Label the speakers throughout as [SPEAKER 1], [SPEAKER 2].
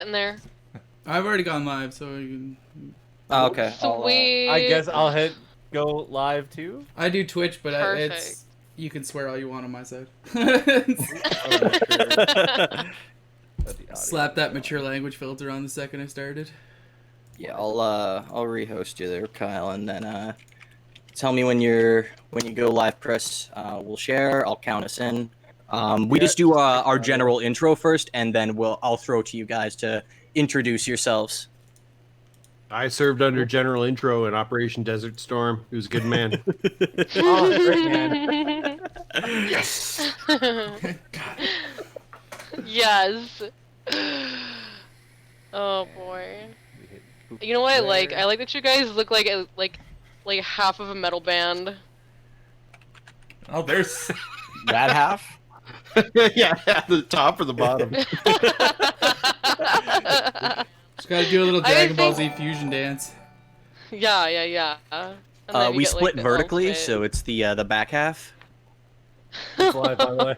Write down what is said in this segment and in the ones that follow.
[SPEAKER 1] in there?
[SPEAKER 2] I've already gone live, so you can...
[SPEAKER 3] Oh, okay.
[SPEAKER 1] Sweet.
[SPEAKER 4] I guess I'll hit go live too.
[SPEAKER 2] I do Twitch, but
[SPEAKER 1] Perfect.
[SPEAKER 2] it's you can swear all you want on my side. Slap that mature language filter on the second I started.
[SPEAKER 3] Yeah, I'll rehost you there, Kyle, and then tell me when you go live, Chris. We'll share. I'll count us in. We just do our general intro first, and then I'll throw to you guys to introduce yourselves.
[SPEAKER 5] I served under General Intro in Operation Desert Storm. He was a good man.
[SPEAKER 4] Oh, great man.
[SPEAKER 5] Yes.
[SPEAKER 1] Yes. Oh boy. You know what I like? I like that you guys look like half of a metal band.
[SPEAKER 6] Oh, there's
[SPEAKER 4] That half.
[SPEAKER 5] Yeah, the top or the bottom.
[SPEAKER 2] Just gotta do a little
[SPEAKER 1] I
[SPEAKER 2] Dragon Ball
[SPEAKER 1] think-
[SPEAKER 2] Z fusion dance.
[SPEAKER 1] Yeah. And then you
[SPEAKER 3] We
[SPEAKER 1] get,
[SPEAKER 3] split
[SPEAKER 1] the
[SPEAKER 3] vertically,
[SPEAKER 1] ultimate.
[SPEAKER 3] so it's the back half.
[SPEAKER 4] It's live, by the way.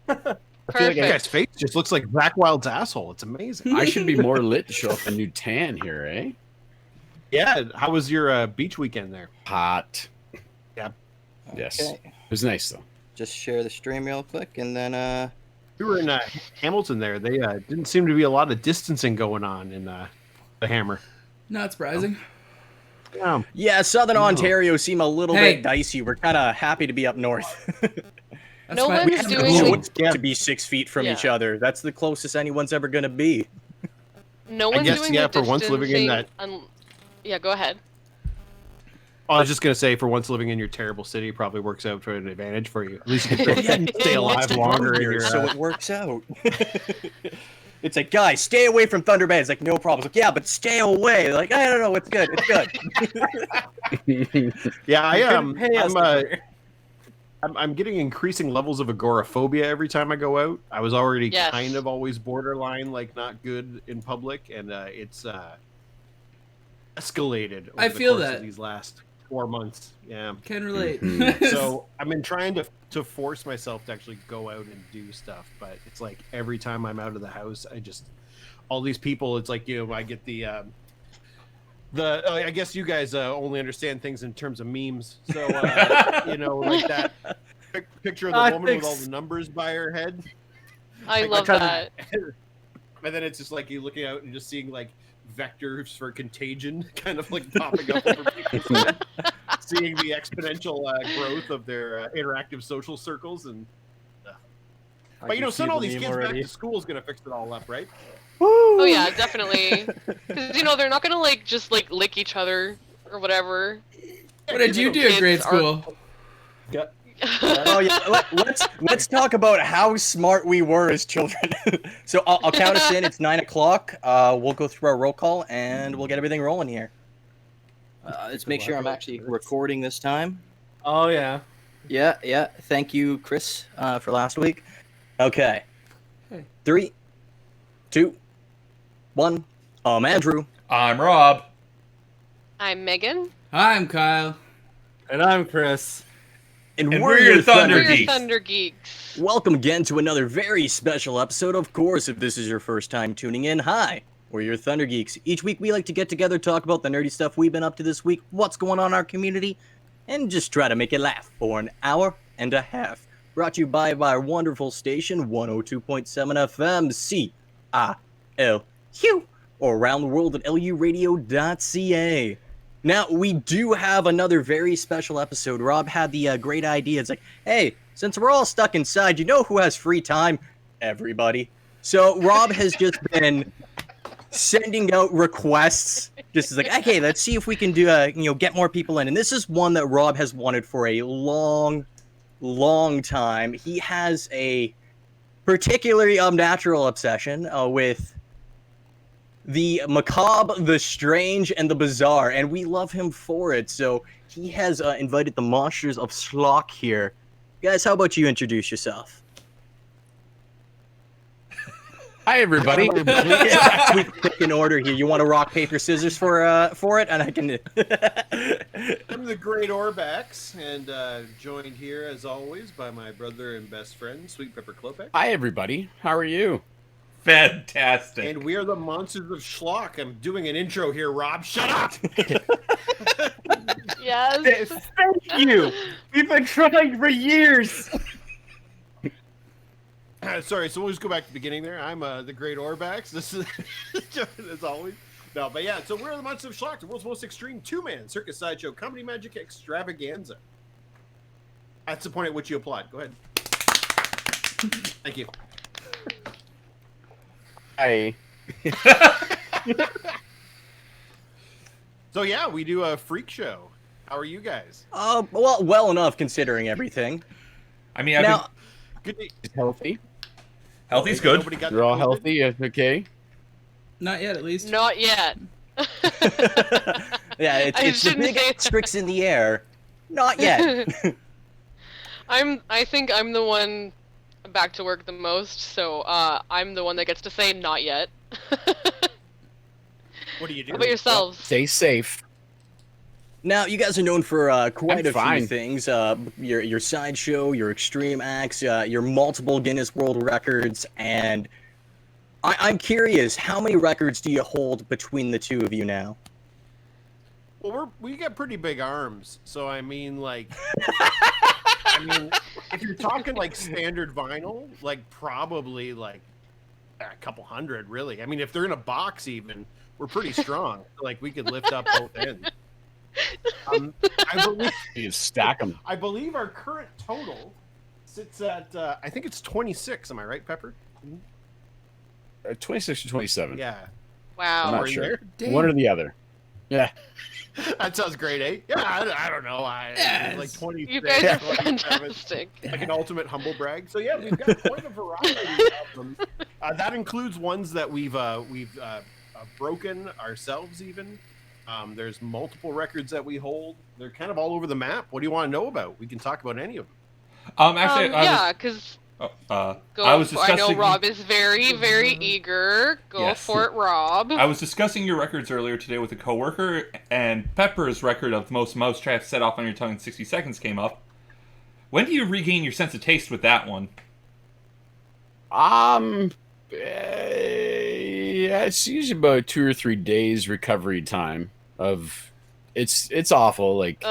[SPEAKER 5] I feel like
[SPEAKER 1] Perfect.
[SPEAKER 5] that guy's face just looks like Zach Wild's asshole. It's amazing.
[SPEAKER 7] I should be more lit to show up in new tan here, eh?
[SPEAKER 5] Yeah. How was your beach weekend there?
[SPEAKER 7] Hot.
[SPEAKER 5] Yep.
[SPEAKER 7] Yes.
[SPEAKER 3] Okay.
[SPEAKER 7] It was nice though.
[SPEAKER 3] Just share the stream real quick, and then
[SPEAKER 5] We were in Hamilton there. They didn't seem to be a lot of distancing going on in the Hammer.
[SPEAKER 2] Not surprising.
[SPEAKER 3] yeah, Southern Ontario seem a little
[SPEAKER 2] Hey.
[SPEAKER 3] bit dicey. We're kind of happy to be up north.
[SPEAKER 2] That's
[SPEAKER 1] No
[SPEAKER 2] fine.
[SPEAKER 1] one's
[SPEAKER 3] We have
[SPEAKER 1] doing,
[SPEAKER 3] no
[SPEAKER 1] like-
[SPEAKER 3] choice to be 6 feet from each
[SPEAKER 1] Yeah.
[SPEAKER 3] other. That's the closest anyone's ever gonna be.
[SPEAKER 1] No one's
[SPEAKER 5] guess,
[SPEAKER 1] doing
[SPEAKER 5] yeah,
[SPEAKER 1] the
[SPEAKER 5] for once living in
[SPEAKER 1] distancing Yeah, go ahead.
[SPEAKER 5] I was just gonna say, for once living in your terrible city, probably works out to an advantage for you. At least you can stay alive longer. In your,
[SPEAKER 3] so it works out. It's like, guys, stay away from Thunder Bay. It's like, no problem. It's like, yeah, but stay away. Like, I don't know, it's good. It's good.
[SPEAKER 5] yeah,
[SPEAKER 3] Hey,
[SPEAKER 5] I'm getting increasing levels of agoraphobia every time I go out. I was already
[SPEAKER 1] Yes.
[SPEAKER 5] kind of always borderline, like not good in public, and it's escalated. Over
[SPEAKER 2] I
[SPEAKER 5] the
[SPEAKER 2] feel
[SPEAKER 5] course
[SPEAKER 2] that.
[SPEAKER 5] of these last 4 months. Yeah.
[SPEAKER 2] Can relate.
[SPEAKER 5] So I've been trying to force myself to actually go out and do stuff, but it's like every time I'm out of the house, I just all these people. It's like I get the I guess you guys only understand things in terms of memes. So like that picture of the woman with all the numbers by her head.
[SPEAKER 1] I
[SPEAKER 5] Like,
[SPEAKER 1] love
[SPEAKER 5] try to-
[SPEAKER 1] that.
[SPEAKER 5] And then it's just like you looking out and just seeing like vectors for contagion kind of like popping up over people's head. Seeing the exponential growth of their interactive social circles. And but send all these kids back to school is going to fix it all up, right?
[SPEAKER 1] Oh yeah, definitely. Because they're not gonna just lick each other or whatever.
[SPEAKER 2] What did you do at grade school?
[SPEAKER 3] Oh yeah, let's talk about how smart we were as children. So I'll count us in. It's 9 o'clock. We'll go through our roll call and we'll get everything rolling here. Let's make sure I'm actually recording this time.
[SPEAKER 4] Oh yeah.
[SPEAKER 3] Yeah. Thank you, Chris, for last week. Okay.
[SPEAKER 2] Hey.
[SPEAKER 3] 3, 2, 1. I'm Andrew.
[SPEAKER 6] I'm Rob.
[SPEAKER 1] I'm Megan.
[SPEAKER 2] I'm Kyle.
[SPEAKER 4] And I'm Chris.
[SPEAKER 3] And
[SPEAKER 6] we're your Thunder
[SPEAKER 1] We're your
[SPEAKER 6] Geeks.
[SPEAKER 1] Thunder Geeks.
[SPEAKER 3] Welcome again to another very special episode. Of course, if this is your first time tuning in, hi, we're your Thunder Geeks. Each week we like to get together, talk about the nerdy stuff we've been up to this week, what's going on in our community, and just try to make you laugh for an hour and a half. Brought to you by our wonderful station, 102.7 FM, CILQ, or around the world at luradio.ca. Now, we do have another very special episode. Rob had the great idea. It's like, hey, since we're all stuck inside, you know who has free time? Everybody. So Rob has just been sending out requests. Just as like, okay, let's see if we can do get more people in. And this is one that Rob has wanted for a long time. He has a particularly unnatural obsession with the macabre, the strange, and the bizarre, and we love him for it. So he has invited the monsters of Schlock here. Guys, how about you introduce yourself?
[SPEAKER 7] Hi, everybody.
[SPEAKER 3] We pick in order here. You want to rock, paper, scissors for it, and I can.
[SPEAKER 5] I'm the Great Orbax, and joined here as always by my brother and best friend, Sweet Pepper Klopek.
[SPEAKER 7] Hi, everybody. How are you?
[SPEAKER 6] Fantastic.
[SPEAKER 5] And we are the Monsters of Schlock. I'm doing an intro here, Rob. Shut up!
[SPEAKER 1] Yes.
[SPEAKER 4] Thank you. We've been trying for years.
[SPEAKER 5] Sorry, so we'll just go back to the beginning there. I'm the Great Orbax. This is, as always. No, but yeah, so we're the Monsters of Schlock, the world's most extreme two-man circus sideshow comedy magic extravaganza. That's the point at which you applaud. Go ahead. Thank you.
[SPEAKER 4] Hi.
[SPEAKER 5] So yeah, we do a freak show. How are you guys?
[SPEAKER 3] Well enough considering everything.
[SPEAKER 6] I mean,
[SPEAKER 3] Now,
[SPEAKER 5] Good.
[SPEAKER 7] Healthy.
[SPEAKER 6] healthy's good.
[SPEAKER 5] Nobody got
[SPEAKER 7] You're all
[SPEAKER 5] COVID?
[SPEAKER 7] healthy. Okay.
[SPEAKER 2] Not yet, at least.
[SPEAKER 1] Not yet.
[SPEAKER 3] yeah,
[SPEAKER 1] I
[SPEAKER 3] it's the
[SPEAKER 1] shouldn't
[SPEAKER 3] big
[SPEAKER 1] say that.
[SPEAKER 3] asterisks in the air. Not yet.
[SPEAKER 1] I think I'm the one back to work the most, so I'm the one that gets to say not yet.
[SPEAKER 5] What do you do?
[SPEAKER 1] How about yourselves?
[SPEAKER 7] Stay safe.
[SPEAKER 3] Now, you guys are known for quite
[SPEAKER 7] I'm
[SPEAKER 3] a few
[SPEAKER 7] fine.
[SPEAKER 3] things. Your sideshow, your extreme acts, your multiple Guinness World Records, and I'm curious, how many records do you hold between the two of you now?
[SPEAKER 5] Well, we got pretty big arms, so I mean, like, if you're talking like standard vinyl, like probably like a couple hundred, really. I mean, if they're in a box, even we're pretty strong. Like we could lift up both ends.
[SPEAKER 7] You stack them.
[SPEAKER 5] I believe our current total sits at I think it's 26. Am I right, Pepper?
[SPEAKER 7] 26 to 27.
[SPEAKER 5] Yeah.
[SPEAKER 1] Wow.
[SPEAKER 7] I'm not
[SPEAKER 5] Are you
[SPEAKER 7] sure.
[SPEAKER 5] there?
[SPEAKER 2] Damn.
[SPEAKER 7] One or the other. Yeah.
[SPEAKER 5] That sounds great, eh? Yeah, I don't know.
[SPEAKER 2] Yes.
[SPEAKER 5] Like 26.
[SPEAKER 1] You guys are
[SPEAKER 5] 27.
[SPEAKER 1] fantastic.
[SPEAKER 5] Like an ultimate humble brag. So yeah, we've got quite a variety of them. That includes ones that we've broken ourselves. Even there's multiple records that we hold. They're kind of all over the map. What do you want to know about? We can talk about any of them.
[SPEAKER 6] Actually,
[SPEAKER 1] Yeah, because
[SPEAKER 6] I was discussing.
[SPEAKER 1] I know Rob is very, very eager. Go
[SPEAKER 6] Yes.
[SPEAKER 1] for it, Rob.
[SPEAKER 6] I was discussing your records earlier today with a coworker, and Pepper's record of most mousetraps set off on your tongue in 60 seconds came up. When do you regain your sense of taste with that one?
[SPEAKER 7] Yeah, it's usually about 2 or 3 days recovery time of it's awful. Like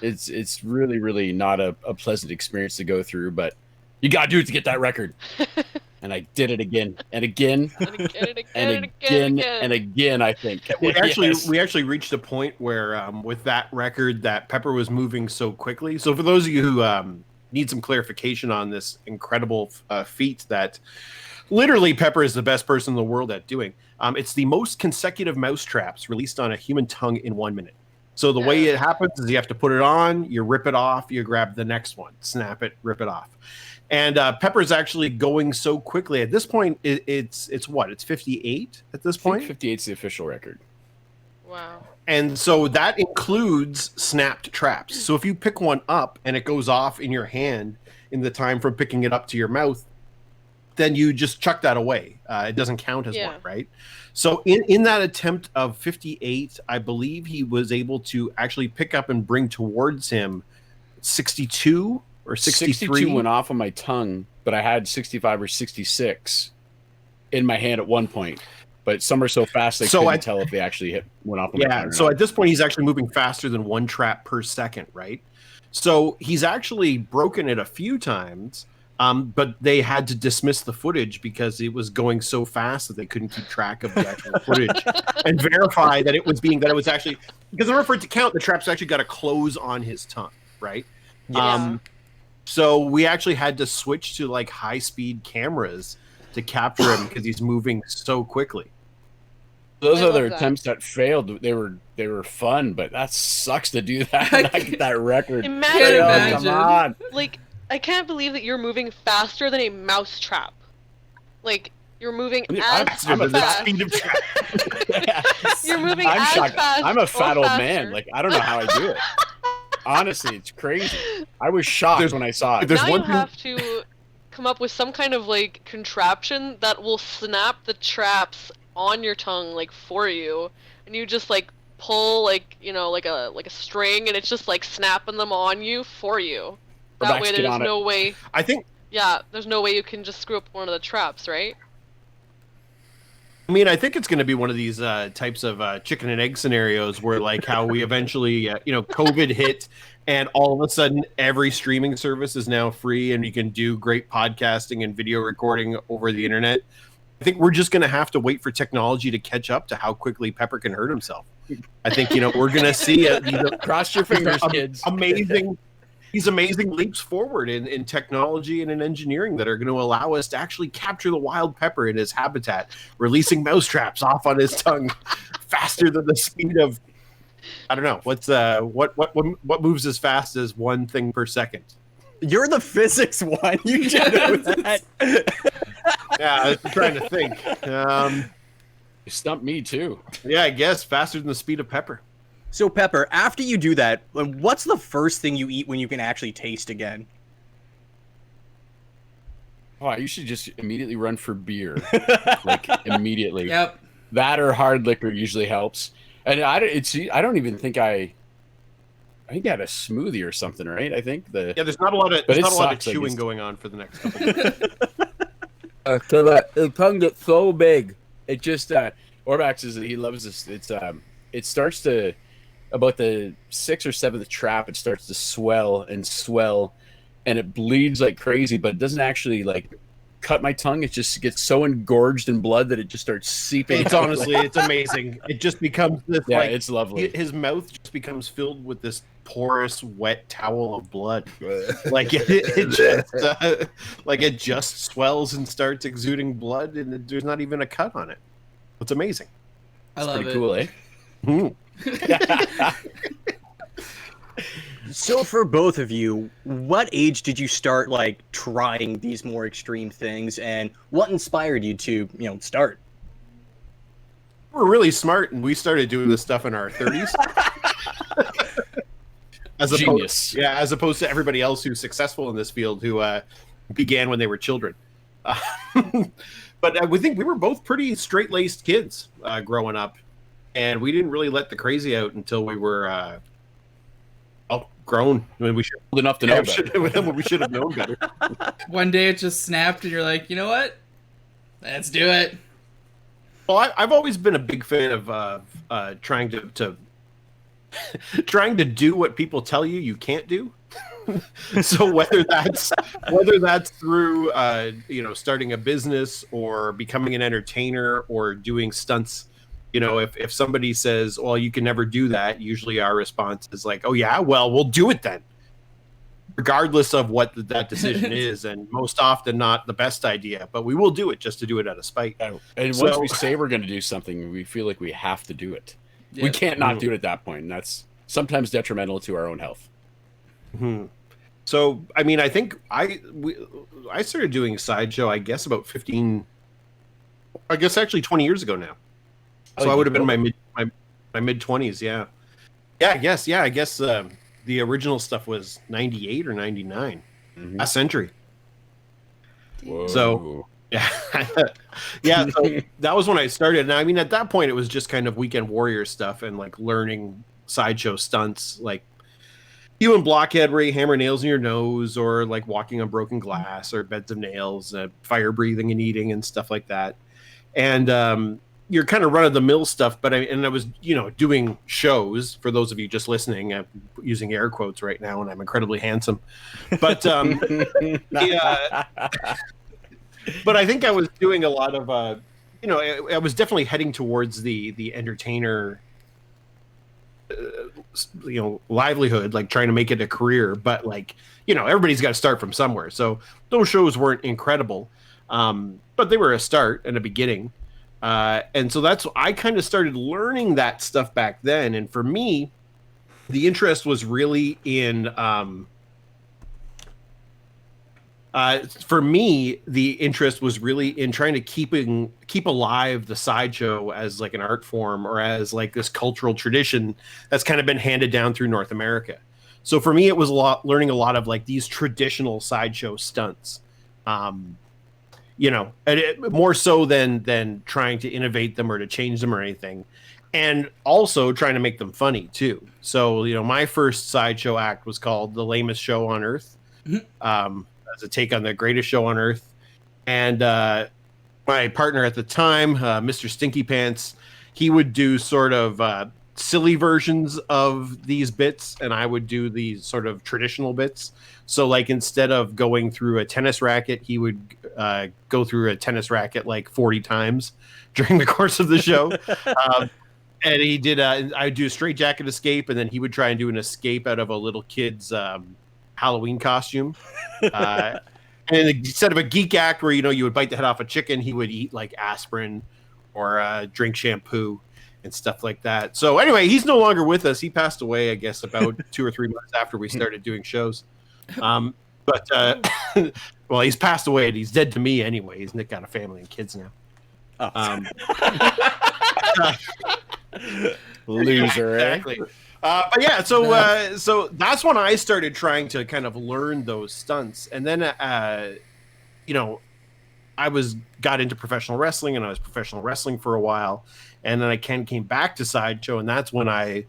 [SPEAKER 7] it's really, really not a pleasant experience to go through, but you gotta do it to get that record. And I did it again and again
[SPEAKER 1] And again, and again,
[SPEAKER 7] and
[SPEAKER 1] and again,
[SPEAKER 7] again and again, I think.
[SPEAKER 5] We
[SPEAKER 7] Yes.
[SPEAKER 5] actually reached a point where with that record that Pepper was moving so quickly. So for those of you who need some clarification on this incredible feat that literally Pepper is the best person in the world at doing, it's the most consecutive mouse traps released on a human tongue in 1 minute. So the way it happens is you have to put it on, you rip it off, you grab the next one, snap it, rip it off. And Pepper's actually going so quickly. At this point, it's what? It's 58 at this
[SPEAKER 7] I think
[SPEAKER 5] point?
[SPEAKER 7] 58 is the official record.
[SPEAKER 1] Wow.
[SPEAKER 5] And so that includes snapped traps. So if you pick one up and it goes off in your hand in the time from picking it up to your mouth, then you just chuck that away. It doesn't count as one, right? So in that attempt of 58, I believe he was able to actually pick up and bring towards him 62 or 63.
[SPEAKER 7] 62 went off on my tongue, but I had 65 or 66 in my hand at one point. But some are so fast I couldn't tell if they actually went off on my tongue or
[SPEAKER 5] so
[SPEAKER 7] not.
[SPEAKER 5] at this point, he's actually moving faster than one trap per second, right? So he's actually broken it a few times, but they had to dismiss the footage because it was going so fast that they couldn't keep track of the actual footage and verify that it was actually, because in order for it to count, the trap's actually got to close on his tongue, right?
[SPEAKER 1] Yeah.
[SPEAKER 5] So we actually had to switch to like high speed cameras to capture him because he's moving so quickly.
[SPEAKER 7] Those
[SPEAKER 1] I
[SPEAKER 7] other
[SPEAKER 1] love that.
[SPEAKER 7] attempts that failed, they were fun, but that sucks to do that and not get that record.
[SPEAKER 1] Imagine,
[SPEAKER 7] Oh,
[SPEAKER 2] imagine.
[SPEAKER 7] come on.
[SPEAKER 1] like, I can't believe that you're moving faster than a mouse trap. Like, you're moving
[SPEAKER 7] I'm-
[SPEAKER 1] as
[SPEAKER 7] I'm a
[SPEAKER 1] fast.
[SPEAKER 5] Speed of trap.
[SPEAKER 1] You're moving
[SPEAKER 7] I'm
[SPEAKER 1] as
[SPEAKER 7] shocked.
[SPEAKER 1] fast.
[SPEAKER 7] I'm a
[SPEAKER 1] or
[SPEAKER 7] fat old
[SPEAKER 1] faster.
[SPEAKER 7] man. Like, I don't know how I do it. Honestly, it's crazy. I was shocked when I saw it.
[SPEAKER 5] There's
[SPEAKER 1] now
[SPEAKER 5] one
[SPEAKER 1] you
[SPEAKER 5] thing-
[SPEAKER 1] have to come up with some kind of like contraption that will snap the traps on your tongue like for you, and you just like pull like like a string, and it's just like snapping them on you for you. That
[SPEAKER 7] Rebecca,
[SPEAKER 1] way
[SPEAKER 7] get
[SPEAKER 1] there's
[SPEAKER 7] on it.
[SPEAKER 1] no way.
[SPEAKER 5] I think
[SPEAKER 1] Yeah, there's no way you can just screw up one of the traps, right?
[SPEAKER 5] I mean, I think it's going to be one of these types of chicken and egg scenarios where, like, how we eventually, COVID hit, and all of a sudden every streaming service is now free, and you can do great podcasting and video recording over the internet. I think we're just going to have to wait for technology to catch up to how quickly Pepper can hurt himself. I think we're going to see
[SPEAKER 7] cross your fingers, kids.
[SPEAKER 5] These amazing leaps forward in technology and in engineering that are going to allow us to actually capture the wild pepper in his habitat, releasing mousetraps off on his tongue faster than the speed of, I don't know, what moves as fast as one thing per second.
[SPEAKER 3] You're the physics one. You should know that.
[SPEAKER 5] Yeah, I was trying to think.
[SPEAKER 7] You stumped me too.
[SPEAKER 5] Yeah, I guess faster than the speed of pepper.
[SPEAKER 3] So, Pepper, after you do that, what's the first thing you eat when you can actually taste again?
[SPEAKER 7] Oh, you should just immediately run for beer. Like, immediately.
[SPEAKER 2] Yep.
[SPEAKER 7] That or hard liquor usually helps. And I don't even think I think I had a smoothie or something, right? I think
[SPEAKER 5] there's not a lot of chewing going on for the next couple of days.
[SPEAKER 7] So the tongue gets so big. It just Orbax says that he loves this. It starts to about the 6th or 7th trap. It starts to swell, and it bleeds like crazy. But it doesn't actually like cut my tongue. It just gets so engorged in blood that it just starts seeping.
[SPEAKER 5] It's honestly, it's amazing. It just becomes this.
[SPEAKER 7] Yeah, it's lovely.
[SPEAKER 5] His mouth just becomes filled with this porous, wet towel of blood. Like it just swells and starts exuding blood, and there's not even a cut on it. It's amazing.
[SPEAKER 2] I love
[SPEAKER 7] Pretty
[SPEAKER 2] it.
[SPEAKER 7] cool, eh?
[SPEAKER 3] So for both of you, what age did you start like trying these more extreme things, and what inspired you to, start?
[SPEAKER 5] We're really smart, and we started doing this stuff in our 30s.
[SPEAKER 7] Genius.
[SPEAKER 5] As opposed to everybody else who's successful in this field who began when they were children. But we think we were both pretty straight-laced kids growing up, and we didn't really let the crazy out until we were grown. I mean, we should
[SPEAKER 7] Old enough to know better.
[SPEAKER 5] we should have known better.
[SPEAKER 2] One day it just snapped, and you're like, you know what? Let's do it.
[SPEAKER 5] Well, I've always been a big fan of trying to trying to do what people tell you can't do. So whether that's through starting a business or becoming an entertainer or doing stunts, if somebody says, well, you can never do that, usually our response is like, oh yeah, well, we'll do it then, regardless of what that decision is, and most often not the best idea, but we will do it just to do it out of spite.
[SPEAKER 7] And once we say we're going to do something, we feel like we have to do it. Yep. We can't not do it at that point, and that's sometimes detrimental to our own health.
[SPEAKER 5] Mm-hmm. So, I mean, I think I started doing Sideshow, I guess, about 20 years ago now. So I would have been in my mid-20s, yeah. I guess the original stuff was 98 or 99.
[SPEAKER 7] Mm-hmm.
[SPEAKER 5] Last century.
[SPEAKER 7] Whoa.
[SPEAKER 5] So, yeah. So that was when I started. And I mean, at that point, it was just kind of Weekend Warrior stuff and like learning Sideshow stunts, like you and Blockhead where you hammer nails in your nose, or like walking on broken glass, or beds of nails, fire breathing and eating and stuff like that. And you're kind of run-of-the-mill stuff, but I was, doing shows. For those of you just listening, I'm using air quotes right now, and I'm incredibly handsome. But but I think I was doing a lot of, I was definitely heading towards the entertainer, livelihood, like trying to make it a career. But like, everybody's got to start from somewhere. So those shows weren't incredible, but they were a start and a beginning. And so I kind of started learning that stuff back then. And for me, the interest was really in, trying to keep alive the Sideshow as like an art form, or as like this cultural tradition that's kind of been handed down through North America. So for me, it was learning a lot of like these traditional Sideshow stunts. More so than trying to innovate them or to change them or anything, and also trying to make them funny too. So, my first Sideshow act was called The Lamest Show on Earth, as a take on The Greatest Show on Earth. And my partner at the time, Mr. Stinky Pants, he would do sort of silly versions of these bits, and I would do these sort of traditional bits. So, like, instead of going through a tennis racket, he would go through a tennis racket like 40 times during the course of the show. And he did, I would do a straight jacket escape, and then he would try and do an escape out of a little kid's Halloween costume. And instead of a geek act where, you would bite the head off a chicken, he would eat like aspirin or drink shampoo and stuff like that. So anyway, he's no longer with us. He passed away, I guess, about 2 or 3 months after we started doing shows. But well, he's passed away and he's dead to me anyway. He's got a family and kids now.
[SPEAKER 7] Loser,
[SPEAKER 5] exactly. But yeah, so that's when I started trying to kind of learn those stunts, and then I got into professional wrestling, and I was professional wrestling for a while, and then I came back to Sideshow, and that's when I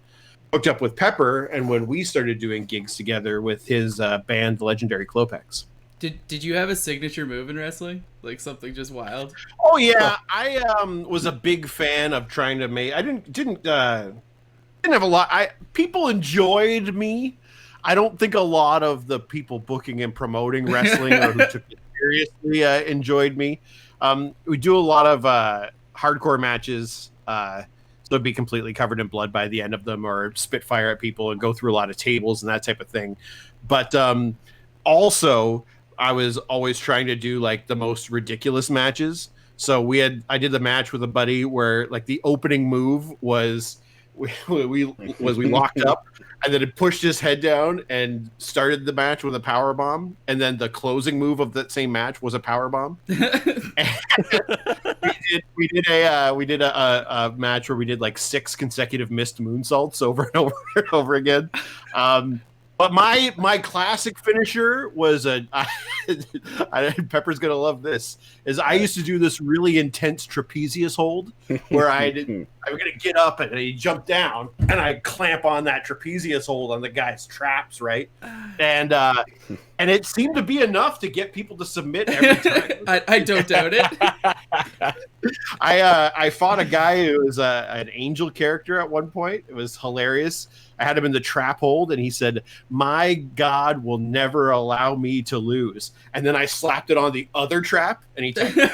[SPEAKER 5] hooked up with Pepper, and when we started doing gigs together with his band, the Legendary Klopex.
[SPEAKER 2] Did you have a signature move in wrestling? Like something just wild?
[SPEAKER 5] Oh yeah, I was a big fan of trying to make. I didn't have a lot. People enjoyed me. I don't think a lot of the people booking and promoting wrestling or who took it seriously enjoyed me. We do a lot of hardcore matches, so it'd be completely covered in blood by the end of them, or spit fire at people and go through a lot of tables and that type of thing. But also, I was always trying to do like the most ridiculous matches. So I did the match with a buddy where like the opening move was we locked up, and then it pushed his head down and started the match with a power bomb, and then the closing move of that same match was a power bomb. we did a match where we did like 6 consecutive missed moonsaults over and over and over again. But my classic finisher was Pepper's gonna love this. Is I used to do this really intense trapezius hold where I'm gonna get up and he jump down and I clamp on that trapezius hold on the guy's traps, right? And it seemed to be enough to get people to submit every time.
[SPEAKER 2] I don't doubt it.
[SPEAKER 5] I fought a guy who was an angel character at one point. It was hilarious. I had him in the trap hold, and he said, "My God will never allow me to lose." And then I slapped it on the other trap, and he took it.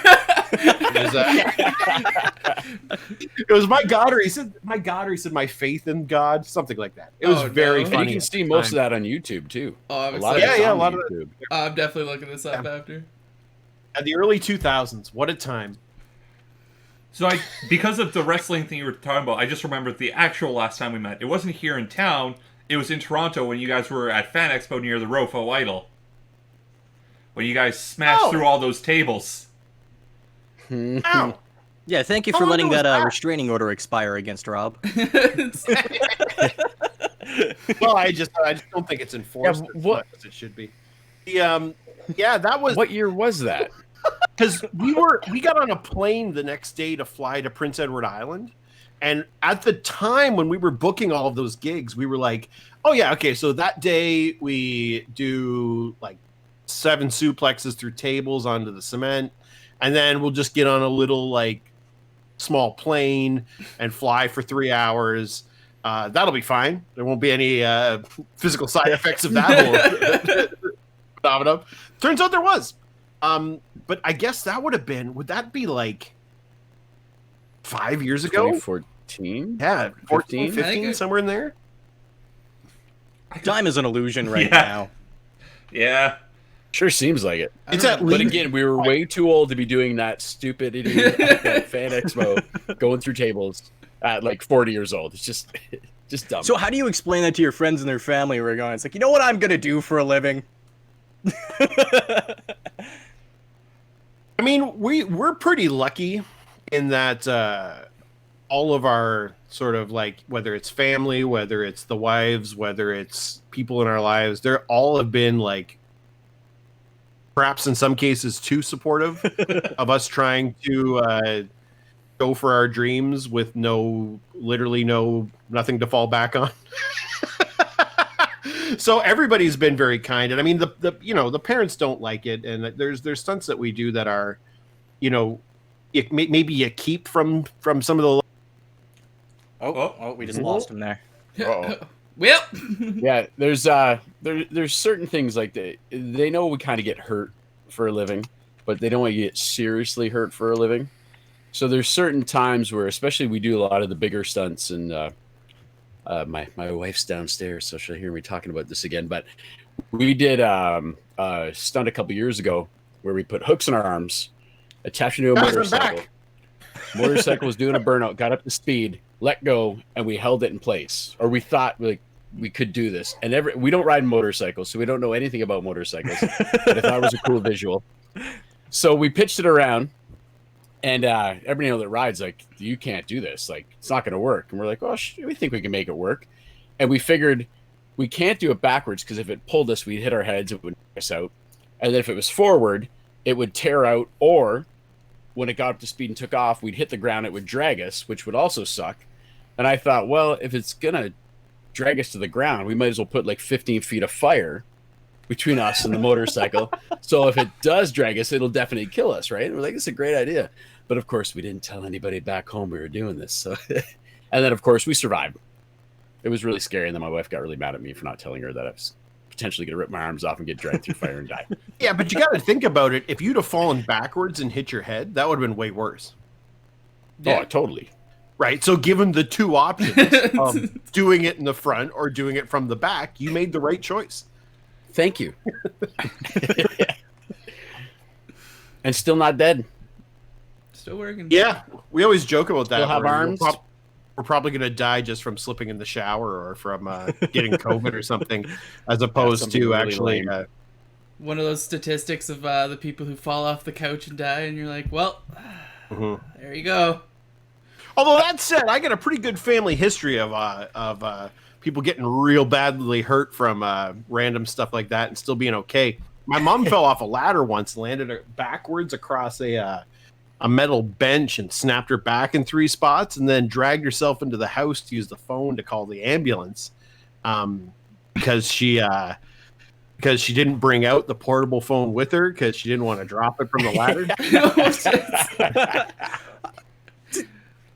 [SPEAKER 5] It was my God, or he said, "My God," or he said, "My faith in God," something like that. It was very funny.
[SPEAKER 7] And you can see most of that on YouTube too.
[SPEAKER 2] Oh, I'm
[SPEAKER 7] a lot
[SPEAKER 2] excited.
[SPEAKER 5] A lot of
[SPEAKER 7] YouTube.
[SPEAKER 2] I'm definitely looking this up after.
[SPEAKER 5] At the early 2000s, what a time.
[SPEAKER 6] So because of the wrestling thing you were talking about, I just remembered the actual last time we met. It wasn't here in town. It was in Toronto when you guys were at Fan Expo near the Rofo Idol. When you guys smashed through all those tables.
[SPEAKER 5] Ow.
[SPEAKER 3] Yeah, thank you for letting that restraining order expire against Rob.
[SPEAKER 5] Well, I just don't think it's enforced as much as it should be. That was.
[SPEAKER 7] What year was that?
[SPEAKER 5] Because we got on a plane the next day to fly to Prince Edward Island, and at the time when we were booking all of those gigs, we were like, "Oh yeah, okay." So that day we do like 7 suplexes through tables onto the cement, and then we'll just get on a little like small plane and fly for 3 hours. That'll be fine. There won't be any physical side effects of that whole phenomenon. Turns out there was. But I guess would that be like 5 years ago?
[SPEAKER 7] 2014?
[SPEAKER 5] Yeah, 14,
[SPEAKER 2] 15?
[SPEAKER 5] 15, somewhere in there.
[SPEAKER 3] Time is an illusion right now.
[SPEAKER 6] Yeah.
[SPEAKER 7] Sure seems like it.
[SPEAKER 5] It's at
[SPEAKER 7] But
[SPEAKER 5] least
[SPEAKER 7] again, we were way too old to be doing that stupid idiot at Fan Expo, going through tables at like 40 years old. It's just dumb.
[SPEAKER 3] So how do you explain that to your friends and their family? Where you're going, it's like, you know what I'm gonna do for a living?
[SPEAKER 5] I mean, we're pretty lucky in that all of our sort of like, whether it's family, whether it's the wives, whether it's people in our lives, they're all have been like, perhaps in some cases too supportive of us trying to go for our dreams with literally nothing to fall back on. So everybody's been very kind, and I mean the parents don't like it, and there's stunts that we do that are, maybe you keep from some of the.
[SPEAKER 3] Oh, we just lost him there.
[SPEAKER 7] Uh-oh.
[SPEAKER 2] Well,
[SPEAKER 7] Yeah, there's certain things like they know we kind of get hurt for a living, but they don't want to get seriously hurt for a living. So there's certain times where, especially, we do a lot of the bigger stunts, and my wife's downstairs, so she'll hear me talking about this again. But we did a stunt a couple years ago where we put hooks in our arms, attached into a
[SPEAKER 5] Guys, I'm
[SPEAKER 7] motorcycle.
[SPEAKER 5] back.
[SPEAKER 7] Motorcycle was doing a burnout, got up to speed, let go, and we held it in place. Or we thought we could do this. And we don't ride motorcycles, so we don't know anything about motorcycles. But I thought it was a cool visual. So we pitched it around, and everybody that rides like, you can't do this. Like, it's not going to work. And we're like, oh, we think we can make it work. And we figured we can't do it backwards because if it pulled us, we'd hit our heads, it would knock us out. And then if it was forward, it would tear out, or when it got up to speed and took off, we'd hit the ground, it would drag us, which would also suck. And I thought, well, if it's going to drag us to the ground, we might as well put like 15 feet of fire between us and the motorcycle. So if it does drag us, it'll definitely kill us, right? And we're like, it's a great idea. But of course, we didn't tell anybody back home we were doing this. So, and then, of course, we survived. It was really scary. And then my wife got really mad at me for not telling her that I was potentially going to rip my arms off and get dragged through fire and die.
[SPEAKER 5] Yeah, but you got to think about it. If you'd have fallen backwards and hit your head, that would have been way worse.
[SPEAKER 2] Yeah.
[SPEAKER 7] Oh, totally.
[SPEAKER 5] Right. So, given the two options of doing it in the front or doing it from the back, you made the right choice.
[SPEAKER 7] Thank you. And still not dead.
[SPEAKER 2] still working.
[SPEAKER 5] Yeah, we always joke about that.
[SPEAKER 7] Still have
[SPEAKER 5] where
[SPEAKER 7] arms?
[SPEAKER 5] We're probably going to die just from slipping in the shower or from getting COVID or something, as opposed
[SPEAKER 7] something
[SPEAKER 5] to
[SPEAKER 7] really
[SPEAKER 5] actually.
[SPEAKER 7] lame.
[SPEAKER 2] One of those statistics of the people who fall off the couch and die, and you're like, well, there you go.
[SPEAKER 5] Although that said, I got a pretty good family history of people getting real badly hurt from random stuff like that and still being okay. My mom fell off a ladder once, landed backwards across a metal bench and snapped her back in 3 spots, and then dragged herself into the house to use the phone to call the ambulance because she didn't bring out the portable phone with her because she didn't want to drop it from the ladder.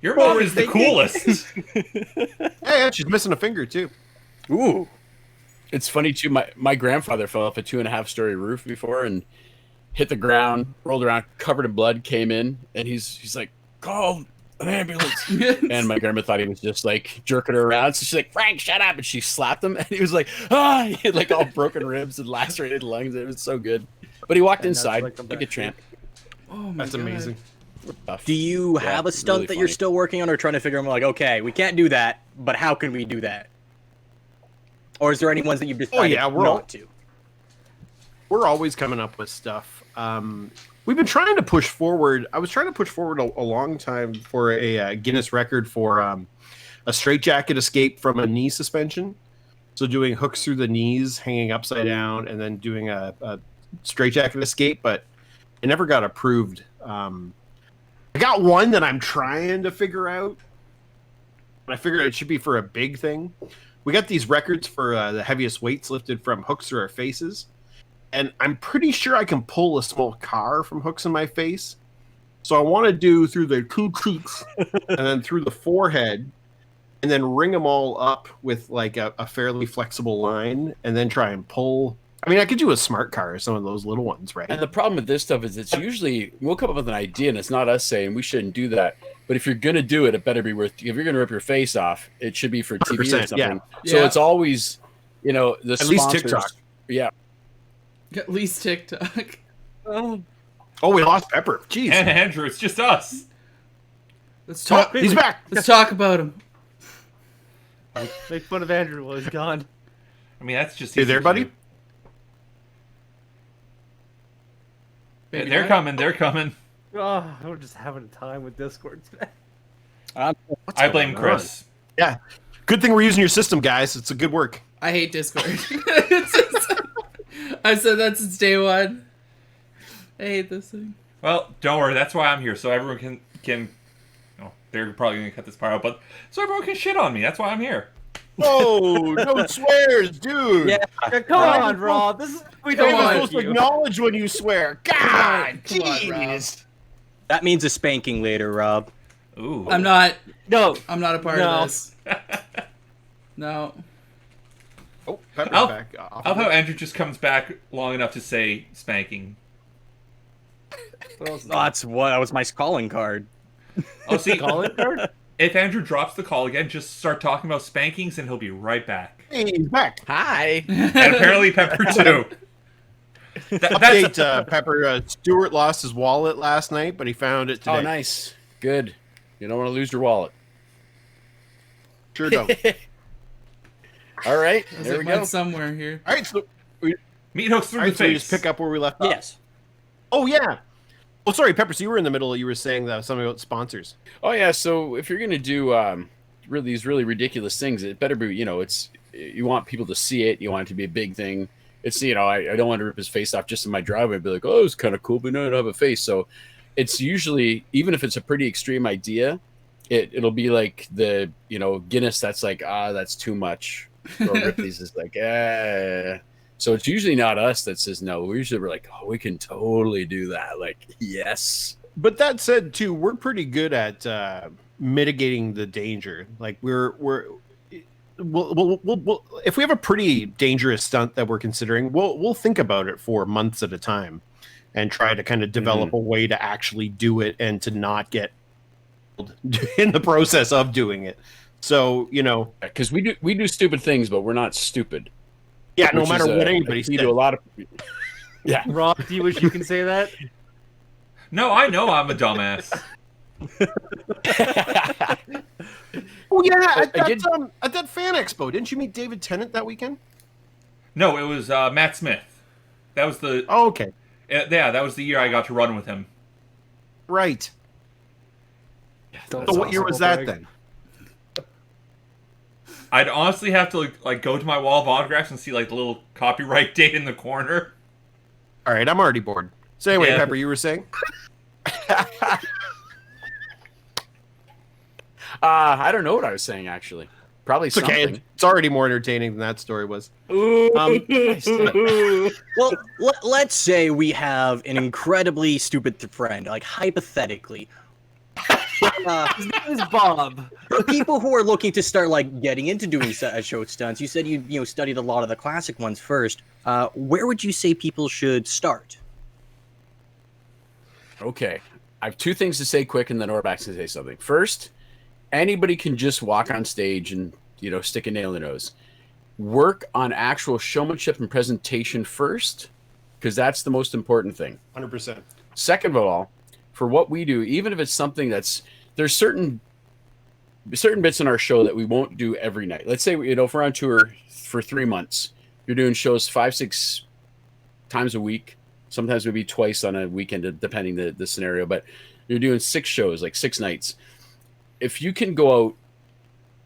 [SPEAKER 6] Your mom is the coolest.
[SPEAKER 5] Yeah, she's missing a finger too.
[SPEAKER 7] Ooh. It's funny too. My grandfather fell off a 2.5-story roof before and hit the ground, rolled around, covered in blood, came in, and he's like, call an ambulance. And my grandma thought he was just like jerking her around. So she's like, Frank, shut up. And she slapped him. And he was like, he had like all broken ribs and lacerated lungs. It was so good. But he walked inside like a tramp.
[SPEAKER 2] Oh my
[SPEAKER 5] That's
[SPEAKER 2] God.
[SPEAKER 5] amazing.
[SPEAKER 3] Do you have a stunt
[SPEAKER 7] really
[SPEAKER 3] that you're
[SPEAKER 7] funny.
[SPEAKER 3] still working on, or trying to figure out, like, okay, we can't do that, but how can we do that? Or is there any ones that you've decided not to?
[SPEAKER 5] We're always coming up with stuff. We've been trying to push forward. I was trying to push forward a long time for a Guinness record for a straitjacket escape from a knee suspension. So doing hooks through the knees, hanging upside down, and then doing a straitjacket escape, but it never got approved. I got one that I'm trying to figure out. I figured it should be for a big thing. We got these records for the heaviest weights lifted from hooks through our faces. And I'm pretty sure I can pull a small car from hooks in my face. So I want to do through the 2 cheeks and then through the forehead, and then ring them all up with like a fairly flexible line, and then try and pull. I mean, I could do a smart car or some of those little ones, right?
[SPEAKER 7] And the problem with this stuff is it's usually, we'll come up with an idea and it's not us saying we shouldn't do that. But if you're going to do it, it better be worth, if you're going to rip your face off, it should be for TV or
[SPEAKER 5] 100%,
[SPEAKER 7] something.
[SPEAKER 5] yeah.
[SPEAKER 7] So
[SPEAKER 2] Yeah.
[SPEAKER 7] it's always, the
[SPEAKER 5] At least
[SPEAKER 7] sponsors-
[SPEAKER 5] TikTok.
[SPEAKER 7] Yeah.
[SPEAKER 2] At least TikTok.
[SPEAKER 5] Oh, we lost Pepper. Jeez.
[SPEAKER 6] And Andrew, it's just us.
[SPEAKER 2] Let's
[SPEAKER 5] Oh,
[SPEAKER 2] talk.
[SPEAKER 5] he's back.
[SPEAKER 2] Let's talk about him.
[SPEAKER 4] Make fun of Andrew while he's gone.
[SPEAKER 6] I mean, that's just
[SPEAKER 5] Hey
[SPEAKER 6] easy
[SPEAKER 5] there,
[SPEAKER 6] to
[SPEAKER 5] buddy.
[SPEAKER 6] do.
[SPEAKER 2] Baby
[SPEAKER 6] They're
[SPEAKER 2] guy.
[SPEAKER 6] coming. They're coming.
[SPEAKER 4] Oh, we're just having a time with Discord today.
[SPEAKER 6] I blame
[SPEAKER 5] going
[SPEAKER 6] Chris.
[SPEAKER 5] Yeah. Good thing we're using your system, guys. It's a good work.
[SPEAKER 2] I hate Discord. I've said that since day one. I hate this thing.
[SPEAKER 6] Well, don't worry. That's why I'm here, so everyone can. Oh, they're probably gonna cut this part out, but so everyone can shit on me. That's why I'm here.
[SPEAKER 5] Oh, no swears, dude.
[SPEAKER 3] Yeah.
[SPEAKER 4] Yeah, come on, Rob. This is we
[SPEAKER 2] Come
[SPEAKER 4] don't
[SPEAKER 2] on.
[SPEAKER 4] like
[SPEAKER 5] supposed to
[SPEAKER 4] you.
[SPEAKER 5] acknowledge when you swear. God,
[SPEAKER 2] Come on, Rob.
[SPEAKER 5] jeez.
[SPEAKER 3] That means a spanking later, Rob.
[SPEAKER 6] Ooh.
[SPEAKER 2] I'm not
[SPEAKER 4] No.
[SPEAKER 2] a part
[SPEAKER 4] No.
[SPEAKER 2] of this. No.
[SPEAKER 5] Oh, Pepper's
[SPEAKER 6] I'll-
[SPEAKER 5] back.
[SPEAKER 6] I love how Andrew just comes back long enough to say spanking.
[SPEAKER 3] Oh, that was my calling card.
[SPEAKER 6] Oh, see,
[SPEAKER 4] Calling card?
[SPEAKER 6] if Andrew drops the call again, just start talking about spankings and he'll be right back.
[SPEAKER 5] Hey, he's back.
[SPEAKER 7] Hi.
[SPEAKER 6] And apparently Pepper too. That's
[SPEAKER 5] Update, Pepper. Stuart lost his wallet last night, but he found it today.
[SPEAKER 7] Oh, nice. Good. You don't want to lose your wallet.
[SPEAKER 5] Sure don't.
[SPEAKER 7] All right.
[SPEAKER 2] There's
[SPEAKER 7] There
[SPEAKER 2] a
[SPEAKER 7] we
[SPEAKER 2] one
[SPEAKER 7] go.
[SPEAKER 2] somewhere here.
[SPEAKER 5] All right, so
[SPEAKER 6] meat hooks through
[SPEAKER 5] all right,
[SPEAKER 6] the
[SPEAKER 5] so we
[SPEAKER 6] face.
[SPEAKER 5] just pick up where we left off.
[SPEAKER 3] Yes.
[SPEAKER 5] Oh yeah. Oh, sorry, Pepper. So you were in the middle. You were saying something about sponsors.
[SPEAKER 7] Oh yeah. So if you're gonna do really these really ridiculous things, it better be you want people to see it. You want it to be a big thing. It's I don't want to rip his face off just in my driveway and be like, oh, it's kind of cool, but no, I don't have a face. So it's usually, even if it's a pretty extreme idea, it'll be like the Guinness that's like, that's too much, or Ripley's is like, so it's usually not us that says no. We're like, oh, we can totally do that. Like, yes.
[SPEAKER 5] But that said, too, we're pretty good at mitigating the danger. Like we'll if we have a pretty dangerous stunt that we're considering, we'll think about it for months at a time, and try to kind of develop a way to actually do it and to not get in the process of doing it. So
[SPEAKER 7] because we do stupid things, but we're not stupid.
[SPEAKER 5] yeah, no
[SPEAKER 7] Which
[SPEAKER 5] matter
[SPEAKER 7] is,
[SPEAKER 5] what
[SPEAKER 7] I
[SPEAKER 5] anybody
[SPEAKER 7] see
[SPEAKER 5] says.
[SPEAKER 7] to a lot of yeah.
[SPEAKER 4] Rob, do you wish you can say that?
[SPEAKER 6] No, I know I'm a dumbass.
[SPEAKER 5] Oh yeah,
[SPEAKER 7] Again-
[SPEAKER 5] at that fan expo, didn't you meet David Tennant that weekend?
[SPEAKER 6] No, it was Matt Smith. That was the
[SPEAKER 5] Oh, okay,
[SPEAKER 6] yeah. That was the year I got to run with him.
[SPEAKER 5] right. So what year was that then?
[SPEAKER 6] I'd honestly have to like go to my wall of autographs and see like the little copyright date in the corner.
[SPEAKER 5] All right, I'm already bored. So anyway,
[SPEAKER 6] Yeah.
[SPEAKER 5] Pepper, you were saying?
[SPEAKER 7] I don't know what I was saying actually. Probably
[SPEAKER 5] It's
[SPEAKER 7] something.
[SPEAKER 5] okay. It's already more entertaining than that story was.
[SPEAKER 3] Well, let's say we have an incredibly stupid friend, like hypothetically.
[SPEAKER 4] His name is Bob.
[SPEAKER 3] For people who are looking to start like getting into doing show stunts, you said you studied a lot of the classic ones first. Where would you say people should start?
[SPEAKER 7] Okay. I have two things to say quick, and then Orbach's going to say something. First, anybody can just walk on stage and, stick a nail in their nose. Work on actual showmanship and presentation first, because that's the most important thing.
[SPEAKER 5] 100%.
[SPEAKER 7] Second of all, for what we do, even if it's something there's certain bits in our show that we won't do every night. Let's say, if we're on tour for 3 months, you're doing shows 5-6 times a week, sometimes maybe twice on a weekend, depending the scenario, but you're doing 6 shows, like 6 nights. If you can go out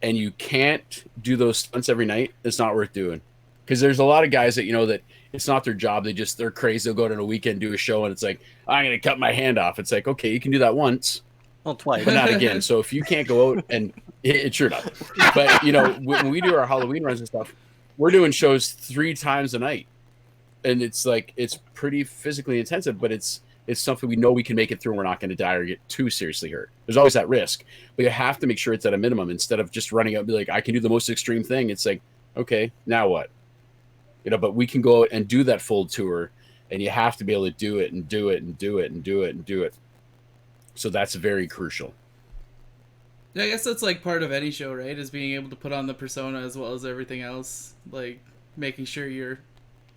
[SPEAKER 7] and you can't do those stunts every night, it's not worth doing. Because there's a lot of guys that, that it's not their job. They're crazy. They'll go out on a weekend, do a show, and it's like, I'm going to cut my hand off. It's like, okay, you can do that once,
[SPEAKER 3] Well, twice.
[SPEAKER 7] but not again. So if you can't go out and it's sure not. But, when we do our Halloween runs and stuff, we're doing shows 3 times a night. And it's like, it's pretty physically intensive, but it's something we know we can make it through and we're not going to die or get too seriously hurt. There's always that risk, but you have to make sure it's at a minimum instead of just running out and be like, I can do the most extreme thing. It's like, okay, now what? But we can go out and do that full tour, and you have to be able to do it and do it and do it and do it and do it. So that's very crucial.
[SPEAKER 2] Yeah, I guess that's like part of any show, right? Is being able to put on the persona as well as everything else. Like making sure you're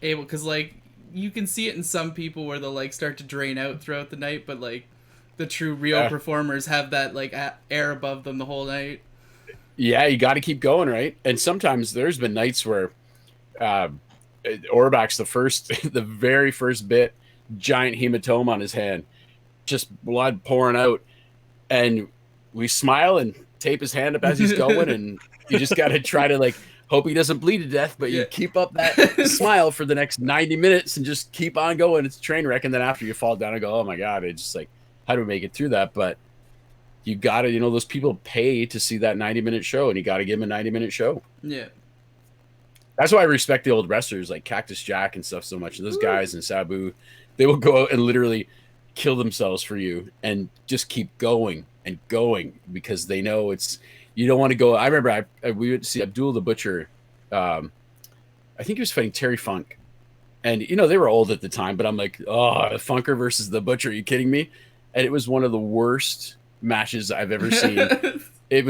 [SPEAKER 2] able, because like you can see it in some people where they'll like start to drain out throughout the night, but like the true real performers have that like air above them the whole night.
[SPEAKER 7] Yeah, you got to keep going, right? And sometimes there's been nights where Orbach's the very first bit, giant hematoma on his hand, just blood pouring out, and we smile and tape his hand up as he's going, and you just got to try to like hope he doesn't bleed to death, but you keep up that smile for the next 90 minutes and just keep on going. It's a train wreck, and then after you fall down and go, oh my god, it's just like, how do we make it through that? But you got to, those people pay to see that 90-minute show, and you got to give them a 90-minute show.
[SPEAKER 2] Yeah.
[SPEAKER 7] That's why I respect the old wrestlers like Cactus Jack and stuff so much. And those guys and Sabu, they will go out and literally kill themselves for you and just keep going and going because they know it's you don't want to go. I remember we went to see Abdul the Butcher. I think he was fighting Terry Funk, and they were old at the time. But I'm like, oh, the Funker versus the Butcher. Are you kidding me? And it was one of the worst matches I've ever seen. It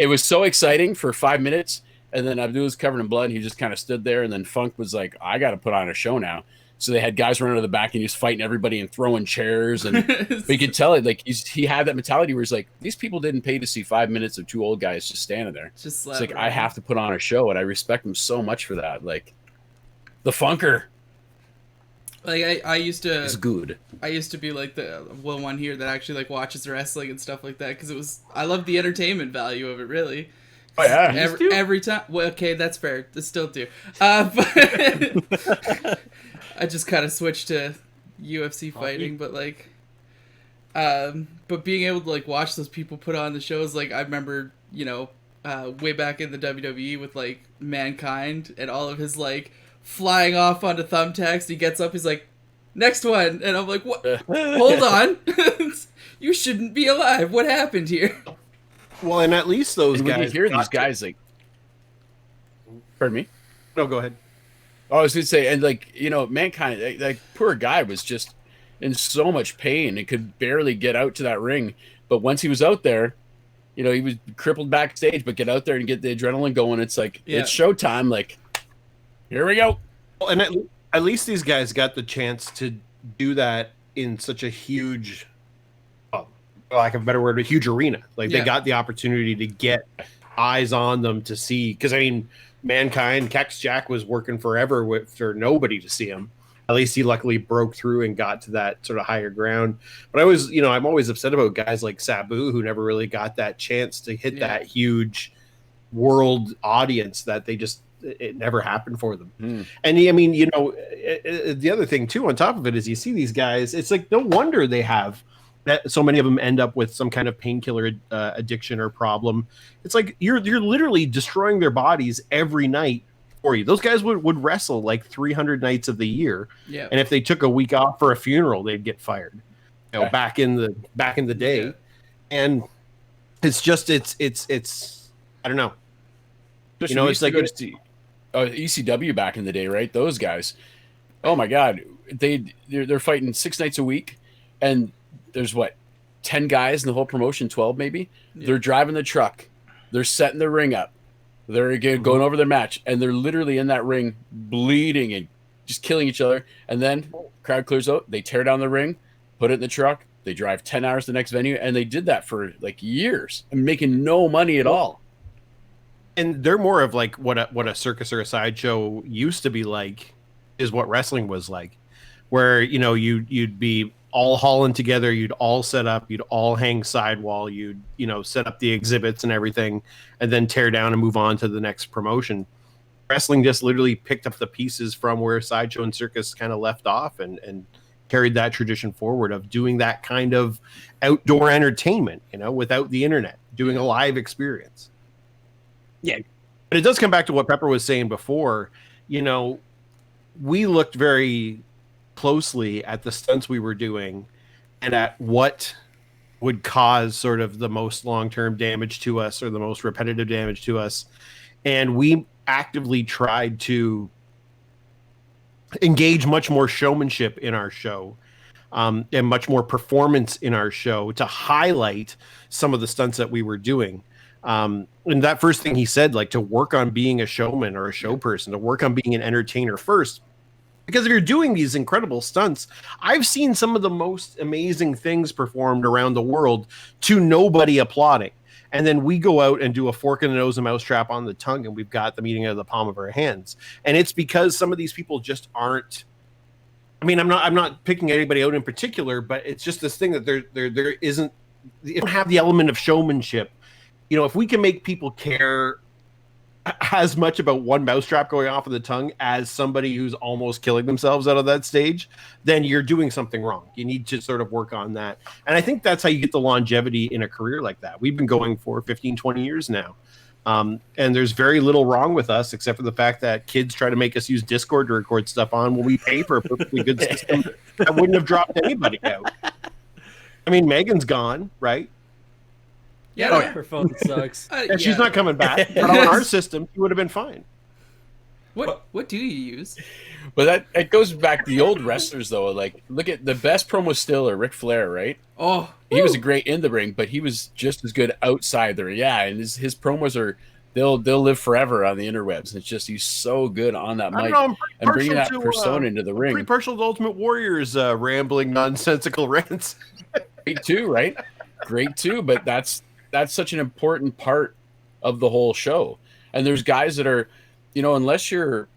[SPEAKER 7] was so exciting for 5 minutes, and then Abdul was covered in blood. And he just kind of stood there, and then Funk was like, I got to put on a show now. So they had guys running to the back, and he was fighting everybody and throwing chairs. And but you could tell it, like he had that mentality where he's like, these people didn't pay to see 5 minutes of two old guys just standing there. It's like I have to put on a show, and I respect him so much for that. Like the Funker.
[SPEAKER 2] Like I used to.
[SPEAKER 7] It's good.
[SPEAKER 2] I used to be like the one here that actually like watches wrestling and stuff like that because I love the entertainment value of it really.
[SPEAKER 7] Oh yeah,
[SPEAKER 2] every time. Well, okay, that's fair. I still do. But I just kind of switched to UFC fighting, but like, but being able to like watch those people put on the shows, like I remember, way back in the WWE with like Mankind and all of his like flying off onto thumbtacks. He gets up, he's like, next one, and I'm like, what? Hold on, you shouldn't be alive. What happened here?
[SPEAKER 5] Well, and at least those
[SPEAKER 7] and
[SPEAKER 5] guys.
[SPEAKER 7] When you hear these guys like, pardon me.
[SPEAKER 5] No, go ahead.
[SPEAKER 7] I was going to say, and like, Mankind, like poor guy was just in so much pain and could barely get out to that ring. But once he was out there, he was crippled backstage, but get out there and get the adrenaline going. It's like, it's showtime. Like, here we go.
[SPEAKER 5] Well, and at least these guys got the chance to do that in such a huge, lack of a better word, a huge arena. Like they got the opportunity to get eyes on them to see. Because, I mean, Mankind, Cactus Jack was working forever for nobody to see him. At least he luckily broke through and got to that sort of higher ground. But I'm always upset about guys like Sabu who never really got that chance to hit that huge world audience that it never happened for them. And I mean, the other thing too, on top of it, is you see these guys, it's like no wonder they have that so many of them end up with some kind of painkiller addiction or problem. It's like you're literally destroying their bodies every night for you. Those guys would wrestle like 300 nights of the year. Yeah. And if they took a week off for a funeral, they'd get fired. Back in the day. Yeah. And it's just it's I don't know.
[SPEAKER 7] Especially it's like ECW back in the day, right? Those guys. Oh my God. They're fighting 6 nights a week, and there's 10 guys in the whole promotion, 12 maybe. Yeah. They're driving the truck. They're setting the ring up. They're again going over their match, and they're literally in that ring bleeding and just killing each other. And then crowd clears out. They tear down the ring, put it in the truck. They drive 10 hours to the next venue, and they did that for like years and making no money at all.
[SPEAKER 5] And they're more of like what a circus or a sideshow used to be like, is what wrestling was like, where you'd be all hauling together, you'd all set up, you'd all hang sidewall, you'd set up the exhibits and everything, and then tear down and move on to the next promotion. Wrestling just literally picked up the pieces from where sideshow and circus kind of left off and carried that tradition forward of doing that kind of outdoor entertainment, without the internet, doing a live experience. Yeah, but it does come back to what Pepper was saying before. We looked very closely at the stunts we were doing and at what would cause sort of the most long-term damage to us or the most repetitive damage to us. And we actively tried to engage much more showmanship in our show, and much more performance in our show to highlight some of the stunts that we were doing. And that first thing he said, like to work on being a showman or a show person, to work on being an entertainer first. Because if you're doing these incredible stunts, I've seen some of the most amazing things performed around the world to nobody applauding. And then we go out and do a fork in the nose, a mousetrap on the tongue, and we've got the meeting of the palm of our hands. And it's because some of these people just aren't. I mean, I'm not picking anybody out in particular, but it's just this thing that there isn't. They don't have the element of showmanship. If we can make people care as much about one mousetrap going off of the tongue as somebody who's almost killing themselves out of that stage, then you're doing something wrong. You need to sort of work on that. And I think that's how you get the longevity in a career like that. We've been going for 15, 20 years now. And there's very little wrong with us, except for the fact that kids try to make us use Discord to record stuff on when we pay for a perfectly good system that wouldn't have dropped anybody out. I mean, Megan's gone, right?
[SPEAKER 2] Yeah,
[SPEAKER 4] Her phone sucks.
[SPEAKER 5] And she's not coming back. But on our system, she would have been fine.
[SPEAKER 2] What do you use?
[SPEAKER 7] But that it goes back to the old wrestlers though. Like, look at the best promo still are Ric Flair, right?
[SPEAKER 2] Oh,
[SPEAKER 7] He was a great in the ring, but he was just as good outside there. Yeah, and his promos are they'll live forever on the interwebs. It's just he's so good on that
[SPEAKER 5] I
[SPEAKER 7] mic
[SPEAKER 5] don't know,
[SPEAKER 7] and bringing that
[SPEAKER 5] to,
[SPEAKER 7] persona into the
[SPEAKER 5] I'm
[SPEAKER 7] ring.
[SPEAKER 5] pretty partial to Ultimate Warrior's rambling, nonsensical rants.
[SPEAKER 7] Great too, right? Great too, but that's such an important part of the whole show. And there's guys that are, unless you're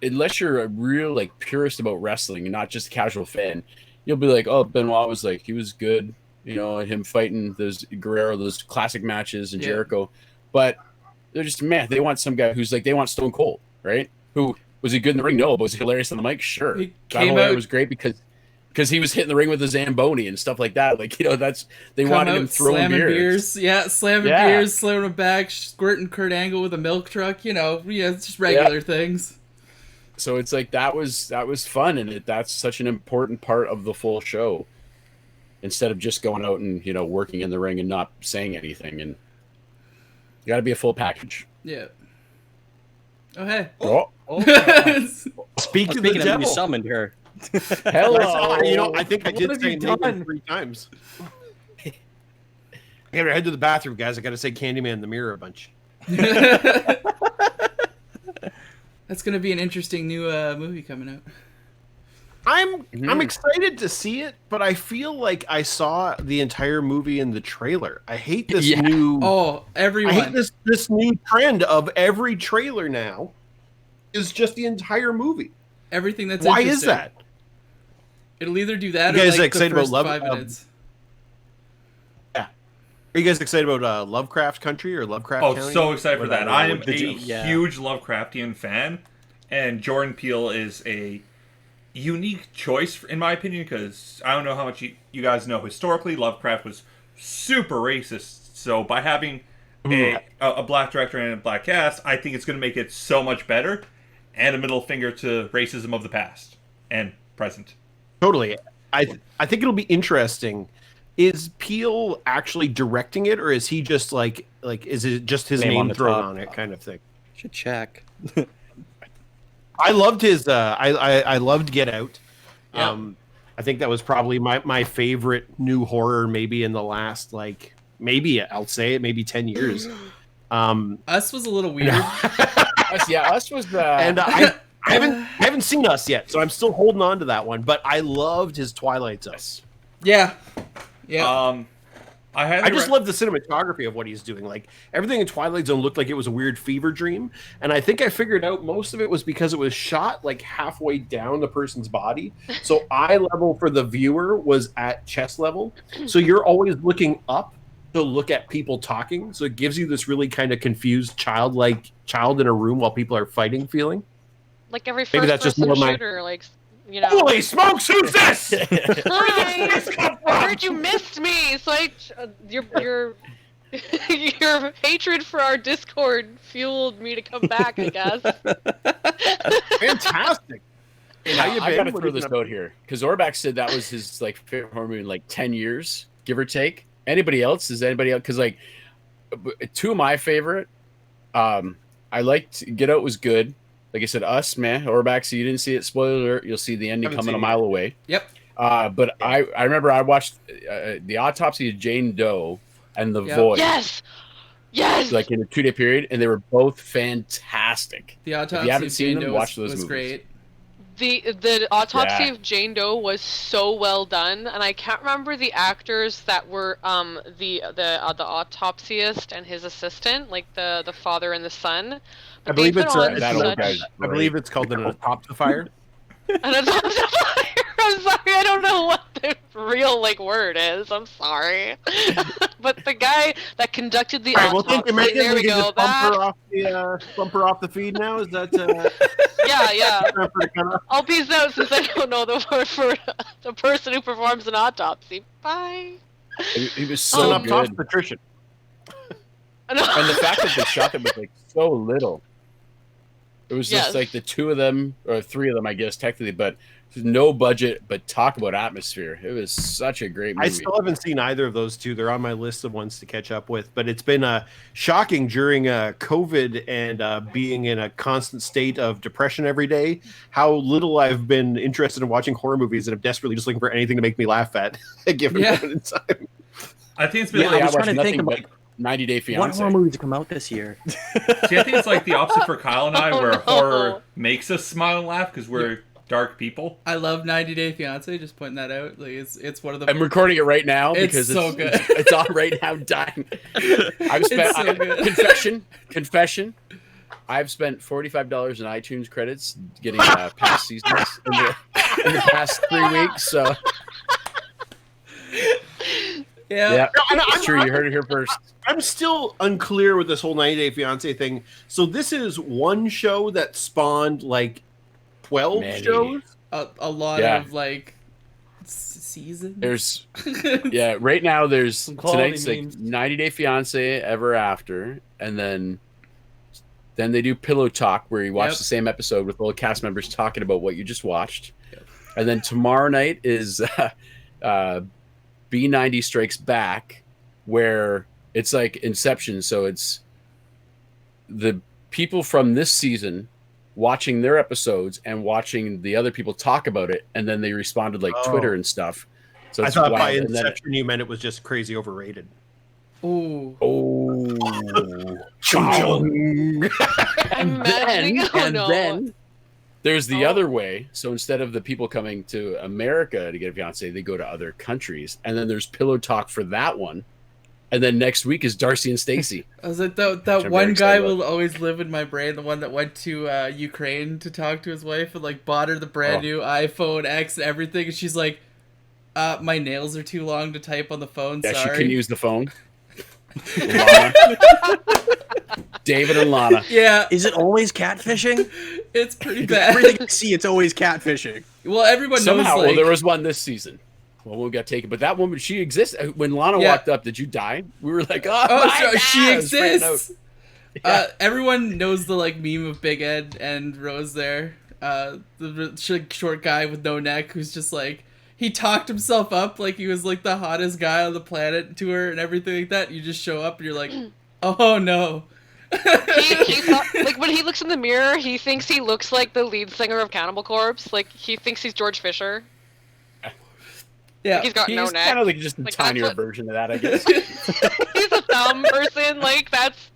[SPEAKER 7] a real like purist about wrestling and not just a casual fan, you'll be like, oh, Benoit was like, he was good, and him fighting those Guerrero, those classic matches and Jericho. But they're just, man, they want some guy who's like, they want Stone Cold, right? Who was he good in the ring? No, but was he hilarious on the mic? Sure. It was great because he was hitting the ring with a Zamboni and stuff like that. Like, they wanted him throwing beers.
[SPEAKER 2] Yeah, slamming beers, slamming them back, squirting Kurt Angle with a milk truck, it's just regular things.
[SPEAKER 7] So it's like that was fun, and that's such an important part of the full show. Instead of just going out and working in the ring and not saying anything, and you got to be a full package.
[SPEAKER 2] Yeah. Oh hey.
[SPEAKER 5] Speak to the
[SPEAKER 3] Speaking of,
[SPEAKER 5] devil.
[SPEAKER 3] you summoned her.
[SPEAKER 7] Hello.
[SPEAKER 5] I think I did say Nathan 3 times. I gotta head to the bathroom, guys. I gotta say Candyman in the mirror a bunch.
[SPEAKER 2] That's gonna be an interesting new movie coming out.
[SPEAKER 5] I'm excited to see it, but I feel like I saw the entire movie in the trailer. I hate this new.
[SPEAKER 2] Oh, everyone!
[SPEAKER 5] I hate this new trend of every trailer now is just the entire movie.
[SPEAKER 2] Everything that's
[SPEAKER 5] why is that?
[SPEAKER 2] It'll either do that.
[SPEAKER 5] You guys
[SPEAKER 2] or like
[SPEAKER 5] excited
[SPEAKER 2] the first
[SPEAKER 5] about
[SPEAKER 2] 5 minutes.
[SPEAKER 5] Yeah. Are you guys excited about Lovecraft Country or Lovecraft County?
[SPEAKER 6] Oh, so excited for that. I am a
[SPEAKER 3] Yeah.
[SPEAKER 6] huge Lovecraftian fan, and Jordan Peele is a unique choice, in my opinion, because I don't know how much you guys know. Historically, Lovecraft was super racist, so by having a black director and a black cast, I think it's going to make it so much better, and a middle finger to racism of the past and present.
[SPEAKER 5] Totally. I think it'll be interesting. Is Peele actually directing it, or is he just like is it just his name thrown on it kind of thing?
[SPEAKER 3] Should check.
[SPEAKER 5] I loved his I loved Get Out.
[SPEAKER 2] Yeah.
[SPEAKER 5] I think that was probably my favorite new horror maybe in the last maybe 10 years.
[SPEAKER 2] Us was a little weird.
[SPEAKER 7] Us was
[SPEAKER 5] And I haven't seen Us yet, so I'm still holding on to that one. But I loved his Twilight Zone.
[SPEAKER 2] Yeah.
[SPEAKER 5] I just love the cinematography of what he's doing. Like everything in Twilight Zone looked like it was a weird fever dream, and I think I figured out most of it was because it was shot like halfway down the person's body. So eye level for the viewer was at chest level. So you're always looking up to look at people talking. So it gives you this really kind of confused child in a room while people are fighting feeling.
[SPEAKER 1] Like every
[SPEAKER 5] Maybe that's just more my-
[SPEAKER 1] shooter,
[SPEAKER 5] Holy smokes! Who's this?
[SPEAKER 1] Hi! I heard you missed me, so your hatred for our Discord fueled me to come back, I guess.
[SPEAKER 5] Fantastic.
[SPEAKER 7] I got to throw this out here because Orbach said that was his favorite horror movie in 10 years, give or take. Anybody else? Is anybody else? Because two of my favorite, I liked Get Out was good. Like I said, Us, man. Orbach, so you didn't see it. Spoiler alert, you'll see the ending coming a mile away.
[SPEAKER 2] Yep.
[SPEAKER 7] But I remember I watched The Autopsy of Jane Doe and The Void.
[SPEAKER 1] Yes!
[SPEAKER 7] Like in a 2-day period, and they were both fantastic.
[SPEAKER 2] The Autopsy
[SPEAKER 7] if you haven't
[SPEAKER 2] of
[SPEAKER 7] seen
[SPEAKER 2] Jane
[SPEAKER 7] them,
[SPEAKER 2] Doe
[SPEAKER 7] watch those
[SPEAKER 2] was
[SPEAKER 7] movies.
[SPEAKER 2] great.
[SPEAKER 1] The Autopsy of Jane Doe was so well done, and I can't remember the actors that were the autopsyist and his assistant, like the father and the son. But
[SPEAKER 5] I believe it's
[SPEAKER 7] I
[SPEAKER 5] believe it's called an autopsifier.
[SPEAKER 1] An autopsifier. I'm sorry, I don't know what the real word is. I'm sorry, but the guy that conducted the autopsy.
[SPEAKER 5] Thank you, Megan.
[SPEAKER 1] There we go.
[SPEAKER 5] Bump her off the feed now. Is that?
[SPEAKER 1] Yeah. I'll peace out since I don't know the word for the person who performs an autopsy. Bye.
[SPEAKER 7] He was so good.
[SPEAKER 5] Patrician.
[SPEAKER 7] And the fact that they shot them with like so little. It was just
[SPEAKER 1] Yes.
[SPEAKER 7] like the two of them, or three of them, I guess, technically, but no budget, but talk about atmosphere. It was such a great movie.
[SPEAKER 5] I still haven't seen either of those two. They're on my list of ones to catch up with. But it's been shocking during COVID and being in a constant state of depression every day, how little I've been interested in watching horror movies, and I'm desperately just looking for anything to make me laugh at a given moment in time.
[SPEAKER 6] I think it's been
[SPEAKER 3] Yeah,
[SPEAKER 6] like
[SPEAKER 3] I was
[SPEAKER 7] watched
[SPEAKER 3] trying to think
[SPEAKER 7] nothing
[SPEAKER 3] about
[SPEAKER 7] but 90 Day
[SPEAKER 3] what
[SPEAKER 7] Fiance.
[SPEAKER 3] horror movies come out this year.
[SPEAKER 6] See, I think it's like the opposite for Kyle and I,
[SPEAKER 1] Oh,
[SPEAKER 6] where
[SPEAKER 1] no.
[SPEAKER 6] horror makes us smile and laugh because we're dark people.
[SPEAKER 2] I love 90 Day Fiance. Just pointing that out. Like it's one of the.
[SPEAKER 7] I'm recording it right now
[SPEAKER 2] It's
[SPEAKER 7] because
[SPEAKER 2] so good.
[SPEAKER 7] It's on right now. Dying. I've spent
[SPEAKER 2] It's so good.
[SPEAKER 7] confession. I've spent $45 in iTunes credits getting past seasons in the past 3 weeks. So
[SPEAKER 2] Yeah.
[SPEAKER 7] it's true. You heard it here first.
[SPEAKER 5] I'm still unclear with this whole 90 Day Fiance thing. So this is one show that spawned like 12
[SPEAKER 7] Many.
[SPEAKER 5] shows?
[SPEAKER 2] A lot
[SPEAKER 7] Yeah.
[SPEAKER 2] of like seasons.
[SPEAKER 7] There's right now there's
[SPEAKER 4] quality
[SPEAKER 7] tonight's like
[SPEAKER 4] memes.
[SPEAKER 7] 90 Day Fiance Ever After, and then they do Pillow Talk where you watch
[SPEAKER 2] Yep.
[SPEAKER 7] the same episode with all the cast members talking about what you just watched. And then tomorrow night is B90 Strikes Back, where it's like Inception. So it's the people from this season watching their episodes and watching the other people talk about it, and then they responded like
[SPEAKER 5] Oh.
[SPEAKER 7] Twitter and stuff. So
[SPEAKER 5] I
[SPEAKER 7] it's
[SPEAKER 5] thought by
[SPEAKER 7] wild. And then
[SPEAKER 5] Inception you meant it was just crazy overrated.
[SPEAKER 2] Ooh.
[SPEAKER 5] Chung.
[SPEAKER 7] and then there's the other way. So instead of the people coming to America to get a fiance, they go to other countries. And then there's Pillow Talk for that one. And then next week is Darcy and Stacy.
[SPEAKER 2] I was like, that
[SPEAKER 7] I'm
[SPEAKER 2] one
[SPEAKER 7] very
[SPEAKER 2] guy
[SPEAKER 7] excited
[SPEAKER 2] will always live in my brain. The one that went to Ukraine to talk to his wife and like bought her the brand new iPhone X and everything, and she's like, "My nails are too long to type on the phone.
[SPEAKER 7] Yeah,
[SPEAKER 2] Sorry."
[SPEAKER 7] she can use the phone. Lana. David and Lana.
[SPEAKER 2] Yeah,
[SPEAKER 3] Is it always catfishing?
[SPEAKER 2] it's pretty
[SPEAKER 3] Because
[SPEAKER 2] bad.
[SPEAKER 3] everything I see, it's always catfishing.
[SPEAKER 2] Well, everyone
[SPEAKER 7] Somehow,
[SPEAKER 2] knows. Like,
[SPEAKER 7] there was one this season. Well, we got taken, but that woman, she exists. When Lana
[SPEAKER 2] Yeah.
[SPEAKER 7] walked up, did you die? We were like, oh,
[SPEAKER 2] oh,
[SPEAKER 7] my
[SPEAKER 2] so she
[SPEAKER 7] God! I was freaking out.
[SPEAKER 2] exists. Everyone knows the like meme of Big Ed and Rose there. The short guy with no neck who's just like, he talked himself up like he was like the hottest guy on the planet to her and everything like that. You just show up and you're like, oh no.
[SPEAKER 1] he thought, like when he looks in the mirror, he thinks he looks like the lead singer of Cannibal Corpse. Like he thinks he's George Fisher.
[SPEAKER 2] Yeah.
[SPEAKER 1] Like, he's got no
[SPEAKER 7] He's
[SPEAKER 1] neck.
[SPEAKER 7] kind of like just a
[SPEAKER 1] Like, that's
[SPEAKER 7] tinier
[SPEAKER 1] what-
[SPEAKER 7] version of that, I guess.
[SPEAKER 1] He's a dumb person. Like that's.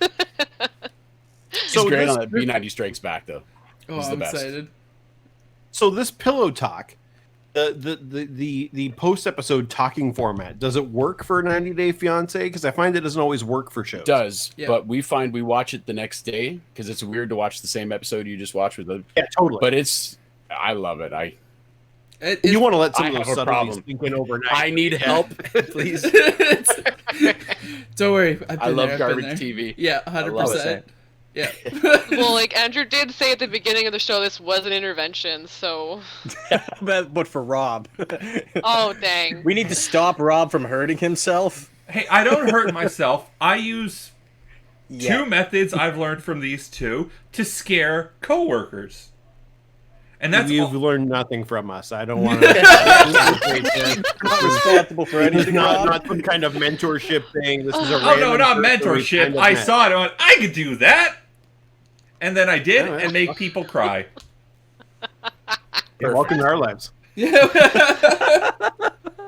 [SPEAKER 7] He's great
[SPEAKER 5] this-
[SPEAKER 7] on that B90 Strikes Back, though.
[SPEAKER 2] Oh,
[SPEAKER 7] He's the
[SPEAKER 2] I'm
[SPEAKER 7] best.
[SPEAKER 2] excited.
[SPEAKER 5] So this Pillow Talk, the post episode talking format, does it work for 90 Day Fiance? Because I find it doesn't always work for shows.
[SPEAKER 7] It does,
[SPEAKER 2] Yeah.
[SPEAKER 7] but we find we watch it the next day because it's weird to watch the same episode you just watched with the.
[SPEAKER 5] Yeah, totally.
[SPEAKER 7] But I love it.
[SPEAKER 5] You want to let some
[SPEAKER 7] I
[SPEAKER 5] of those
[SPEAKER 7] have a
[SPEAKER 5] subtleties
[SPEAKER 7] problem.
[SPEAKER 5] sink in overnight.
[SPEAKER 7] I need help, please.
[SPEAKER 2] Don't worry. I've been
[SPEAKER 7] I love
[SPEAKER 2] there, I've been
[SPEAKER 7] garbage
[SPEAKER 2] there.
[SPEAKER 7] TV.
[SPEAKER 2] Yeah,
[SPEAKER 7] I love
[SPEAKER 2] 100%. Yeah.
[SPEAKER 1] Well, like Andrew did say at the beginning of the show, this was an intervention. So.
[SPEAKER 3] but for Rob.
[SPEAKER 1] Oh dang.
[SPEAKER 3] We need to stop Rob from hurting himself.
[SPEAKER 6] Hey, I don't hurt myself. I use
[SPEAKER 3] Yeah.
[SPEAKER 6] two methods I've learned from these two to scare coworkers. And that's
[SPEAKER 5] You've
[SPEAKER 6] all-
[SPEAKER 5] learned nothing from us. I don't want to.
[SPEAKER 3] Not responsible for anything, Rob.
[SPEAKER 5] not some kind of mentorship thing. This is a
[SPEAKER 6] Oh no,
[SPEAKER 5] random
[SPEAKER 6] not
[SPEAKER 5] person we
[SPEAKER 6] mentorship.
[SPEAKER 5] kind of
[SPEAKER 6] I
[SPEAKER 5] met.
[SPEAKER 6] saw it. I went, I could do that, and then I did,
[SPEAKER 5] Oh, yeah.
[SPEAKER 6] and make people cry.
[SPEAKER 5] Yeah, welcome to our lives.
[SPEAKER 2] Yeah.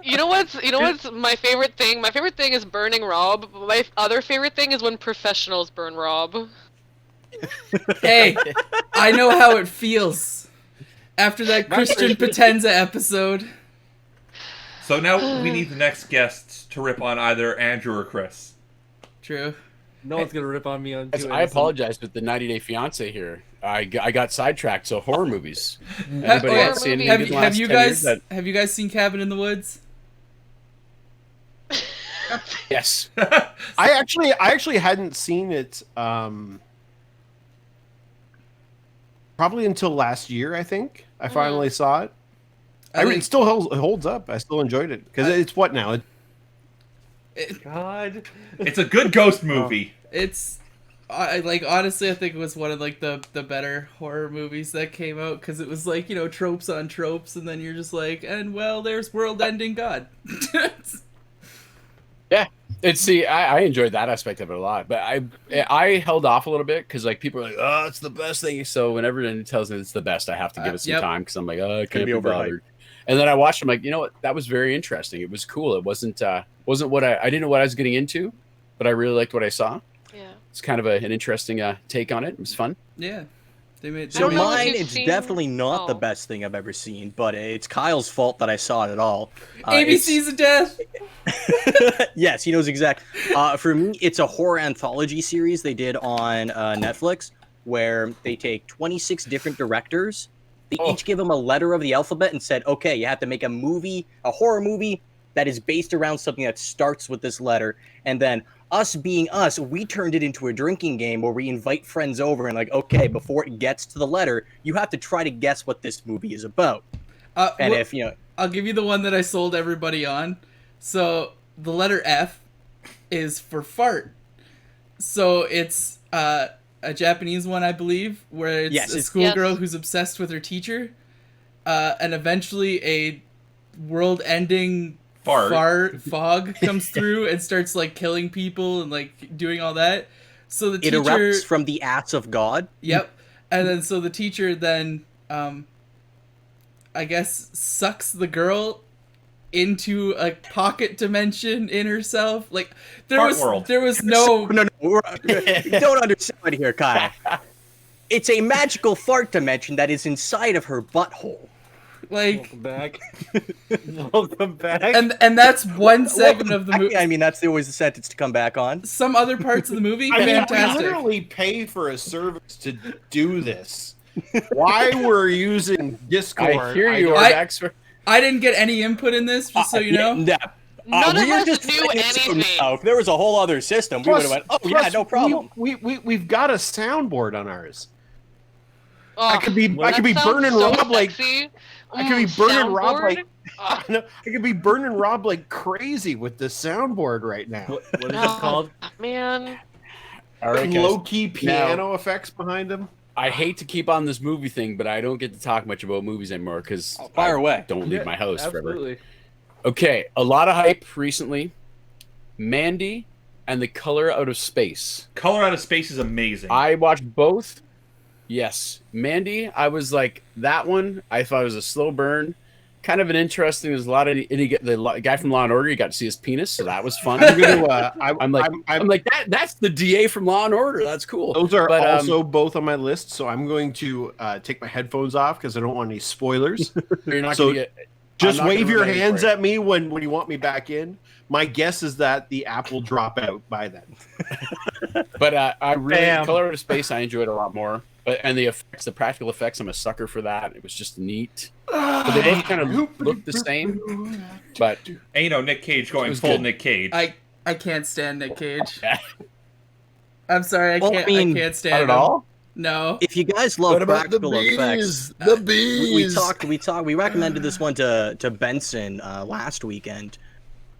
[SPEAKER 1] You know what's my favorite thing? My favorite thing is burning Rob. But my other favorite thing is when professionals burn Rob.
[SPEAKER 2] Hey, I know how it feels. After that Christian Potenza episode.
[SPEAKER 6] So now we need the next guest to rip on either Andrew or Chris.
[SPEAKER 2] True.
[SPEAKER 4] No one's gonna rip on me on.
[SPEAKER 7] I apologize with the 90 Day Fiance here. I got sidetracked. So horror movies. Anybody
[SPEAKER 2] Okay,
[SPEAKER 7] else see anything
[SPEAKER 1] have
[SPEAKER 7] in the
[SPEAKER 2] Have
[SPEAKER 7] last
[SPEAKER 2] you
[SPEAKER 7] 10 years
[SPEAKER 2] guys
[SPEAKER 7] that-
[SPEAKER 2] have you guys seen Cabin in the Woods?
[SPEAKER 7] Yes.
[SPEAKER 5] I actually hadn't seen it probably until last year. I think I finally saw it.
[SPEAKER 2] I think-
[SPEAKER 5] it still holds up. I still enjoyed it because it's what now? God.
[SPEAKER 6] It's a good ghost movie.
[SPEAKER 2] It's like honestly, I think it was one of like the better horror movies that came out because it was like tropes on tropes, and then you're just like, and well, there's world-ending God.
[SPEAKER 7] Yeah, I enjoyed that aspect of it a lot, but I held off a little bit because like people are like, oh, it's the best thing. So whenever anyone tells me it's the best, I have to give it some time because I'm like, oh, I can't be bothered. And then I watched. I'm like, you know what? That was very interesting. It was cool. It wasn't what I didn't know what I was getting into, but I really liked what I saw.
[SPEAKER 1] Yeah.
[SPEAKER 7] It's kind of an interesting take on it. It was fun.
[SPEAKER 2] Yeah, they made.
[SPEAKER 3] So
[SPEAKER 1] know if
[SPEAKER 3] mine,
[SPEAKER 1] you've
[SPEAKER 3] it's
[SPEAKER 1] seen-
[SPEAKER 3] definitely not the
[SPEAKER 1] Oh.
[SPEAKER 3] best thing I've ever seen, but it's Kyle's fault that I saw it at all.
[SPEAKER 2] ABC's of Death.
[SPEAKER 3] Yes, he knows exactly. For me, it's a horror anthology series they did on Netflix where they take 26 different directors. They each give them a letter of the alphabet and said, okay, you have to make a horror movie that is based around something that starts with this letter. And then us being us, we turned it into a drinking game where we invite friends over and like, okay, before it gets to the letter, you have to try to guess what this movie is about. And if,
[SPEAKER 2] I'll give you the one that I sold everybody on. So the letter F is for fart. So it's a Japanese one, I believe, where it's a schoolgirl who's obsessed with her teacher, and eventually a world-ending fog comes through and starts like killing people and like doing all that. So the teacher
[SPEAKER 3] erupts from the ass of God.
[SPEAKER 2] Yep. And then so the teacher then I guess sucks the girl into a pocket dimension in herself. Like there was no
[SPEAKER 3] no you don't understand here, Kyle. It's a magical fart dimension that is inside of her butthole.
[SPEAKER 2] like
[SPEAKER 5] Welcome back.
[SPEAKER 2] and that's one segment of the movie.
[SPEAKER 3] I mean, that's always the sentence to come back on.
[SPEAKER 2] Some other parts of the movie,
[SPEAKER 5] I mean, we
[SPEAKER 2] fantastic.
[SPEAKER 5] literally pay for a service to do this. Why we're using Discord?
[SPEAKER 7] I hear you,
[SPEAKER 5] don't-
[SPEAKER 7] Orbex.
[SPEAKER 2] I didn't get any input in this, just so you know.
[SPEAKER 1] None of
[SPEAKER 3] we're
[SPEAKER 1] us
[SPEAKER 3] just
[SPEAKER 1] knew
[SPEAKER 3] playing this out
[SPEAKER 1] anything.
[SPEAKER 3] now. If there was a whole other system, we would have went, oh yeah,
[SPEAKER 5] plus,
[SPEAKER 3] no problem.
[SPEAKER 5] We've got a soundboard on ours.
[SPEAKER 1] Oh,
[SPEAKER 5] I could be
[SPEAKER 1] that sounds
[SPEAKER 5] burning
[SPEAKER 1] so
[SPEAKER 5] Rob like
[SPEAKER 1] sexy.
[SPEAKER 5] I could be burning Rob
[SPEAKER 1] soundboard?
[SPEAKER 5] like I could be burning Rob like crazy with the soundboard right now.
[SPEAKER 4] What is it
[SPEAKER 1] Oh,
[SPEAKER 4] called?
[SPEAKER 1] man.
[SPEAKER 7] All right, guys.
[SPEAKER 5] Low key piano effects behind him.
[SPEAKER 7] I hate to keep on this movie thing, but I don't get to talk much about movies anymore because
[SPEAKER 3] Fire away.
[SPEAKER 7] don't leave my house forever.
[SPEAKER 4] Absolutely.
[SPEAKER 7] Okay, a lot of hype recently. Mandy and The Color Out of Space.
[SPEAKER 6] Color Out of Space is amazing.
[SPEAKER 7] I watched both. Yes, Mandy. I was like that one. I thought it was a slow burn, kind of an interesting. There's a lot of the guy from Law and Order. You got to see his penis, so that was fun. I'm like that's the DA from Law and Order. That's cool.
[SPEAKER 5] Those are also both on my list, so I'm going to take my headphones off because I don't want any spoilers.
[SPEAKER 7] You're not
[SPEAKER 5] So
[SPEAKER 7] gonna get.
[SPEAKER 5] Just
[SPEAKER 7] I'm not
[SPEAKER 5] wave
[SPEAKER 7] gonna
[SPEAKER 5] your
[SPEAKER 7] ruin anything
[SPEAKER 5] hands
[SPEAKER 7] for you.
[SPEAKER 5] at me when you want me back in. My guess is that the app will drop out by then.
[SPEAKER 7] But I really
[SPEAKER 4] Bam.
[SPEAKER 7] Color Out of Space. I enjoyed a lot more. But and the effects, the practical effects, I'm a sucker for that. It was just neat. But they both kind of look the same. But
[SPEAKER 6] and Nick Cage going
[SPEAKER 7] was
[SPEAKER 6] full
[SPEAKER 7] good.
[SPEAKER 6] Nick Cage.
[SPEAKER 2] I can't stand Nick Cage. I'm sorry,
[SPEAKER 3] Well, I mean,
[SPEAKER 2] I can't stand
[SPEAKER 7] not
[SPEAKER 2] him.
[SPEAKER 7] at all.
[SPEAKER 2] No.
[SPEAKER 3] If you guys love practical effects,
[SPEAKER 7] The bees.
[SPEAKER 3] we recommended this one to Benson last weekend.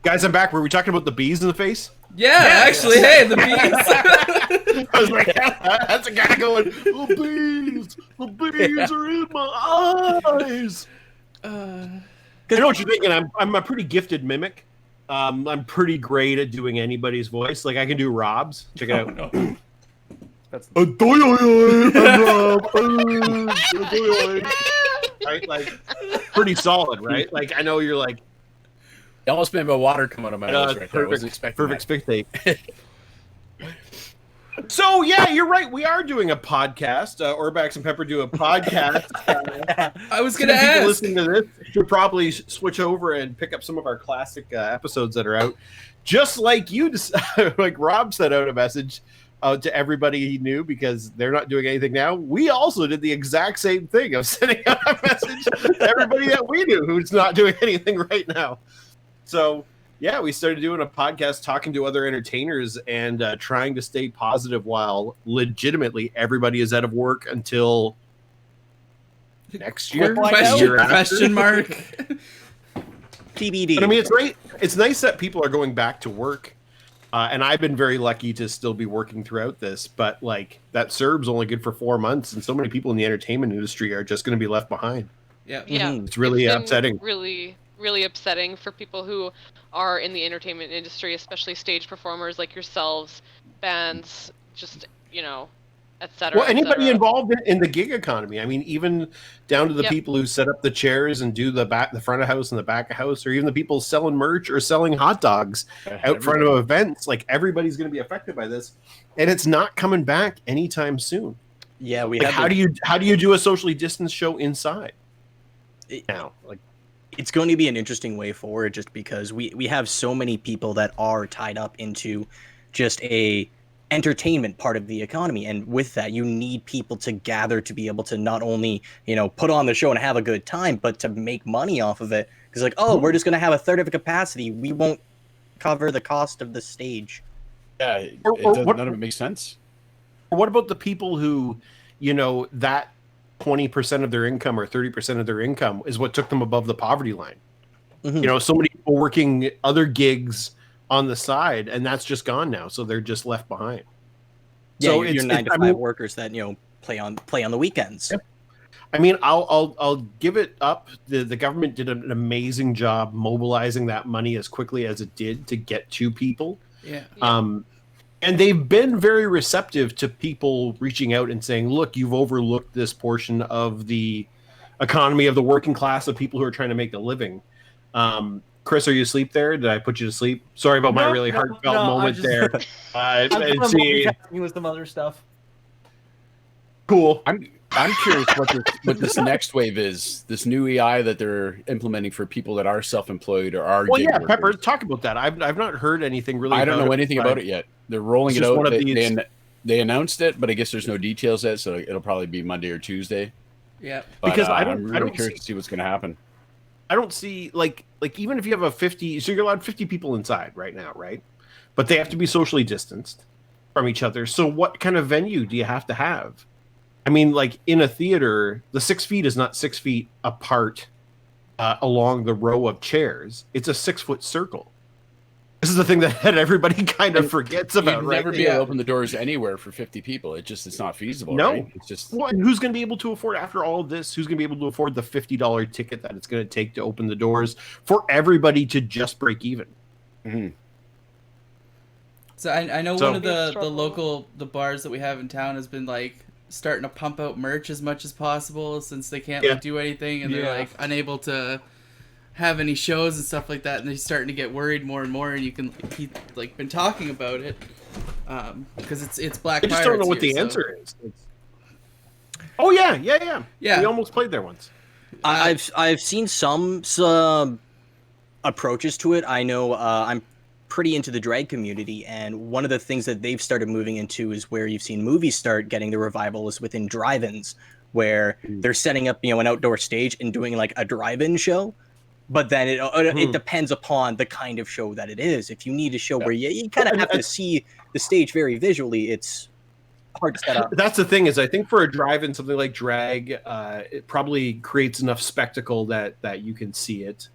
[SPEAKER 5] Guys, I'm back. Were we talking about the bees in the face?
[SPEAKER 2] Yeah, actually, hey, the bees.
[SPEAKER 5] I was like, that's a guy going, the bees are in my eyes. I know what you're thinking. I'm a pretty gifted mimic. I'm pretty great at doing anybody's voice. Like I can do Rob's. Check it
[SPEAKER 6] Oh,
[SPEAKER 5] out.
[SPEAKER 6] no.
[SPEAKER 4] That's
[SPEAKER 5] Right, like pretty solid, right? Like I know you're like
[SPEAKER 7] It almost made my water come out of my nose right there. I wasn't expecting
[SPEAKER 5] perfect
[SPEAKER 7] that.
[SPEAKER 5] spectate. So yeah, you're right. We are doing a podcast. Orbax and Pepper do a podcast.
[SPEAKER 2] I was
[SPEAKER 5] Some
[SPEAKER 2] gonna
[SPEAKER 5] people
[SPEAKER 2] ask.
[SPEAKER 5] listening to this should probably switch over and pick up some of our classic episodes that are out. Just like you, like Rob sent out a message to everybody he knew because they're not doing anything now. We also did the exact same thing of sending out a message to everybody that we knew who's not doing anything right now. So yeah, we started doing a podcast talking to other entertainers and trying to stay positive while legitimately everybody is out of work until next year.
[SPEAKER 2] Question mark.
[SPEAKER 3] TBD.
[SPEAKER 5] But I mean, it's great. It's nice that people are going back to work. And I've been very lucky to still be working throughout this, but like that CERB's only good for 4 months, and so many people in the entertainment industry are just going to be left behind.
[SPEAKER 2] Yeah.
[SPEAKER 1] Yeah,
[SPEAKER 5] It's really
[SPEAKER 1] been
[SPEAKER 5] upsetting.
[SPEAKER 1] Really, really upsetting for people who are in the entertainment industry, especially stage performers like yourselves, bands, just etc.
[SPEAKER 5] Well, anybody involved in the gig economy. I mean, even down to the
[SPEAKER 1] Yep.
[SPEAKER 5] people who set up the chairs and do the front of house and the back of house, or even the people selling merch or selling hot dogs out front of events. Like everybody's going to be affected by this, and it's not coming back anytime soon.
[SPEAKER 3] Yeah, we
[SPEAKER 5] Like,
[SPEAKER 3] have.
[SPEAKER 5] how do you do a socially distanced show inside now? Like,
[SPEAKER 3] It's going to be an interesting way forward, just because we have so many people that are tied up into just a entertainment part of the economy, and with that you need people to gather to be able to not only put on the show and have a good time, but to make money off of it, because like, oh, we're just going to have a third of the capacity, we won't cover the cost of the stage.
[SPEAKER 7] Yeah, none of it makes sense.
[SPEAKER 5] Or what about the people who, that 20% of their income or 30% of their income is what took them above the poverty line?
[SPEAKER 3] Mhm.
[SPEAKER 5] So many people working other gigs on the side, and that's just gone now, so they're just left behind.
[SPEAKER 3] Yeah,
[SPEAKER 5] So
[SPEAKER 3] your 9 to 5 workers that play on the weekends.
[SPEAKER 5] Yep. I mean, I'll give it up. The government did an amazing job mobilizing that money as quickly as it did to get to people.
[SPEAKER 2] Yeah.
[SPEAKER 5] And they've been very receptive to people reaching out and saying, look, you've overlooked this portion of the economy of the working class of people who are trying to make a living. Chris, are you asleep there? Did I put you to sleep? Sorry about my really heartfelt moment there.
[SPEAKER 4] I'm multitasking with some other stuff.
[SPEAKER 5] Cool.
[SPEAKER 7] I'm curious what this next wave is. This new EI that they're implementing for people that are self-employed or are.
[SPEAKER 5] Well,
[SPEAKER 7] gig
[SPEAKER 5] yeah,
[SPEAKER 7] workers.
[SPEAKER 5] Pepper, talk about that. I've not heard anything really.
[SPEAKER 7] I don't know anything about it yet. They're rolling
[SPEAKER 5] It's
[SPEAKER 7] it
[SPEAKER 5] just
[SPEAKER 7] out.
[SPEAKER 5] one of these-
[SPEAKER 7] They announced it, but I guess there's no details yet, so it'll probably be Monday or Tuesday.
[SPEAKER 2] Yeah.
[SPEAKER 7] But,
[SPEAKER 5] Because
[SPEAKER 7] I'm really curious to see what's going to happen.
[SPEAKER 5] I don't see like even if you have a 50, so you're allowed 50 people inside right now, right? But they have to be socially distanced from each other. So what kind of venue do you have to have? I mean, like in a theater, the 6 feet is not 6 feet apart along the row of chairs. It's a 6-foot circle. This is the thing that everybody kind of forgets about,
[SPEAKER 7] You'd
[SPEAKER 5] right?
[SPEAKER 7] never be able to open the doors anywhere for 50 people. It's not feasible.
[SPEAKER 5] No.
[SPEAKER 7] Right? It's just
[SPEAKER 5] Well, and who's going to be able to afford, after all of this, who's going to be able to afford the $50 ticket that it's going to take to open the doors for everybody to just break even?
[SPEAKER 7] mhm.
[SPEAKER 2] So I know
[SPEAKER 5] So-
[SPEAKER 2] one of the
[SPEAKER 1] Struggle.
[SPEAKER 2] local bars that we have in town has been like starting to pump out merch as much as possible, since they can't
[SPEAKER 5] Yeah.
[SPEAKER 2] like do anything, and they're
[SPEAKER 4] Yeah.
[SPEAKER 2] like unable to have any shows and stuff like that, and they're starting to get worried more and more. And he's like been talking about it because it's Black
[SPEAKER 5] I just
[SPEAKER 2] Pirates
[SPEAKER 5] don't know what
[SPEAKER 2] here,
[SPEAKER 5] the
[SPEAKER 2] so-
[SPEAKER 5] answer is. Oh, yeah.
[SPEAKER 2] Yeah.
[SPEAKER 5] We almost played there once.
[SPEAKER 3] I've seen some approaches to it. I know I'm pretty into the drag community, and one of the things that they've started moving into is where you've seen movies start getting the revival is within drive-ins, where they're setting up an outdoor stage and doing like a drive-in show. But then it depends upon the kind of show that it is. If you need a show where you kind of have to see the stage very visually, it's hard to set up.
[SPEAKER 5] That's the thing is, I think for a drive-in, something like drag, it probably creates enough spectacle that you can see it.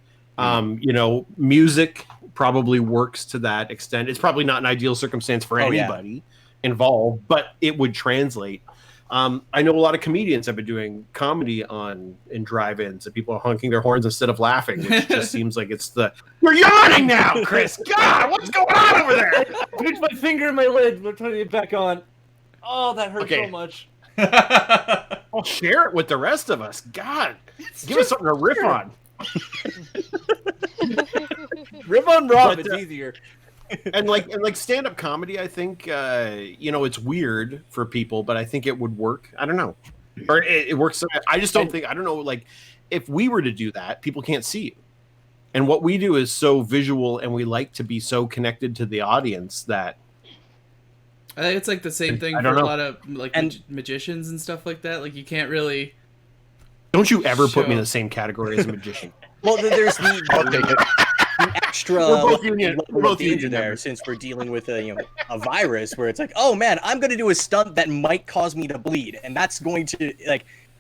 [SPEAKER 5] Music probably works to that extent. It's probably not an ideal circumstance for anybody involved, but it would translate. I know a lot of comedians have been doing comedy in drive-ins, and people are honking their horns instead of laughing, which just seems like it's you're yawning now, Chris. God, what's going on over there?
[SPEAKER 4] I pinched my finger in my lid. I'm trying to get back on. Oh, that hurt
[SPEAKER 5] Okay.
[SPEAKER 4] so much.
[SPEAKER 5] I'll share it with the rest of us. God, give us something to riff on.
[SPEAKER 4] Rip on Rob,
[SPEAKER 5] But,
[SPEAKER 4] it's easier.
[SPEAKER 5] and like stand-up comedy, I think it's weird for people, but I think it would work. I don't know, or it works. I just don't think. I don't know. Like if we were to do that, people can't see you, and what we do is so visual, and we like to be so connected to the audience that
[SPEAKER 2] I think it's like the same thing
[SPEAKER 5] I
[SPEAKER 2] for
[SPEAKER 5] don't
[SPEAKER 2] a
[SPEAKER 5] know.
[SPEAKER 2] lot of like magicians and stuff like that. Like you can't really.
[SPEAKER 5] don't you ever put me in
[SPEAKER 2] Sure.
[SPEAKER 5] the same category as a magician.
[SPEAKER 3] Well, there's
[SPEAKER 7] I'll take it.
[SPEAKER 3] the extra
[SPEAKER 5] We're both union-
[SPEAKER 3] level
[SPEAKER 5] we're both
[SPEAKER 3] of danger
[SPEAKER 5] union
[SPEAKER 3] there,
[SPEAKER 5] members.
[SPEAKER 3] since we're dealing with a virus where it's like, oh man, I'm going to do a stunt that might cause me to bleed, and that's going to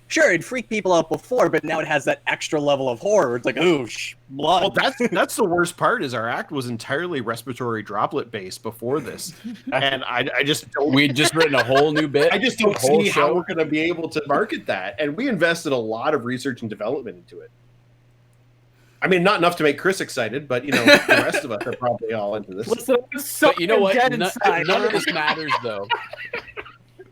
[SPEAKER 3] sure, it freaked people out before, but now it has that extra level of horror. It's like, ooh, blood.
[SPEAKER 5] Well, that's the worst part. Is our act was entirely respiratory droplet based before this, and I just don't.
[SPEAKER 7] We'd just written a whole new bit.
[SPEAKER 5] I just don't
[SPEAKER 7] whole
[SPEAKER 5] see
[SPEAKER 7] show.
[SPEAKER 5] how we're going to be able to market that, and we invested a lot of research and development into it. I mean, not enough to make Chris excited, but the rest of us are probably all into this.
[SPEAKER 4] Listen, I'm so
[SPEAKER 7] But you know what?
[SPEAKER 4] dead
[SPEAKER 7] None
[SPEAKER 4] inside.
[SPEAKER 7] of this matters, though.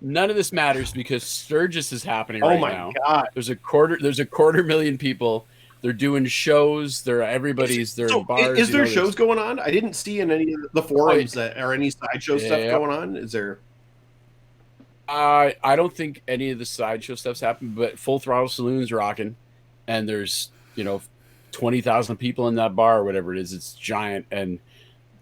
[SPEAKER 7] None of this matters because Sturgis is happening
[SPEAKER 5] Oh
[SPEAKER 7] right
[SPEAKER 5] my
[SPEAKER 7] now.
[SPEAKER 5] god!
[SPEAKER 7] There's a quarter million people. They're doing shows. They're in bars.
[SPEAKER 5] Is there
[SPEAKER 7] there's-
[SPEAKER 5] shows going on? I didn't see in any of the forums that or any sideshow stuff
[SPEAKER 7] Yeah.
[SPEAKER 5] going on. Is there?
[SPEAKER 7] I don't think any of the sideshow stuff's happened, but Full Throttle Saloon's rocking, and there's 20,000 people in that bar or whatever it is. It's giant, and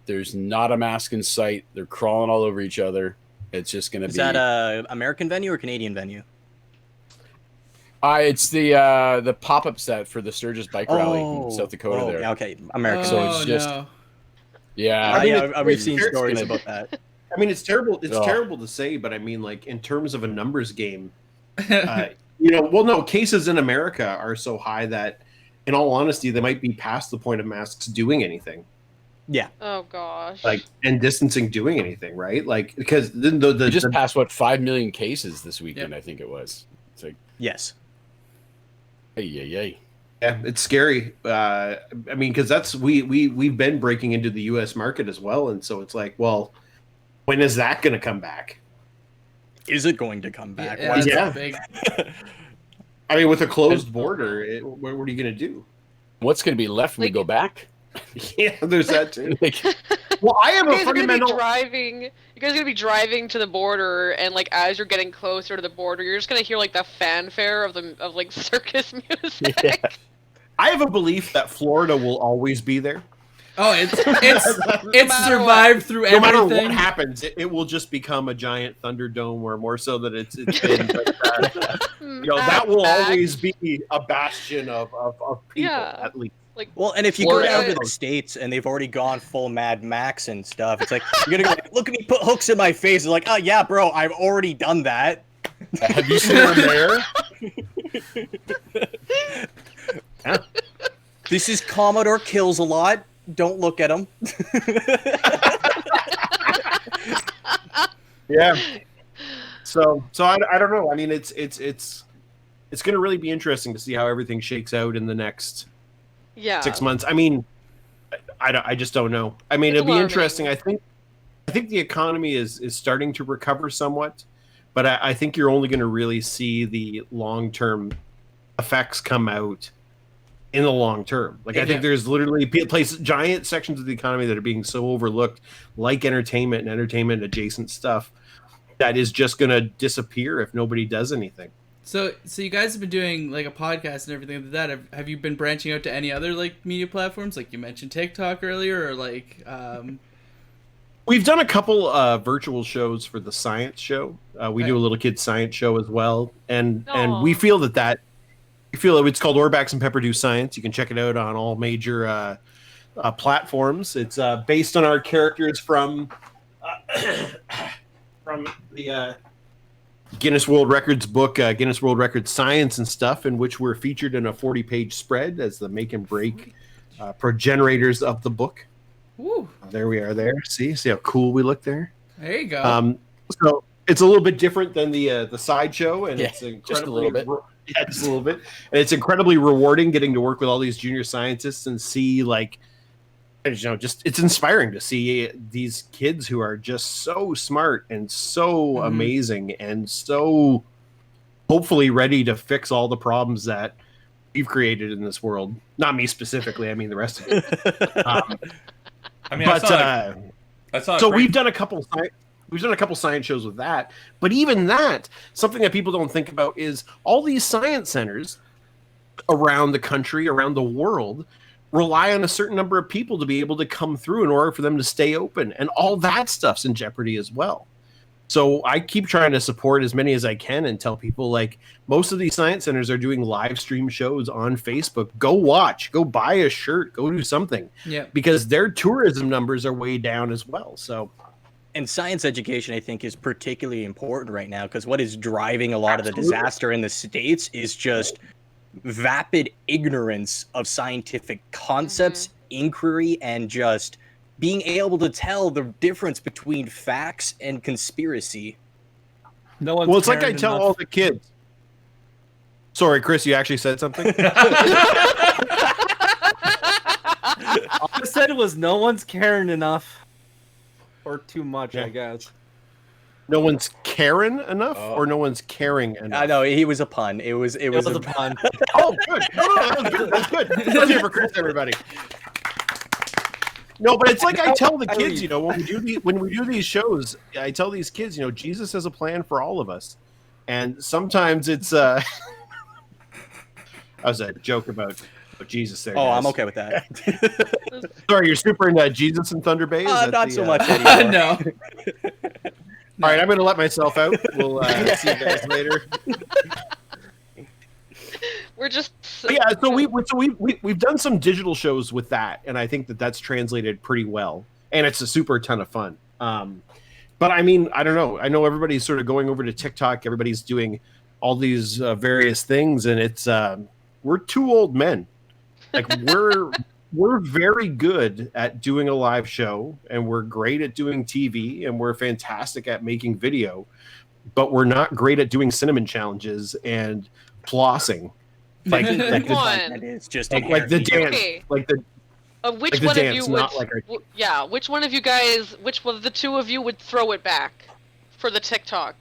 [SPEAKER 7] there's not a mask in sight. They're crawling all over each other. It's just gonna
[SPEAKER 3] Is
[SPEAKER 7] be.
[SPEAKER 3] that a American venue or Canadian venue?
[SPEAKER 7] It's the pop-up set for the Sturgis bike rally in South Dakota. There,
[SPEAKER 3] yeah, okay, American.
[SPEAKER 7] So it's just-
[SPEAKER 2] no.
[SPEAKER 7] yeah.
[SPEAKER 5] I mean,
[SPEAKER 3] we've seen
[SPEAKER 5] it's
[SPEAKER 3] stories
[SPEAKER 5] gonna-
[SPEAKER 3] about that.
[SPEAKER 5] I mean, it's terrible. It's
[SPEAKER 7] Oh.
[SPEAKER 5] terrible to say, but I mean, like in terms of a numbers game, no, cases in America are so high that, in all honesty, they might be past the point of masks doing anything,
[SPEAKER 3] Yeah,
[SPEAKER 1] Oh gosh.
[SPEAKER 5] and distancing doing anything, right? Like because then
[SPEAKER 7] We just passed 5 million cases this weekend.
[SPEAKER 2] Yep.
[SPEAKER 7] I think it was. It's like,
[SPEAKER 3] yes.
[SPEAKER 7] hey.
[SPEAKER 5] yeah, it's scary. I mean, because that's we've been breaking into the U.S. market as well, and so it's like, well, when is that going to come back?
[SPEAKER 3] Is it going to come back?
[SPEAKER 2] Yeah,
[SPEAKER 3] Why-
[SPEAKER 2] that's
[SPEAKER 5] Yeah.
[SPEAKER 2] big.
[SPEAKER 5] I mean, with a closed border, what are you going to do?
[SPEAKER 7] What's going to be left when we
[SPEAKER 1] Like-
[SPEAKER 7] go back?
[SPEAKER 5] Yeah, there's that too.
[SPEAKER 7] Like,
[SPEAKER 5] Well, I have
[SPEAKER 1] You
[SPEAKER 5] a
[SPEAKER 1] guys are gonna be
[SPEAKER 5] fundamental.
[SPEAKER 1] driving. You guys are gonna be driving to the border, and like as you're getting closer to the border, you're just gonna hear like the fanfare of like circus music.
[SPEAKER 7] Yeah.
[SPEAKER 5] I have a belief that Florida will always be there.
[SPEAKER 2] Oh, it's
[SPEAKER 1] matter
[SPEAKER 2] survived through
[SPEAKER 5] No matter
[SPEAKER 2] everything.
[SPEAKER 5] what happens, it will just become a giant Thunderdome, where more so that it's been. But, that will always be a bastion of people,
[SPEAKER 1] Yeah.
[SPEAKER 5] at least.
[SPEAKER 1] Like
[SPEAKER 3] Well, and if you
[SPEAKER 1] Florida-
[SPEAKER 3] go down to the States and they've already gone full Mad Max and stuff, it's like, you're gonna go, like, look at me put hooks in my face. It's like, oh yeah, bro, I've already done that.
[SPEAKER 7] Have you seen our mayor?
[SPEAKER 3] This is Commodore Kills a Lot. Don't look at him.
[SPEAKER 5] Yeah. So I don't know. I mean, it's going to really be interesting to see how everything shakes out in the next
[SPEAKER 1] yeah.
[SPEAKER 5] 6 months. I mean, I just don't know. I mean,
[SPEAKER 1] It's
[SPEAKER 5] it'll be
[SPEAKER 1] alarming.
[SPEAKER 5] interesting. I think the economy is starting to recover somewhat, but I think you're only going to really see the long-term effects come out in the long term. Like, I
[SPEAKER 2] Yeah.
[SPEAKER 5] think there's literally giant sections of the economy that are being so overlooked, like entertainment and entertainment adjacent stuff, that is just going to disappear if nobody does anything.
[SPEAKER 2] So you guys have been doing like a podcast and everything like that. Have you been branching out to any other like media platforms? Like you mentioned TikTok earlier, or like
[SPEAKER 5] We've done a couple virtual shows for the science show. We do a little kids science show as well, and we
[SPEAKER 1] Aw.
[SPEAKER 5] feel that it's called Orbax and Pepper Do Science. You can check it out on all major platforms. It's based on our characters from the Guinness World Records book, Guinness World Records Science and Stuff, in which we're featured in a 40-page spread as the make and break progenitors of the book.
[SPEAKER 2] woo,
[SPEAKER 5] There we are. There, see how cool we look there.
[SPEAKER 2] there you go.
[SPEAKER 5] So it's a little bit different than the sideshow, and
[SPEAKER 7] Yeah,
[SPEAKER 5] it's incredibly
[SPEAKER 7] just a little bit.
[SPEAKER 5] Yeah, just a little bit, and it's incredibly rewarding getting to work with all these junior scientists and see it's inspiring to see these kids who are just so smart and so amazing and so hopefully ready to fix all the problems that we've created in this world. Not me specifically, I mean the rest of you.
[SPEAKER 6] I mean, I saw.
[SPEAKER 5] So we've done a couple science shows with that, but even that, something that people don't think about is all these science centers around the country, around the world, rely on a certain number of people to be able to come through in order for them to stay open, and all that stuff's in jeopardy as well. So I keep trying to support as many as I can and tell people, like, most of these science centers are doing live stream shows on Facebook. Go watch, go buy a shirt, go do something,
[SPEAKER 2] Yeah.
[SPEAKER 5] because their tourism numbers are way down as well. So
[SPEAKER 3] And science education, I think, is particularly important right now because what is driving a lot of the
[SPEAKER 5] Absolutely.
[SPEAKER 3] disaster in the States is just vapid ignorance of scientific concepts, inquiry, and just being able to tell the difference between facts and conspiracy.
[SPEAKER 4] No one's
[SPEAKER 5] Well, it's like I
[SPEAKER 4] caring
[SPEAKER 5] tell
[SPEAKER 4] enough.
[SPEAKER 5] all the kids. Sorry, Chris, you actually said something?
[SPEAKER 4] All I said was no one's caring enough. Or too much, I guess.
[SPEAKER 5] No one's caring enough,
[SPEAKER 7] Oh.
[SPEAKER 5] or no one's caring enough?
[SPEAKER 3] I know he was a pun. It was
[SPEAKER 4] It was a pun.
[SPEAKER 5] Oh, good. No, that was good. That's good. Let's hear it for Chris, everybody. No, but it's like I tell the kids, you know, when we do these shows, I tell these kids, you know, Jesus has a plan for all of us, and sometimes it's that was a joke about Jesus there.
[SPEAKER 3] Oh,
[SPEAKER 5] guys.
[SPEAKER 3] I'm okay with that.
[SPEAKER 5] Sorry, you're super into Jesus and Thunder Bay. Is that
[SPEAKER 3] Not
[SPEAKER 5] the,
[SPEAKER 3] so much anymore.
[SPEAKER 2] no.
[SPEAKER 5] All right, I'm going to let myself out. We'll see you guys later.
[SPEAKER 1] We're just.
[SPEAKER 5] But yeah, so we've done some digital shows with that, and I think that that's translated pretty well, and it's a super ton of fun. But I mean, I don't know. I know everybody's sort of going over to TikTok. Everybody's doing all these various things, and it's we're two old men. Like we're very good at doing a live show, and we're great at doing TV, and we're fantastic at making video, but we're not great at doing cinnamon challenges and flossing. Like
[SPEAKER 1] Come on.
[SPEAKER 3] That is just
[SPEAKER 5] like the
[SPEAKER 3] inherently-
[SPEAKER 5] dance,
[SPEAKER 1] Okay.
[SPEAKER 5] like the
[SPEAKER 1] Which
[SPEAKER 5] like the
[SPEAKER 1] one
[SPEAKER 5] dance,
[SPEAKER 1] of you would?
[SPEAKER 5] not like our-
[SPEAKER 1] Yeah, which one of you guys? Which one of the two of you would throw it back for the TikTok?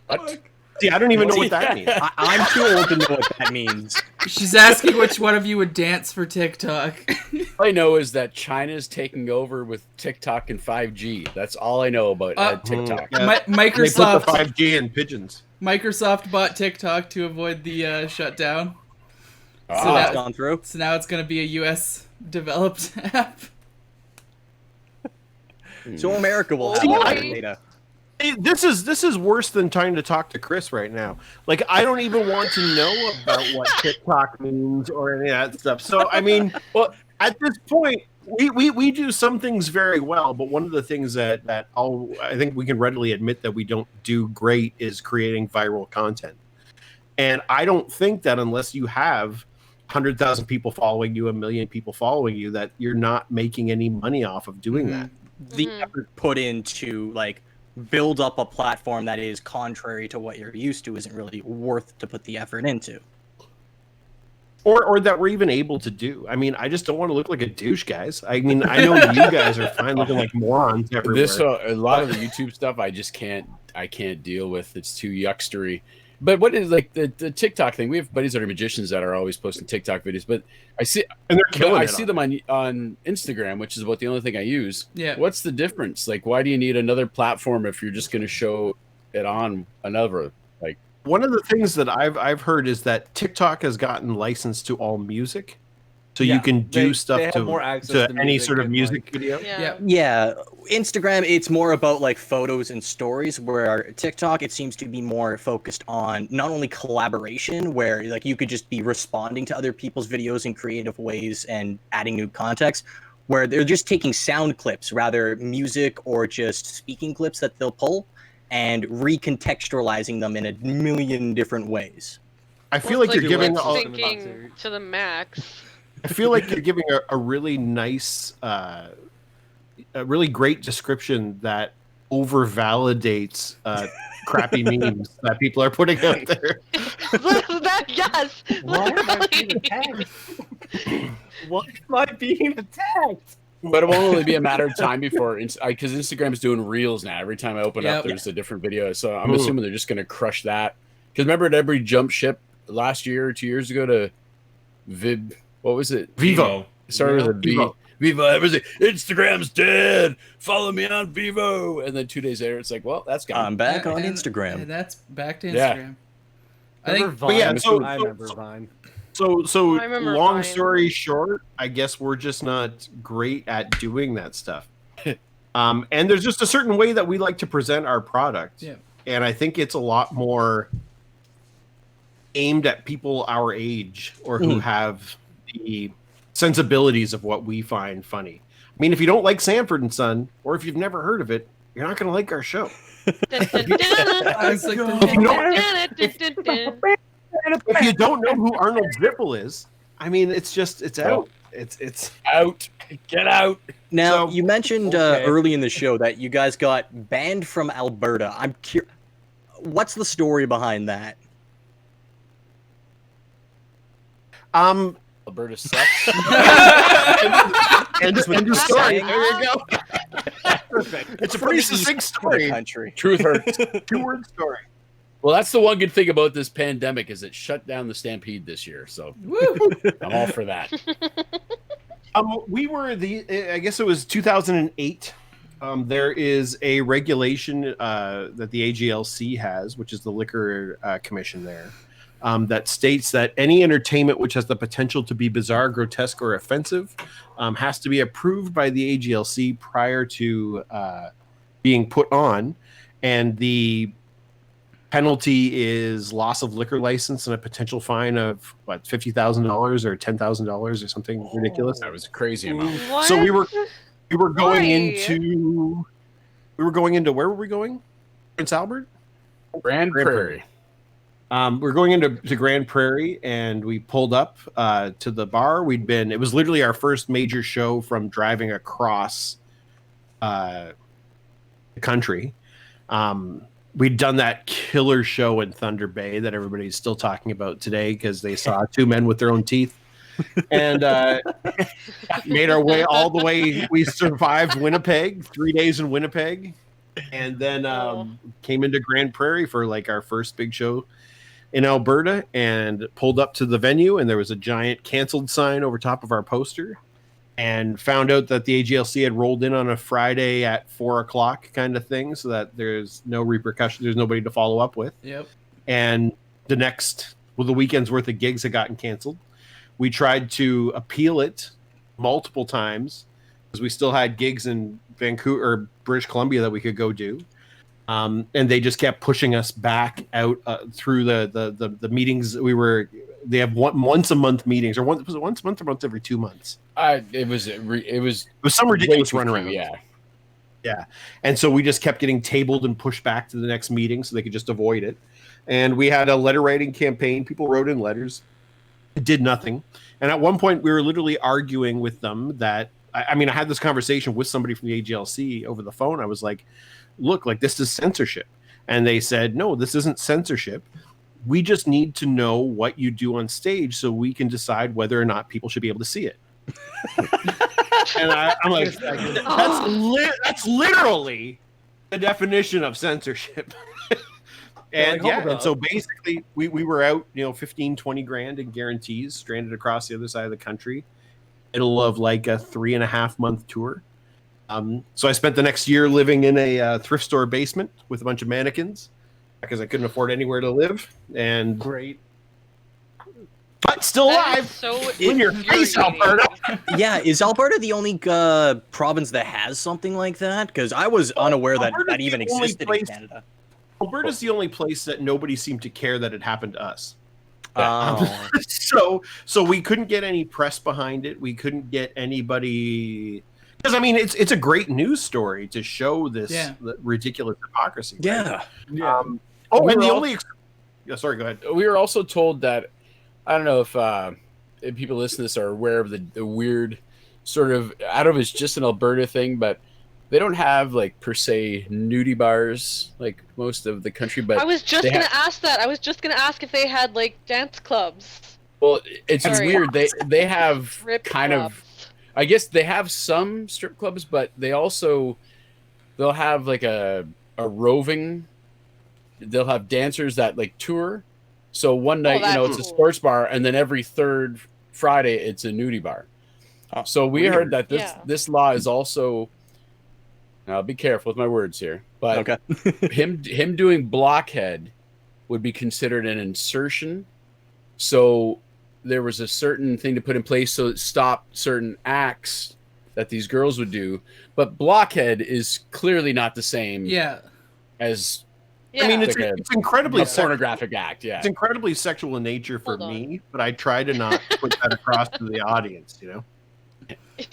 [SPEAKER 7] What?
[SPEAKER 5] See, I don't even know what that means.
[SPEAKER 3] I'm too old to know what that means.
[SPEAKER 2] She's asking which one of you would dance for TikTok.
[SPEAKER 7] All I know is that China's taking over with TikTok and 5G. That's all I know about TikTok.
[SPEAKER 5] Yeah.
[SPEAKER 2] Mi-
[SPEAKER 5] They put the
[SPEAKER 2] Microsoft
[SPEAKER 5] 5G in pigeons.
[SPEAKER 2] Microsoft bought TikTok to avoid the shutdown.
[SPEAKER 3] Oh,
[SPEAKER 2] So
[SPEAKER 3] it's
[SPEAKER 2] that-
[SPEAKER 3] gone through.
[SPEAKER 2] So now it's going to be a US developed app.
[SPEAKER 3] So America will have
[SPEAKER 1] Oh,
[SPEAKER 3] all
[SPEAKER 1] I-
[SPEAKER 3] the data.
[SPEAKER 5] Hey, this is worse than trying to talk to Chris right now. Like, I don't even want to know about what TikTok means or any of that stuff. So I mean, well, at this point, we do some things very well, but one of the things that I think we can readily admit that we don't do great is creating viral content. And I don't think that unless you have 100,000 people following you, 1 million people following you, that you're not making any money off of doing that.
[SPEAKER 3] The effort put into like build up a platform that is contrary to what you're used to isn't really worth to put the effort into.
[SPEAKER 5] Or that we're even able to do. I mean, I just don't want to look like a douche, guys. I mean, I know you guys are fine looking like morons everywhere.
[SPEAKER 7] This a lot of the YouTube stuff I just can't deal with. It's too yuckstery. But what is like the TikTok thing? We have buddies that are magicians that are always posting TikTok videos. But I see
[SPEAKER 5] and they're killing
[SPEAKER 7] I
[SPEAKER 5] it
[SPEAKER 7] see
[SPEAKER 5] on
[SPEAKER 7] them on Instagram, which is about the only thing I use.
[SPEAKER 2] Yeah.
[SPEAKER 7] What's the difference? Like, why do you need another platform if you're just going to show it on another? Like,
[SPEAKER 5] One of the things that I've heard is that TikTok has gotten licensed to all music, so
[SPEAKER 4] Yeah,
[SPEAKER 5] you can do
[SPEAKER 4] they
[SPEAKER 5] stuff
[SPEAKER 4] have more access
[SPEAKER 5] to
[SPEAKER 4] to
[SPEAKER 5] any
[SPEAKER 4] music
[SPEAKER 5] sort of
[SPEAKER 4] and,
[SPEAKER 5] music
[SPEAKER 4] like-
[SPEAKER 5] video.
[SPEAKER 1] Yeah.
[SPEAKER 3] Yeah, Instagram, it's more about like photos and stories, where TikTok, it seems to be more focused on not only collaboration, where like you could just be responding to other people's videos in creative ways and adding new context, where they're just taking sound clips, rather music or just speaking clips that they'll pull and recontextualizing them in a million different ways.
[SPEAKER 5] I feel
[SPEAKER 1] Well,
[SPEAKER 5] like
[SPEAKER 1] it's
[SPEAKER 5] you're giving
[SPEAKER 1] lip
[SPEAKER 5] all,
[SPEAKER 1] syncing to the max.
[SPEAKER 5] I feel like you're giving a really nice, a really great description that over validates crappy memes that people are putting out there.
[SPEAKER 1] That, yes,
[SPEAKER 4] Why am I being
[SPEAKER 1] literally.
[SPEAKER 4] attacked? Why am I being attacked?
[SPEAKER 7] but it will only be a matter of time before because Instagram's doing reels now. Every time I open
[SPEAKER 2] Yep.
[SPEAKER 7] up, there's a different video. So I'm
[SPEAKER 5] Ooh.
[SPEAKER 7] assuming they're just going to crush that. Because remember, at every jump ship last year or 2 years ago to Vib, what was it?
[SPEAKER 5] Vivo.
[SPEAKER 7] It started with a V.
[SPEAKER 5] Vivo.
[SPEAKER 7] Vivo. Everything. Instagram's dead. Follow me on Vivo. And then 2 days later, it's like, well, that's gone.
[SPEAKER 3] I'm back on
[SPEAKER 2] And
[SPEAKER 3] Instagram.
[SPEAKER 2] that's back to
[SPEAKER 7] Yeah.
[SPEAKER 2] Instagram. I
[SPEAKER 4] Remember
[SPEAKER 2] think
[SPEAKER 4] Vine?
[SPEAKER 5] yeah, so-
[SPEAKER 4] I remember Vine.
[SPEAKER 5] So
[SPEAKER 1] I remember
[SPEAKER 5] long
[SPEAKER 1] Vine.
[SPEAKER 5] story short, I guess we're just not great at doing that stuff. And there's just a certain way that we like to present our product.
[SPEAKER 2] Yeah.
[SPEAKER 5] And I think it's a lot more aimed at people our age or who have the sensibilities of what we find funny. I mean, if you don't like Sanford and Son, or if you've never heard of it, you're not going to like our show. If you don't know who Arnold Zippel is, I mean, it's out. It's
[SPEAKER 7] out. Get out.
[SPEAKER 3] Now,
[SPEAKER 5] So-
[SPEAKER 3] you mentioned
[SPEAKER 4] Okay.
[SPEAKER 3] early in the show that you guys got banned from Alberta. I'm curious. What's the story behind that?
[SPEAKER 7] Alberta sucks.
[SPEAKER 5] End of story.
[SPEAKER 3] Saying-
[SPEAKER 5] There you go. Perfect. It's a pretty succinct story.
[SPEAKER 3] Country.
[SPEAKER 7] Truth hurts.
[SPEAKER 5] 2-word story.
[SPEAKER 7] Well, that's the one good thing about this pandemic is it shut down the Stampede this year. So I'm all for that.
[SPEAKER 5] We were I guess it was 2008. There is a regulation that the AGLC has, which is the liquor commission there, that states that any entertainment which has the potential to be bizarre, grotesque, or offensive has to be approved by the AGLC prior to being put on, and the penalty is loss of liquor license and a potential fine of what, $50,000 or $10,000 or something ridiculous.
[SPEAKER 7] That was a crazy amount.
[SPEAKER 1] What?
[SPEAKER 5] So we were going
[SPEAKER 1] Why?
[SPEAKER 5] into where were we going? Prince Albert.
[SPEAKER 7] Grand Prairie.
[SPEAKER 5] We're going into Grand Prairie, and we pulled up to the bar. It was literally our first major show from driving across the country. We'd done that killer show in Thunder Bay that everybody's still talking about today because they saw two men with their own teeth. And made our way all the way. We survived Winnipeg, 3 days in Winnipeg, and then came into Grand Prairie for like our first big show in Alberta, and pulled up to the venue, and there was a giant canceled sign over top of our poster, and found out that the AGLC had rolled in on a Friday at 4:00 kind of thing, so that there's no repercussion, there's nobody to follow up with.
[SPEAKER 2] Yep.
[SPEAKER 5] And the weekend's worth of gigs had gotten canceled. We tried to appeal it multiple times because we still had gigs in Vancouver or British Columbia that we could go do. And they just kept pushing us back out through the meetings. They have once a month meetings, or was it once a month or once every 2 months?
[SPEAKER 7] It was
[SPEAKER 5] some ridiculous
[SPEAKER 7] way too
[SPEAKER 5] runaround.
[SPEAKER 7] few,
[SPEAKER 5] Yeah. And so we just kept getting tabled and pushed back to the next meeting so they could just avoid it. And we had a letter writing campaign. People wrote in letters. It did nothing. And at one point, we were literally arguing with them that, I mean, I had this conversation with somebody from the AGLC over the phone. I was like, look, like, this is censorship. And they said, no, this isn't censorship. We just need to know what you do on stage so we can decide whether or not people should be able to see it. And I'm like, that's literally the definition of censorship. And and so basically we were out, 15, 20 grand in guarantees, stranded across the other side of the country, middle of like a 3.5 month tour. So I spent the next year living in a thrift store basement with a bunch of mannequins because I couldn't afford anywhere to live. And
[SPEAKER 4] Great.
[SPEAKER 5] but still
[SPEAKER 1] That
[SPEAKER 5] alive.
[SPEAKER 1] is so
[SPEAKER 5] In your face,
[SPEAKER 1] infuriating.
[SPEAKER 5] Alberta.
[SPEAKER 3] Yeah, is Alberta the only province that has something like that? Because I was unaware that
[SPEAKER 5] Alberta's
[SPEAKER 3] that even
[SPEAKER 5] the only
[SPEAKER 3] existed in
[SPEAKER 5] place-
[SPEAKER 3] Canada.
[SPEAKER 5] Alberta's the only place that nobody seemed to care that it happened to us.
[SPEAKER 3] Oh.
[SPEAKER 5] So we couldn't get any press behind it. We couldn't get anybody, because I mean it's a great news story to show this ridiculous hypocrisy. Right?
[SPEAKER 3] Yeah.
[SPEAKER 4] Yeah.
[SPEAKER 5] And the only sorry, go ahead.
[SPEAKER 7] We were also told that, I don't know if people listening to this are aware of the weird sort of, I don't know if it's just an Alberta thing, but they don't have like per se nudie bars like most of the country. But
[SPEAKER 1] I was just
[SPEAKER 7] they
[SPEAKER 1] gonna ask that. I was just gonna ask if they had like dance clubs.
[SPEAKER 7] well, it's
[SPEAKER 1] Sorry.
[SPEAKER 7] weird. They have
[SPEAKER 1] Strip
[SPEAKER 7] kind
[SPEAKER 1] clubs.
[SPEAKER 7] of, I guess they have some strip clubs, but they'll have like a roving. They'll have dancers that like tour. So one night,
[SPEAKER 1] that's
[SPEAKER 7] it's a
[SPEAKER 1] cool.
[SPEAKER 7] sports bar, and then every third Friday it's a nudie bar. So we
[SPEAKER 5] weird.
[SPEAKER 7] heard that
[SPEAKER 1] Yeah.
[SPEAKER 7] this law is also. Now be careful with my words here, but
[SPEAKER 3] Okay.
[SPEAKER 7] him doing blockhead would be considered an insertion. So there was a certain thing to put in place so it stopped certain acts that these girls would do. But blockhead is clearly not the same as
[SPEAKER 1] Yeah.
[SPEAKER 5] I mean,
[SPEAKER 7] Like a-
[SPEAKER 5] it's incredibly
[SPEAKER 7] a pornographic act. Yeah.
[SPEAKER 5] It's incredibly sexual in nature for
[SPEAKER 1] Hold on.
[SPEAKER 5] me, but I try to not put that across to the audience.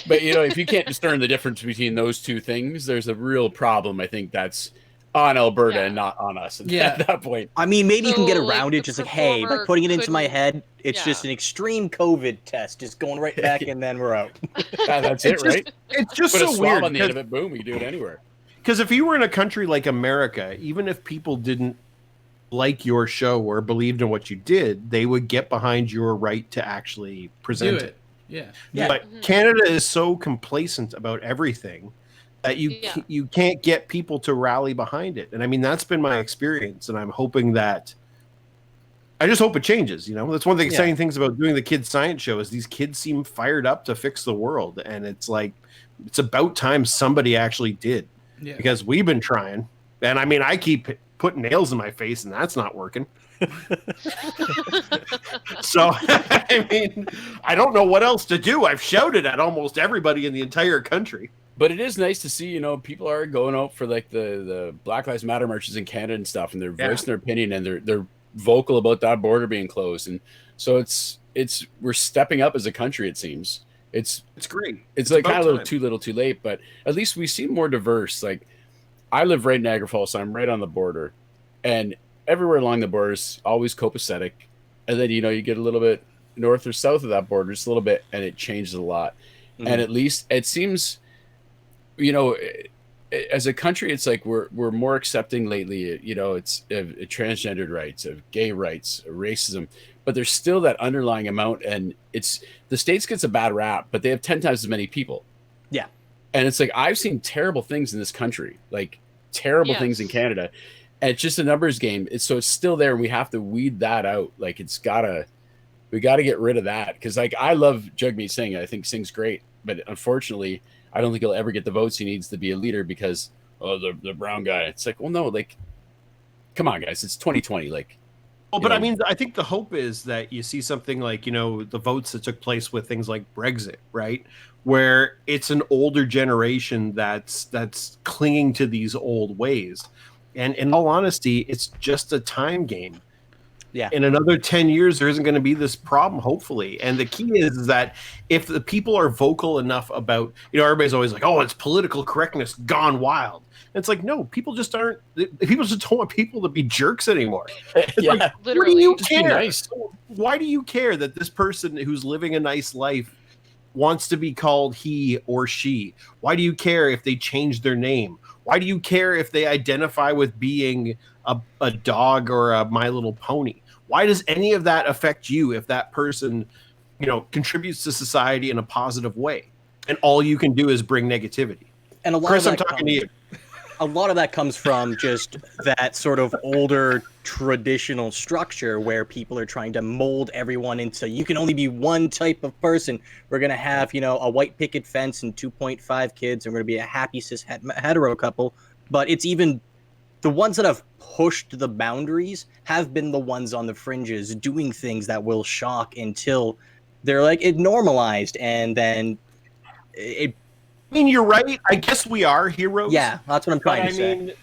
[SPEAKER 7] But if you can't discern the difference between those two things, there's a real problem. I think that's on Alberta and not on us at that point.
[SPEAKER 3] I mean, maybe you can get
[SPEAKER 1] So,
[SPEAKER 3] around
[SPEAKER 1] like,
[SPEAKER 3] it, just
[SPEAKER 1] the
[SPEAKER 3] like, hey, by putting it into my
[SPEAKER 1] couldn't-
[SPEAKER 3] head, it's just
[SPEAKER 1] yeah.
[SPEAKER 3] an extreme COVID test, just going right back, and then we're out.
[SPEAKER 7] That's it, right?
[SPEAKER 5] It's just
[SPEAKER 7] Put a
[SPEAKER 5] so
[SPEAKER 7] swab
[SPEAKER 5] weird
[SPEAKER 7] on the end of it, boom, you can do it anywhere.
[SPEAKER 5] because if you were in a country like America, even if people didn't like your show or believed in what you did, they would get behind your right to actually present
[SPEAKER 2] Do
[SPEAKER 5] it.
[SPEAKER 2] it.
[SPEAKER 3] Yeah.
[SPEAKER 5] But Canada is so complacent about everything that you can't get people to rally behind it. And I mean, that's been my experience, and I'm hoping that I just hope it changes. That's one of the exciting things about doing the kids science show is these kids seem fired up to fix the world, and it's like it's about time somebody actually did, because we've been trying, and I mean, I keep putting nails in my face, and that's not working. So I mean, I don't know what else to do. I've shouted at almost everybody in the entire country.
[SPEAKER 7] But it is nice to see, people are going out for like the Black Lives Matter marches in Canada and stuff, and they're voicing their opinion, and they're vocal about that border being closed. And so it's we're stepping up as a country, it seems. It's
[SPEAKER 5] great.
[SPEAKER 7] It's like kind of a little too late, but at least we seem more diverse. Like I live right in Niagara Falls, so I'm right on the border, and everywhere along the border is always copacetic. And then, you get a little bit north or south of that border, just a little bit, and it changes a lot. Mm-hmm. And at least it seems, as a country, it's like we're more accepting lately. It's transgendered rights, of gay rights, of racism, but there's still that underlying amount. And it's the States gets a bad rap, but they have 10 times as many people.
[SPEAKER 3] Yeah.
[SPEAKER 7] And it's like, I've seen terrible things in this country, like terrible things in Canada. And it's just a numbers game. So it's still there, and we have to weed that out. Like we got to get rid of that. Because like I love Jagmeet Singh. I think Singh's great, but unfortunately, I don't think he'll ever get the votes he needs to be a leader because the brown guy. It's like, well, no, like, come on, guys, it's 2020. Like,
[SPEAKER 5] well, but I mean, I think the hope is that you see something like the votes that took place with things like Brexit, right? Where it's an older generation that's clinging to these old ways. And in all honesty, it's just a time game.
[SPEAKER 3] Yeah.
[SPEAKER 5] In another 10 years, there isn't going to be this problem, hopefully. And the key is that if the people are vocal enough about, everybody's always like, oh, it's political correctness gone wild. And it's like, no, people just aren't, people just don't want people to be jerks anymore. Like,
[SPEAKER 1] literally.
[SPEAKER 5] Why do you
[SPEAKER 7] Just be
[SPEAKER 5] care?
[SPEAKER 7] nice.
[SPEAKER 5] Why do you care that this person who's living a nice life wants to be called he or she? Why do you care if they change their name? Why do you care if they identify with being a dog or a My Little Pony? Why does any of that affect you if that person, contributes to society in a positive way? And all you can do is bring negativity.
[SPEAKER 3] And a lot
[SPEAKER 5] Chris,
[SPEAKER 3] of
[SPEAKER 5] I'm
[SPEAKER 3] that
[SPEAKER 5] talking to you.
[SPEAKER 3] A lot of that comes from just that sort of older traditional structure where people are trying to mold everyone into, you can only be one type of person. We're going to have, a white picket fence and 2.5 kids, and we're going to be a happy cis hetero couple. But it's even the ones that have pushed the boundaries have been the ones on the fringes doing things that will shock until they're like it normalized, and then it.
[SPEAKER 5] I mean, you're right. I guess we are heroes.
[SPEAKER 3] Yeah, that's what I'm trying to say.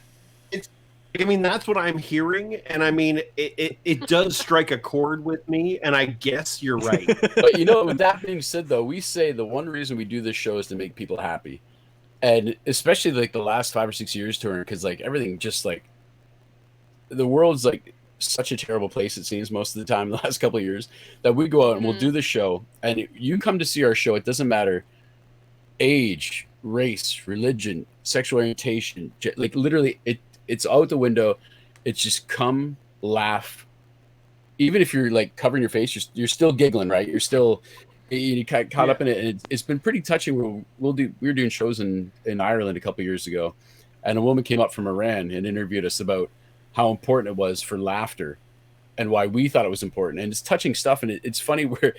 [SPEAKER 5] That's what I'm hearing, and I mean, it does strike a chord with me, and I guess you're right.
[SPEAKER 7] But with that being said, though, we say the one reason we do this show is to make people happy, and especially like the last 5 or 6 years, Turner, because like everything just like the world's like such a terrible place, it seems most of the time the last couple of years, that we go out and we'll do the show, and you come to see our show. It doesn't matter age, race, religion, sexual orientation, like literally it's out the window. It's just come laugh. Even if you're like covering your face, you're still giggling, right? You're still you caught up in it, and it's been pretty touching. We were doing shows in Ireland a couple of years ago, and a woman came up from Iran and interviewed us about how important it was for laughter and why we thought it was important. And it's touching stuff, and it's funny where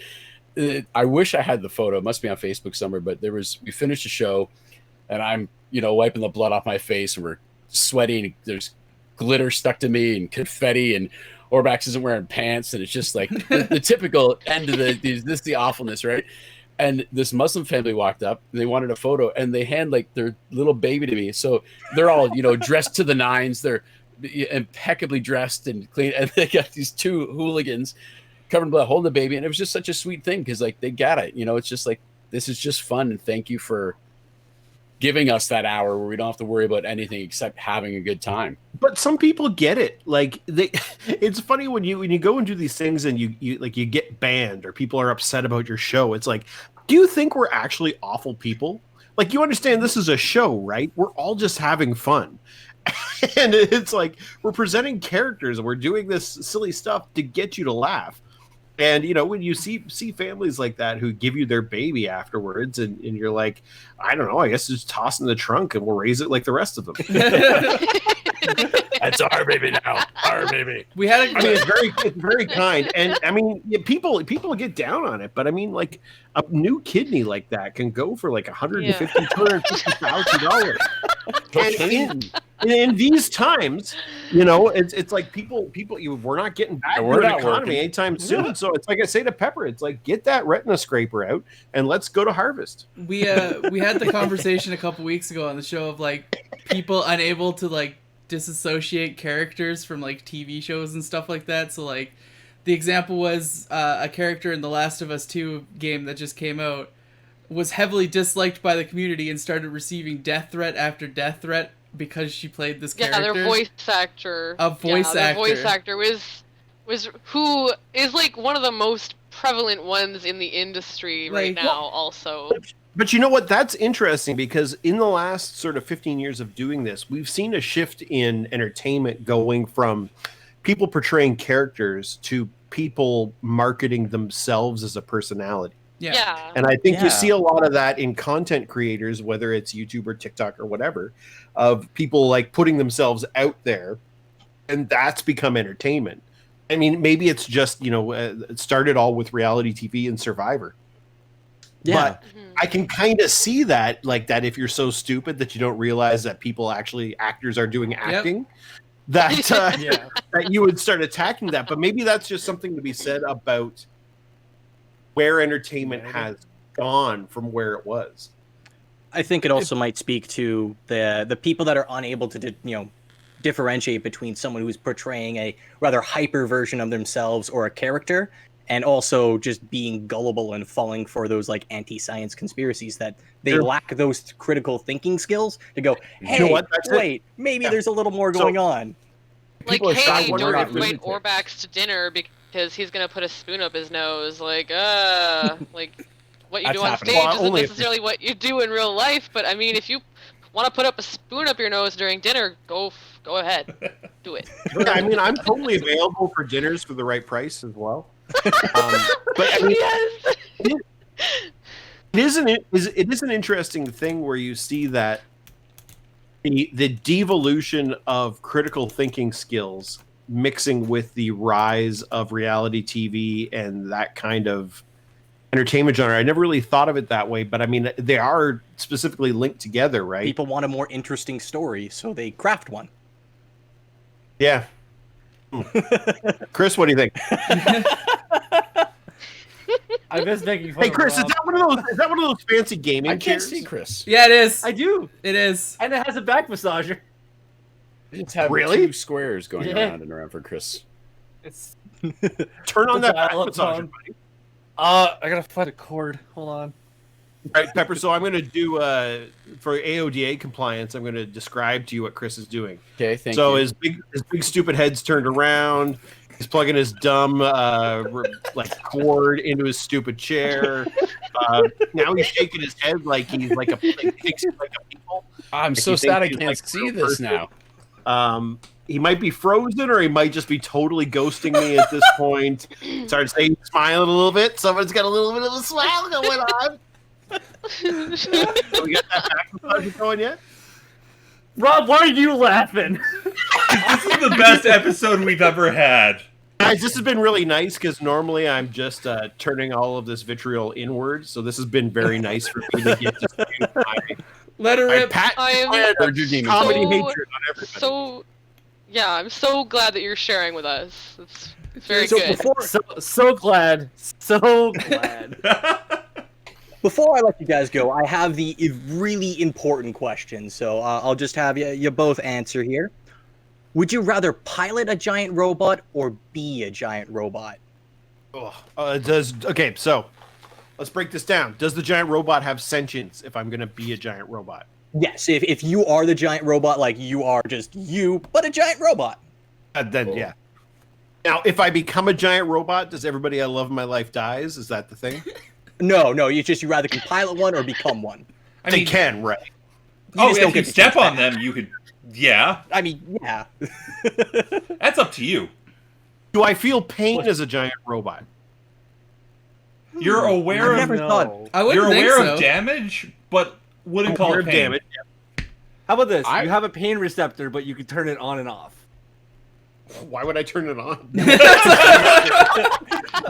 [SPEAKER 7] I wish I had the photo. It must be on Facebook somewhere, but we finished the show, and I'm, wiping the blood off my face, and we're sweating. There's glitter stuck to me and confetti, and Orbax isn't wearing pants, and it's just like the typical end of the awfulness, right? And this Muslim family walked up, and they wanted a photo, and they hand like their little baby to me. So they're all, dressed to the nines. They're impeccably dressed and clean, and they got these two hooligans covered in blood holding the baby, and it was just such a sweet thing because like they got it. It's just like this is just fun, and thank you for giving us that hour where we don't have to worry about anything except having a good time.
[SPEAKER 5] But some people get it. Like it's funny when you go and do these things and you get banned or people are upset about your show. It's like, do you think we're actually awful people? Like, you understand this is a show, right? We're all just having fun. And it's like we're presenting characters and we're doing this silly stuff to get you to laugh. And when you see families like that who give you their baby afterwards, and you're like, I don't know, I guess just toss it in the trunk and we'll raise it like the rest of them.
[SPEAKER 7] That's our baby now. Our baby.
[SPEAKER 2] We had
[SPEAKER 5] I mean, it's very kind, and I mean, people get down on it, but I mean, like a new kidney like that can go for like $150,000-$250,000. And in these times, it's like people, we're not getting back to an economy anytime soon. So it's like I say to Pepper, it's like, get that retina scraper out and let's go to harvest.
[SPEAKER 2] We had the conversation a couple weeks ago on the show of like people unable to like disassociate characters from like TV shows and stuff like that. So like the example was a character in the Last of Us 2 game that just came out was heavily disliked by the community and started receiving death threat after death threat because she played this character.
[SPEAKER 1] Yeah, their voice actor. Their voice actor was who is like one of the most prevalent ones in the industry right now. Also,
[SPEAKER 5] but you know what? That's interesting because in the last sort of 15 years of doing this, we've seen a shift in entertainment going from people portraying characters to people marketing themselves as a personality.
[SPEAKER 1] Yeah.
[SPEAKER 5] And I think you see a lot of that in content creators, whether it's YouTube or TikTok or whatever, of people like putting themselves out there, and that's become entertainment. I mean, maybe it's just, it started all with reality TV and Survivor. Yeah. But I can kind of see that, like that if you're so stupid that you don't realize that actors are doing acting, that you would start attacking that. But maybe that's just something to be said about where entertainment has gone from where it was.
[SPEAKER 3] I think it also might speak to the people that are unable to differentiate between someone who's portraying a rather hyper version of themselves or a character, and also just being gullible and falling for those like anti-science conspiracies that they lack those critical thinking skills to go, hey, wait, maybe there's a little more going on.
[SPEAKER 1] Like, hey, don't invite Orbax to dinner because he's gonna put a spoon up his nose. Like, like what you do on stage isn't necessarily what you do in real life. But I mean, if you want to put up a spoon up your nose during dinner, go ahead, do it.
[SPEAKER 5] I mean, I'm totally available for dinners for the right price as well. But I mean, it is an interesting thing where you see that the devolution of critical thinking skills mixing with the rise of reality TV and that kind of entertainment genre. I never really thought of it that way, but I mean, they are specifically linked together, right?
[SPEAKER 3] People want a more interesting story, so they craft one.
[SPEAKER 5] Yeah. Chris, what do you think?
[SPEAKER 4] I miss making fun.
[SPEAKER 5] Hey, Chris, is that one of those fancy gaming
[SPEAKER 7] I can't
[SPEAKER 5] chairs?
[SPEAKER 7] see Chris.
[SPEAKER 2] Yeah, it is.
[SPEAKER 4] I do.
[SPEAKER 2] It is.
[SPEAKER 4] And it has a back massager.
[SPEAKER 7] It's have two squares going around and around for Chris.
[SPEAKER 4] It's
[SPEAKER 5] turn on that back massager, buddy.
[SPEAKER 4] I gotta find a cord. Hold on.
[SPEAKER 5] All right, Pepper. So I'm going to do for AODA compliance. I'm going to describe to you what Chris is doing.
[SPEAKER 7] Okay, thank you.
[SPEAKER 5] So his big stupid head's turned around. He's plugging his dumb cord into his stupid chair. Now he's shaking his head like he's like a people.
[SPEAKER 7] I'm so sad I can't see this now.
[SPEAKER 5] He might be frozen, or he might just be totally ghosting me at this point. Started saying, smiling a little bit. Someone's got a little bit of a smile going on. We got that back massage going yet?
[SPEAKER 4] Rob, why are you laughing?
[SPEAKER 6] This is the best episode we've ever had.
[SPEAKER 5] Guys, this has been really nice because normally I'm just turning all of this vitriol inward. So this has been very nice for me to get to spew
[SPEAKER 2] let her rip.
[SPEAKER 1] I am
[SPEAKER 5] comedy hatred on everybody.
[SPEAKER 1] I'm so glad that you're sharing with us. It's very good.
[SPEAKER 4] So glad.
[SPEAKER 3] Before I let you guys go, I have the really important question, so I'll just have you both answer here. Would you rather pilot a giant robot or be a giant robot?
[SPEAKER 5] Okay, so let's break this down. Does the giant robot have sentience if I'm going to be a giant robot?
[SPEAKER 3] Yes, if you are the giant robot, like you are just you, but a giant robot.
[SPEAKER 5] Then, yeah. Now, if I become a giant robot, does everybody I love in my life dies? Is that the thing?
[SPEAKER 3] No, you either can pilot one or become one.
[SPEAKER 6] I
[SPEAKER 5] They
[SPEAKER 6] mean,
[SPEAKER 5] can, right?
[SPEAKER 6] oh,
[SPEAKER 3] just
[SPEAKER 6] if
[SPEAKER 3] don't
[SPEAKER 6] you
[SPEAKER 3] get to
[SPEAKER 6] step
[SPEAKER 3] choose
[SPEAKER 6] on
[SPEAKER 3] that.
[SPEAKER 6] them, you could. Yeah,
[SPEAKER 3] I mean, yeah.
[SPEAKER 6] that's up to you.
[SPEAKER 5] Do I feel pain as a giant robot?
[SPEAKER 6] You're aware
[SPEAKER 3] I've
[SPEAKER 6] of
[SPEAKER 3] never thought.
[SPEAKER 2] I wouldn't
[SPEAKER 6] you're
[SPEAKER 2] think
[SPEAKER 6] aware
[SPEAKER 2] so.
[SPEAKER 6] of damage, but wouldn't call
[SPEAKER 5] Aware
[SPEAKER 6] it
[SPEAKER 5] of
[SPEAKER 6] pain.
[SPEAKER 5] damage.
[SPEAKER 4] How about this?
[SPEAKER 7] I-
[SPEAKER 4] You have a pain receptor, but you can turn it on and off.
[SPEAKER 5] Why would I turn it on?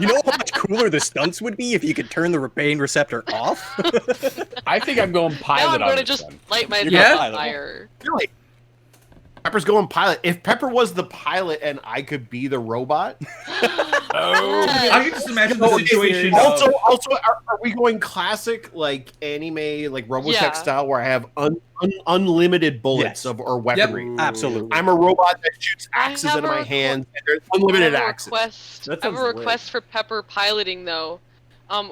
[SPEAKER 3] You know how much cooler the stunts would be if you could turn the pain receptor off?
[SPEAKER 7] I think I'm going
[SPEAKER 1] Now
[SPEAKER 7] pilot
[SPEAKER 1] I'm
[SPEAKER 7] on
[SPEAKER 1] gonna
[SPEAKER 7] this
[SPEAKER 1] just
[SPEAKER 7] one.
[SPEAKER 1] light my
[SPEAKER 3] You're
[SPEAKER 2] gonna
[SPEAKER 3] pilot.
[SPEAKER 1] fire.
[SPEAKER 5] Really? Pepper's going pilot. If Pepper was the pilot and I could be the robot.
[SPEAKER 6] I can just imagine the
[SPEAKER 5] So,
[SPEAKER 6] situation.
[SPEAKER 5] Also, are we going classic like anime, like Robotech
[SPEAKER 1] Yeah.
[SPEAKER 5] style, where I have unlimited bullets
[SPEAKER 3] Yes.
[SPEAKER 5] or weaponry?
[SPEAKER 3] Absolutely.
[SPEAKER 5] I'm a robot that shoots
[SPEAKER 1] I
[SPEAKER 5] axes
[SPEAKER 1] have
[SPEAKER 5] into
[SPEAKER 1] a
[SPEAKER 5] my
[SPEAKER 1] requ-
[SPEAKER 5] hands, and there's unlimited
[SPEAKER 1] I have a
[SPEAKER 5] axes.
[SPEAKER 1] request.
[SPEAKER 4] That
[SPEAKER 1] I have a
[SPEAKER 4] sounds lit.
[SPEAKER 1] request for Pepper piloting though.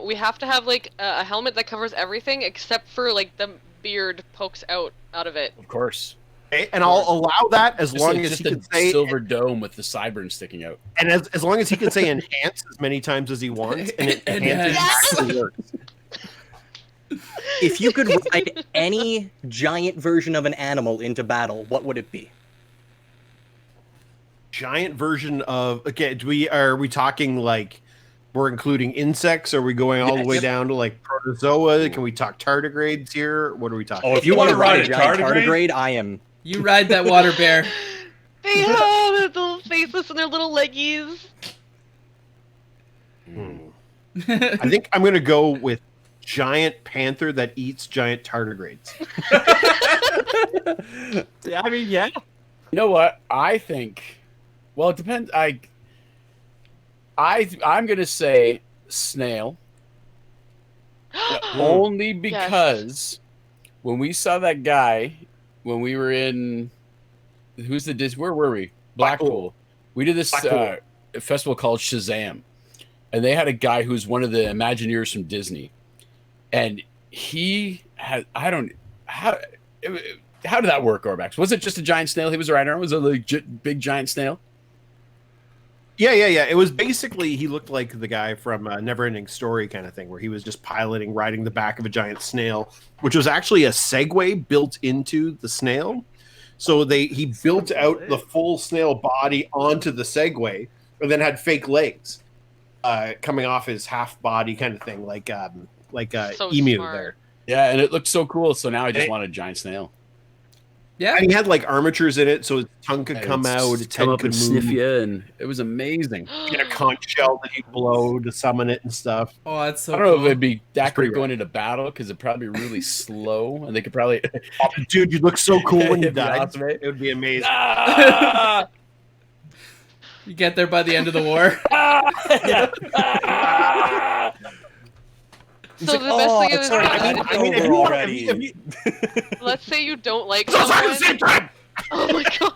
[SPEAKER 1] We have to have like a helmet that covers everything except for like the beard pokes out of it.
[SPEAKER 7] Of course.
[SPEAKER 5] Okay? And I'll allow that as long as
[SPEAKER 7] just
[SPEAKER 5] he
[SPEAKER 7] a
[SPEAKER 5] can say,
[SPEAKER 7] silver dome with the sideburns sticking out.
[SPEAKER 5] and as long as he can say enhance as many times as he wants, and it enhances
[SPEAKER 2] Enhance.
[SPEAKER 5] actually works.
[SPEAKER 3] If you could ride any giant version of an animal into battle, what would it be?
[SPEAKER 5] Giant version of are we talking like we're including insects? Are we going all the way
[SPEAKER 3] Yes.
[SPEAKER 5] down to like protozoa? Can we talk tardigrades here? What are we talking?
[SPEAKER 3] Oh, if you want to
[SPEAKER 6] wanna
[SPEAKER 3] ride
[SPEAKER 6] ride
[SPEAKER 3] a
[SPEAKER 6] a
[SPEAKER 3] giant
[SPEAKER 6] tardigrade?
[SPEAKER 3] tardigrade, I am.
[SPEAKER 2] You ride that water bear.
[SPEAKER 1] They have their little faces and their little leggies.
[SPEAKER 5] I think I'm gonna go with giant panther that eats giant tardigrades.
[SPEAKER 4] I mean, yeah.
[SPEAKER 7] You know what? I think. Well, it depends. I'm gonna say snail, only because when we saw that guy when we were in where were we? Blackpool. We did this
[SPEAKER 5] Blackpool.
[SPEAKER 7] festival called Shazam, and they had a guy who's one of the Imagineers from Disney, and he had how did that work, Orbax? Was it just a giant snail he was riding around? Was it a legit big giant snail?
[SPEAKER 5] Yeah. It was basically he looked like the guy from Neverending Story kind of thing, where he was just riding the back of a giant snail, which was actually a Segway built into the snail. So he built out the full snail body onto the Segway, and then had fake legs coming off his half body kind of thing, like
[SPEAKER 1] So
[SPEAKER 5] emu
[SPEAKER 1] smart.
[SPEAKER 5] there.
[SPEAKER 7] Yeah, and it looked so cool. So now I just want a giant snail.
[SPEAKER 2] Yeah.
[SPEAKER 5] And he had like armatures in it, so his tongue could
[SPEAKER 7] And
[SPEAKER 5] come
[SPEAKER 7] it'd
[SPEAKER 5] out, its
[SPEAKER 7] come
[SPEAKER 5] head
[SPEAKER 7] up
[SPEAKER 5] could
[SPEAKER 7] and
[SPEAKER 5] move.
[SPEAKER 7] sniff you, and it was amazing.
[SPEAKER 5] Get a conch shell that he'd blow to summon it and stuff.
[SPEAKER 2] Oh, that's so
[SPEAKER 7] I don't know
[SPEAKER 2] cool.
[SPEAKER 7] if it'd be that
[SPEAKER 5] pretty
[SPEAKER 7] quick going into battle because it'd probably be really slow, and they could probably.
[SPEAKER 5] Dude, you look so cool when you
[SPEAKER 7] It'd be
[SPEAKER 5] died.
[SPEAKER 7] awesome, eh?
[SPEAKER 5] It would be amazing.
[SPEAKER 7] Ah!
[SPEAKER 2] You get there by the end of the war.
[SPEAKER 7] Yeah.
[SPEAKER 1] So the best thing is,
[SPEAKER 3] sorry,
[SPEAKER 5] I mean, if
[SPEAKER 3] over
[SPEAKER 5] you want,
[SPEAKER 3] already.
[SPEAKER 5] if you,
[SPEAKER 1] let's say you don't like
[SPEAKER 5] it's all at the
[SPEAKER 1] someone.
[SPEAKER 5] same time.
[SPEAKER 1] Oh my god.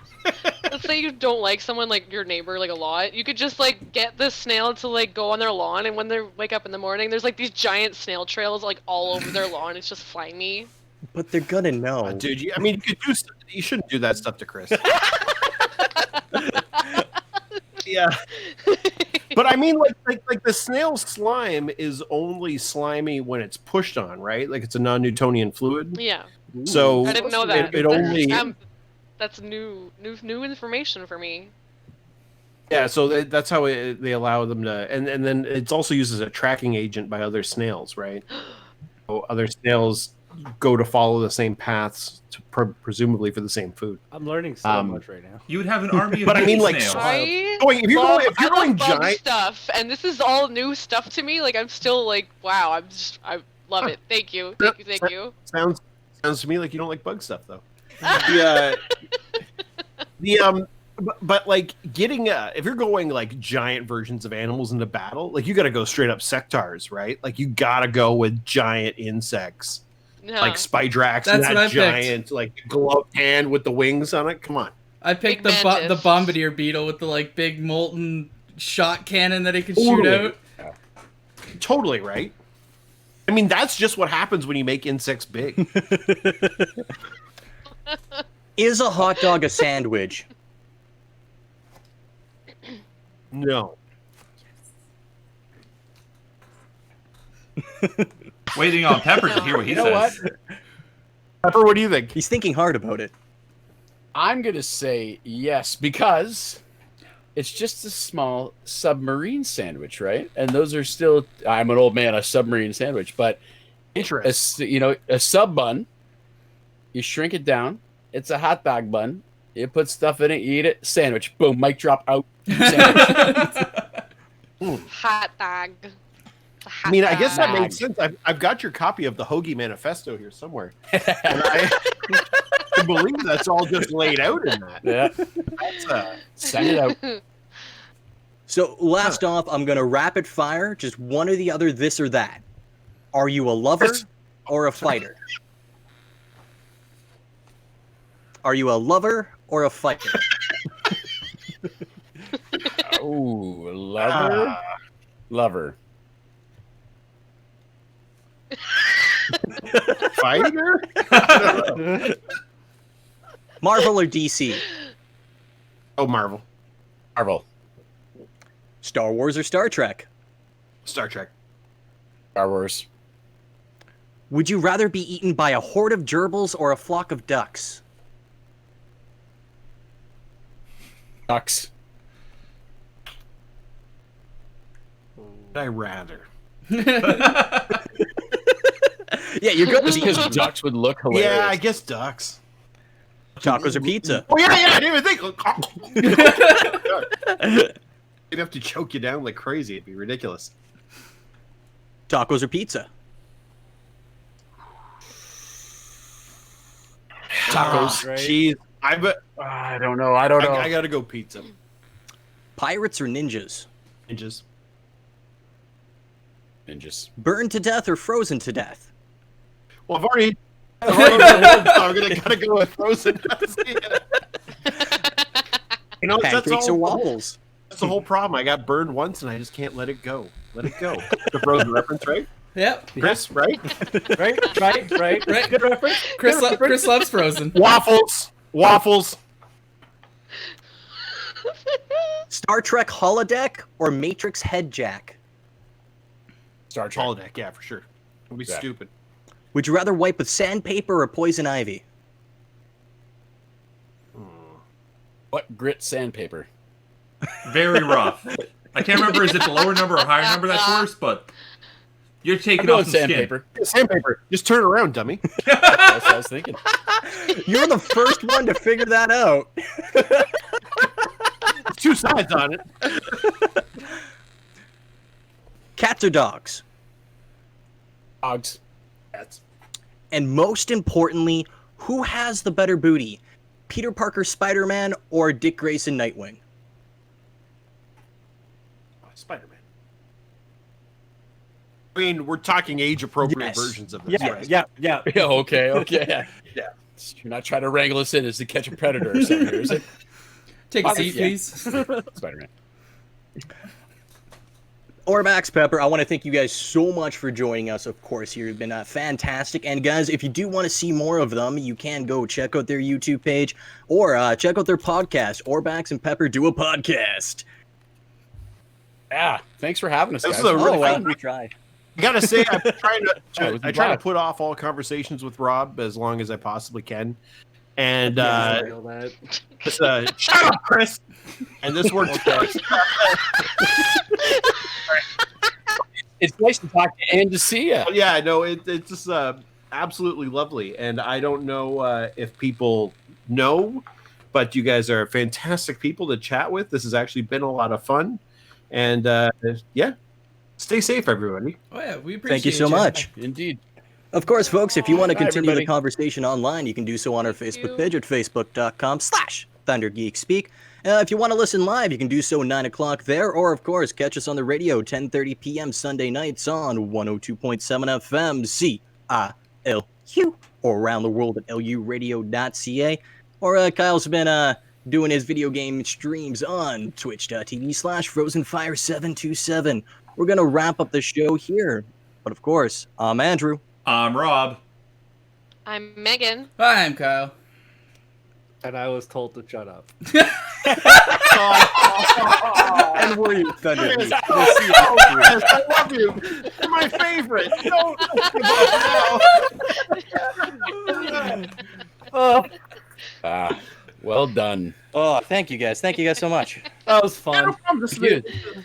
[SPEAKER 1] Let's say you don't like someone, like your neighbor, like a lot. You could just like get this snail to like go on their lawn, and when they wake up in the morning, there's like these giant snail trails like all over their lawn. It's just slimy.
[SPEAKER 3] But they're gonna know.
[SPEAKER 5] Dude, you could do. You shouldn't do that stuff to Chris. Yeah, but I mean, like the snail slime is only slimy when it's pushed on, right? Like it's a non-Newtonian fluid.
[SPEAKER 1] Yeah,
[SPEAKER 5] So
[SPEAKER 1] I didn't know that.
[SPEAKER 5] It only
[SPEAKER 1] That's new information for me.
[SPEAKER 5] yeah. So that's how they allow them to, and then it's also used as a tracking agent by other snails, right? So other snails go to follow the same paths, presumably for the same food.
[SPEAKER 4] I'm learning so much right now.
[SPEAKER 6] You would have an army of
[SPEAKER 5] But I mean,
[SPEAKER 6] baby
[SPEAKER 5] like,
[SPEAKER 6] snails.
[SPEAKER 1] I
[SPEAKER 5] If you're
[SPEAKER 1] love,
[SPEAKER 5] going,
[SPEAKER 1] I love bug
[SPEAKER 5] giant,
[SPEAKER 1] stuff, and this is all new stuff to me. Like I'm still like, wow, I love it. Thank you.
[SPEAKER 5] sounds to me like you don't like bug stuff though. But like getting if you're going like giant versions of animals into battle, like you got to go straight up sectars, right? Like you got to go with giant insects
[SPEAKER 1] Yeah.
[SPEAKER 5] like Spidrax,
[SPEAKER 2] That's
[SPEAKER 5] and
[SPEAKER 2] what I
[SPEAKER 5] that
[SPEAKER 2] picked.
[SPEAKER 5] giant like gloved hand with the wings on it. Come on,
[SPEAKER 2] I picked
[SPEAKER 1] Big
[SPEAKER 2] the
[SPEAKER 1] mantis.
[SPEAKER 2] bombardier beetle with the like big molten shot cannon that it could shoot
[SPEAKER 5] Totally.
[SPEAKER 2] out.
[SPEAKER 5] totally right. I mean, that's just what happens when you make insects big.
[SPEAKER 3] Is a hot dog a sandwich?
[SPEAKER 5] No.
[SPEAKER 6] Waiting on Pepper to hear what he
[SPEAKER 7] You know
[SPEAKER 6] says.
[SPEAKER 7] what?
[SPEAKER 5] Pepper, what do you think?
[SPEAKER 3] He's thinking hard about it.
[SPEAKER 7] I'm gonna say yes because it's just a small submarine sandwich, right? And those are still. I'm an old man. A submarine sandwich, but
[SPEAKER 5] Interesting.
[SPEAKER 7] a sub bun. You shrink it down. It's a hot dog bun. You put stuff in it. You eat it. Sandwich. Boom. Mic drop out. Sandwich.
[SPEAKER 1] Hot dog.
[SPEAKER 5] I mean, I guess that
[SPEAKER 7] Dog.
[SPEAKER 5] makes sense. I've got your copy of the Hoagie Manifesto here somewhere. And I believe that's all just laid out in that.
[SPEAKER 7] Yeah.
[SPEAKER 5] That's,
[SPEAKER 7] Send it out.
[SPEAKER 3] So last off, I'm gonna rapid fire just one or the other, this or that. Are you a lover or a fighter? Are you a lover or a fighter?
[SPEAKER 7] Ooh, lover. Lover.
[SPEAKER 5] fighter?
[SPEAKER 3] Marvel or DC?
[SPEAKER 5] Oh, Marvel.
[SPEAKER 7] Marvel.
[SPEAKER 3] Star Wars or Star Trek?
[SPEAKER 5] Star Trek.
[SPEAKER 7] Star Wars.
[SPEAKER 3] Would you rather be eaten by a horde of gerbils or a flock of ducks?
[SPEAKER 7] Ducks.
[SPEAKER 5] Would I rather?
[SPEAKER 3] Yeah, you're good.
[SPEAKER 7] Just because ducks would look hilarious.
[SPEAKER 5] Yeah, I guess ducks.
[SPEAKER 3] Tacos or pizza?
[SPEAKER 5] Oh, yeah, I didn't even think. You'd have to choke you down like crazy. It'd be ridiculous.
[SPEAKER 3] Tacos or pizza?
[SPEAKER 7] Tacos.
[SPEAKER 5] Right? Jeez.
[SPEAKER 7] I don't know. I don't know.
[SPEAKER 5] I gotta go pizza.
[SPEAKER 3] Pirates or ninjas?
[SPEAKER 5] Ninjas.
[SPEAKER 7] Ninjas.
[SPEAKER 3] Burned to death or frozen to death?
[SPEAKER 5] Well, I've already been so I'm gotta go with frozen. You know,
[SPEAKER 3] Pancakes or waffles?
[SPEAKER 5] That's the whole problem. I got burned once and I just can't let it go. Let it go. The frozen reference, right?
[SPEAKER 2] Yep.
[SPEAKER 5] Chris, right?
[SPEAKER 4] Right.
[SPEAKER 2] Right.
[SPEAKER 4] Good reference.
[SPEAKER 2] Chris loves Frozen.
[SPEAKER 5] Waffles.
[SPEAKER 3] Star Trek holodeck or Matrix head jack?
[SPEAKER 7] Star Trek.
[SPEAKER 5] Holodeck, yeah, for sure. It'll be
[SPEAKER 7] Yeah.
[SPEAKER 5] stupid.
[SPEAKER 3] Would you rather wipe with sandpaper or poison ivy?
[SPEAKER 7] What grit sandpaper?
[SPEAKER 6] Very rough. I can't remember, is it the lower number or higher number that's worse, but you're
[SPEAKER 7] I'm
[SPEAKER 6] taking
[SPEAKER 7] going
[SPEAKER 6] off some skin.
[SPEAKER 7] sandpaper.
[SPEAKER 5] Sandpaper. Just turn around, dummy.
[SPEAKER 7] That's what I was thinking.
[SPEAKER 3] You're the first one to figure that out.
[SPEAKER 5] Two sides on it.
[SPEAKER 3] Cats or dogs?
[SPEAKER 7] Dogs.
[SPEAKER 5] That's
[SPEAKER 3] And most importantly, who has the better booty? Peter Parker Spider-Man or Dick Grayson Nightwing?
[SPEAKER 5] Spider-Man. I mean, we're talking age-appropriate
[SPEAKER 3] Yes.
[SPEAKER 5] versions of this, right?
[SPEAKER 4] Yeah.
[SPEAKER 7] Yeah, okay.
[SPEAKER 5] Yeah.
[SPEAKER 7] You're not trying to wrangle us in as to catch a predator or something, here, is it?
[SPEAKER 2] Take a seat,
[SPEAKER 7] Yeah.
[SPEAKER 2] please.
[SPEAKER 7] Spider-Man.
[SPEAKER 3] Ormax Pepper, I want to thank you guys so much for joining us, of course. You've been fantastic. And guys, if you do want to see more of them, you can go check out their YouTube page or check out their podcast. Ormax and Pepper do a podcast.
[SPEAKER 7] Yeah. Thanks for having us,
[SPEAKER 5] This
[SPEAKER 7] guys.
[SPEAKER 5] is a really
[SPEAKER 3] well,
[SPEAKER 5] fun.
[SPEAKER 3] we try.
[SPEAKER 5] I gotta say, I'm trying
[SPEAKER 7] it
[SPEAKER 5] to.
[SPEAKER 7] was
[SPEAKER 5] I try to
[SPEAKER 7] wild.
[SPEAKER 5] put off all conversations with Rob as long as I possibly can. And shut up, Chris. And this worked.
[SPEAKER 7] It's nice to talk to you and to see you.
[SPEAKER 5] Yeah, no, it's just absolutely lovely. And I don't know if people know, but you guys are fantastic people to chat with. This has actually been a lot of fun. And yeah, stay safe, everybody.
[SPEAKER 2] Oh yeah, we appreciate
[SPEAKER 3] Thank you so much.
[SPEAKER 7] Indeed.
[SPEAKER 3] Of course, folks, if you want to
[SPEAKER 7] Bye,
[SPEAKER 3] continue the
[SPEAKER 7] everybody.
[SPEAKER 3] conversation online, you can do so on our
[SPEAKER 1] Thank
[SPEAKER 3] Facebook
[SPEAKER 1] you.
[SPEAKER 3] page at facebook.com/ThunderGeekSpeak. If you want to listen live, you can do so 9 o'clock there, or of course, catch us on the radio 10:30 p.m. Sunday nights on 102.7 FM CILU, or around the world at luradio.ca. Or Kyle's been doing his video game streams on twitch.tv/FrozenFire727. We're going to wrap up the show here. But of course, I'm Andrew.
[SPEAKER 6] I'm Rob.
[SPEAKER 1] I'm Megan.
[SPEAKER 2] Hi, I'm Kyle.
[SPEAKER 4] And I was told to shut up.
[SPEAKER 3] And we're your Thunder Geeks. We'll see you
[SPEAKER 5] Yes, I love you. You're my favorite. Don't
[SPEAKER 7] Well done.
[SPEAKER 3] Oh, thank you guys. Thank you guys so much.
[SPEAKER 4] That was fun.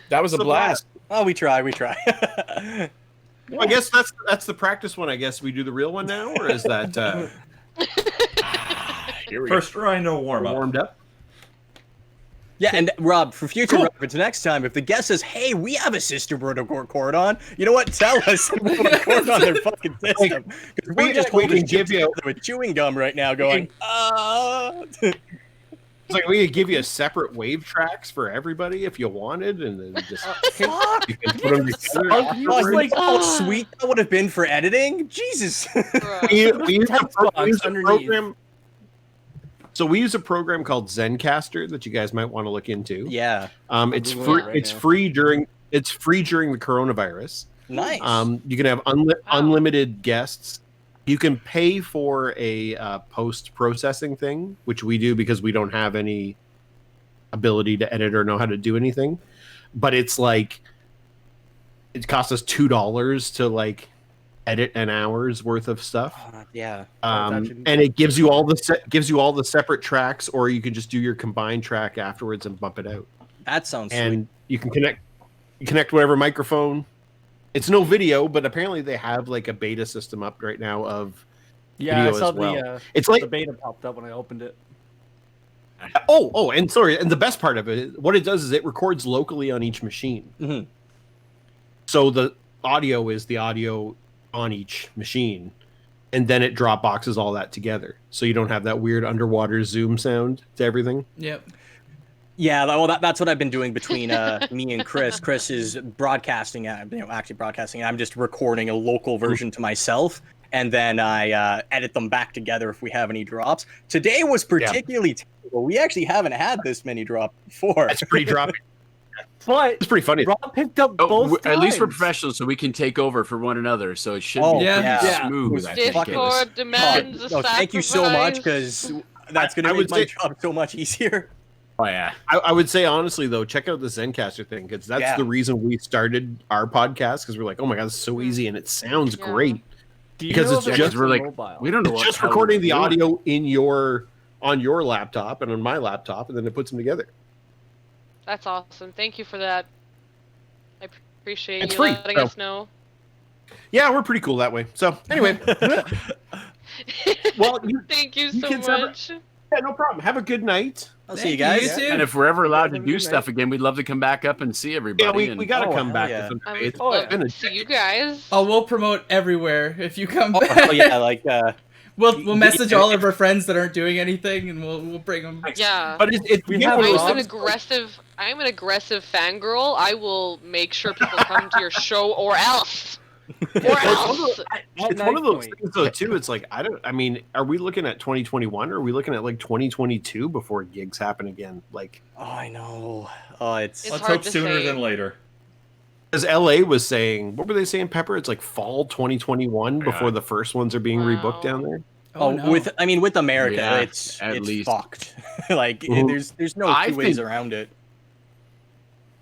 [SPEAKER 7] That was a blast.
[SPEAKER 3] Oh, we try.
[SPEAKER 5] I guess that's the practice one. I guess we do the real one now, or is that
[SPEAKER 7] Here we go.
[SPEAKER 6] First try, no warm up.
[SPEAKER 5] warmed up?
[SPEAKER 3] Yeah, and Rob, for future reference, next time, if the guest says, "Hey, we have a sister board to record on," you know what? Tell us, and we'll record on their fucking system. Because we're just
[SPEAKER 5] we
[SPEAKER 3] holding
[SPEAKER 5] can give you
[SPEAKER 3] with chewing gum right now, going,
[SPEAKER 5] it's like we could give you separate wave tracks for everybody if you wanted, and then just
[SPEAKER 3] fuck!
[SPEAKER 5] you can put them together.
[SPEAKER 3] Oh,
[SPEAKER 4] like,
[SPEAKER 3] how sweet that would have been for editing. Jesus.
[SPEAKER 1] Bruh.
[SPEAKER 5] We use a
[SPEAKER 4] underneath.
[SPEAKER 5] program. So we use a program called Zencaster that you guys might want to look into.
[SPEAKER 3] Yeah.
[SPEAKER 5] It's
[SPEAKER 4] Googling
[SPEAKER 5] free.
[SPEAKER 4] it right
[SPEAKER 5] It's
[SPEAKER 4] now.
[SPEAKER 5] free during the coronavirus.
[SPEAKER 3] Nice.
[SPEAKER 5] You can have unlimited guests. You can pay for a post processing thing, which we do because we don't have any ability to edit or know how to do anything. But it's like it costs us $2 to like edit an hour's worth of stuff.
[SPEAKER 3] Yeah.
[SPEAKER 5] And it gives you all the separate tracks, or you can just do your combined track afterwards and bump it out.
[SPEAKER 3] That sounds sweet.
[SPEAKER 5] And you can connect whatever microphone. It's no video, but apparently they have like a beta system up right now of
[SPEAKER 4] Yeah, I
[SPEAKER 5] video
[SPEAKER 4] saw
[SPEAKER 5] as well.
[SPEAKER 4] the
[SPEAKER 5] It's like
[SPEAKER 4] the beta popped up when I opened it.
[SPEAKER 5] and sorry, and the best part of it, what it does is it records locally on each machine.
[SPEAKER 3] Mhm.
[SPEAKER 5] So the audio is the audio on each machine, and then it drop boxes all that together, so you don't have that weird underwater zoom sound to everything.
[SPEAKER 2] Yep.
[SPEAKER 3] Yeah, well, that's what I've been doing between me and Chris. Chris is broadcasting, actually broadcasting, and I'm just recording a local version to myself, and then I edit them back together if we have any drops. Today was particularly terrible. We actually haven't had this many drops before.
[SPEAKER 5] That's pretty droppy.
[SPEAKER 4] But
[SPEAKER 5] It's pretty funny.
[SPEAKER 4] Rob picked up
[SPEAKER 7] Oh,
[SPEAKER 4] both
[SPEAKER 7] at least we're
[SPEAKER 4] times.
[SPEAKER 7] professionals, so we can take over for one another. So it should
[SPEAKER 3] Oh,
[SPEAKER 7] be
[SPEAKER 2] yeah.
[SPEAKER 7] pretty
[SPEAKER 4] Yeah.
[SPEAKER 7] smooth. I think.
[SPEAKER 1] Discord demands a sacrifice.
[SPEAKER 3] Thank you so much, because that's going
[SPEAKER 5] I
[SPEAKER 3] to
[SPEAKER 5] would
[SPEAKER 3] make my
[SPEAKER 5] say-
[SPEAKER 3] job so much easier.
[SPEAKER 7] Oh yeah.
[SPEAKER 5] I would say honestly though, check out the Zencaster thing, because that's
[SPEAKER 3] Yeah.
[SPEAKER 5] the reason we started our podcast, because we're like, oh my god, it's so easy and it sounds
[SPEAKER 1] Yeah.
[SPEAKER 5] great.
[SPEAKER 4] Do you
[SPEAKER 5] because
[SPEAKER 4] know
[SPEAKER 5] it's
[SPEAKER 4] if
[SPEAKER 5] just-
[SPEAKER 4] a
[SPEAKER 7] we're like,
[SPEAKER 4] mobile?
[SPEAKER 7] We don't know
[SPEAKER 5] It's
[SPEAKER 7] what
[SPEAKER 5] just
[SPEAKER 7] hell
[SPEAKER 5] recording
[SPEAKER 7] we're
[SPEAKER 5] the
[SPEAKER 7] doing.
[SPEAKER 5] audio on your laptop and on my laptop, and then it puts them together.
[SPEAKER 1] That's awesome. Thank you for that. I appreciate
[SPEAKER 5] It's
[SPEAKER 1] you
[SPEAKER 5] free,
[SPEAKER 1] letting
[SPEAKER 5] so-
[SPEAKER 1] us know.
[SPEAKER 5] Yeah, we're pretty cool that way. So anyway, well,
[SPEAKER 1] Thank you so
[SPEAKER 5] kids have a-
[SPEAKER 1] much.
[SPEAKER 5] yeah, no problem. Have a good night.
[SPEAKER 3] I'll see you
[SPEAKER 2] Thank
[SPEAKER 3] guys.
[SPEAKER 2] you too.
[SPEAKER 7] And if we're ever allowed to
[SPEAKER 4] Have a
[SPEAKER 7] do
[SPEAKER 4] good
[SPEAKER 7] stuff again, we'd love to come back up and see everybody.
[SPEAKER 5] Yeah, we
[SPEAKER 7] and-
[SPEAKER 5] got to
[SPEAKER 3] Oh,
[SPEAKER 5] come
[SPEAKER 3] hell
[SPEAKER 5] back.
[SPEAKER 3] yeah.
[SPEAKER 5] With
[SPEAKER 1] I
[SPEAKER 5] it's
[SPEAKER 1] would love
[SPEAKER 5] been a
[SPEAKER 1] to see you guys.
[SPEAKER 2] Oh, we'll promote everywhere if you come
[SPEAKER 3] Oh,
[SPEAKER 2] back.
[SPEAKER 3] yeah, like,
[SPEAKER 2] We'll message all of our friends that aren't doing anything, and we'll bring them.
[SPEAKER 1] Yeah.
[SPEAKER 5] But it's
[SPEAKER 4] We
[SPEAKER 5] yeah,
[SPEAKER 4] have
[SPEAKER 5] one of those
[SPEAKER 1] I'm an
[SPEAKER 5] things-
[SPEAKER 1] aggressive. I'm an aggressive fangirl. I will make sure people come to your show, or else. Or else.
[SPEAKER 5] It's one of those things though too. It's like I mean, are we looking at 2021 or are we looking at like 2022 before gigs happen again? Like,
[SPEAKER 3] oh, I know. Oh, it's
[SPEAKER 1] It's
[SPEAKER 6] Let's
[SPEAKER 1] hard
[SPEAKER 6] hope
[SPEAKER 1] to
[SPEAKER 6] sooner
[SPEAKER 1] say.
[SPEAKER 6] than later.
[SPEAKER 5] as LA was saying, what were they saying, Pepper? It's like fall 2021 before
[SPEAKER 7] Yeah.
[SPEAKER 5] the first ones are being
[SPEAKER 1] Wow.
[SPEAKER 5] rebooked down there.
[SPEAKER 3] Oh,
[SPEAKER 2] no.
[SPEAKER 3] with America,
[SPEAKER 7] Yeah,
[SPEAKER 3] it's
[SPEAKER 7] at least.
[SPEAKER 3] fucked. Like
[SPEAKER 5] Mhm.
[SPEAKER 3] there's no
[SPEAKER 7] I
[SPEAKER 3] two ways
[SPEAKER 7] think-
[SPEAKER 3] around it.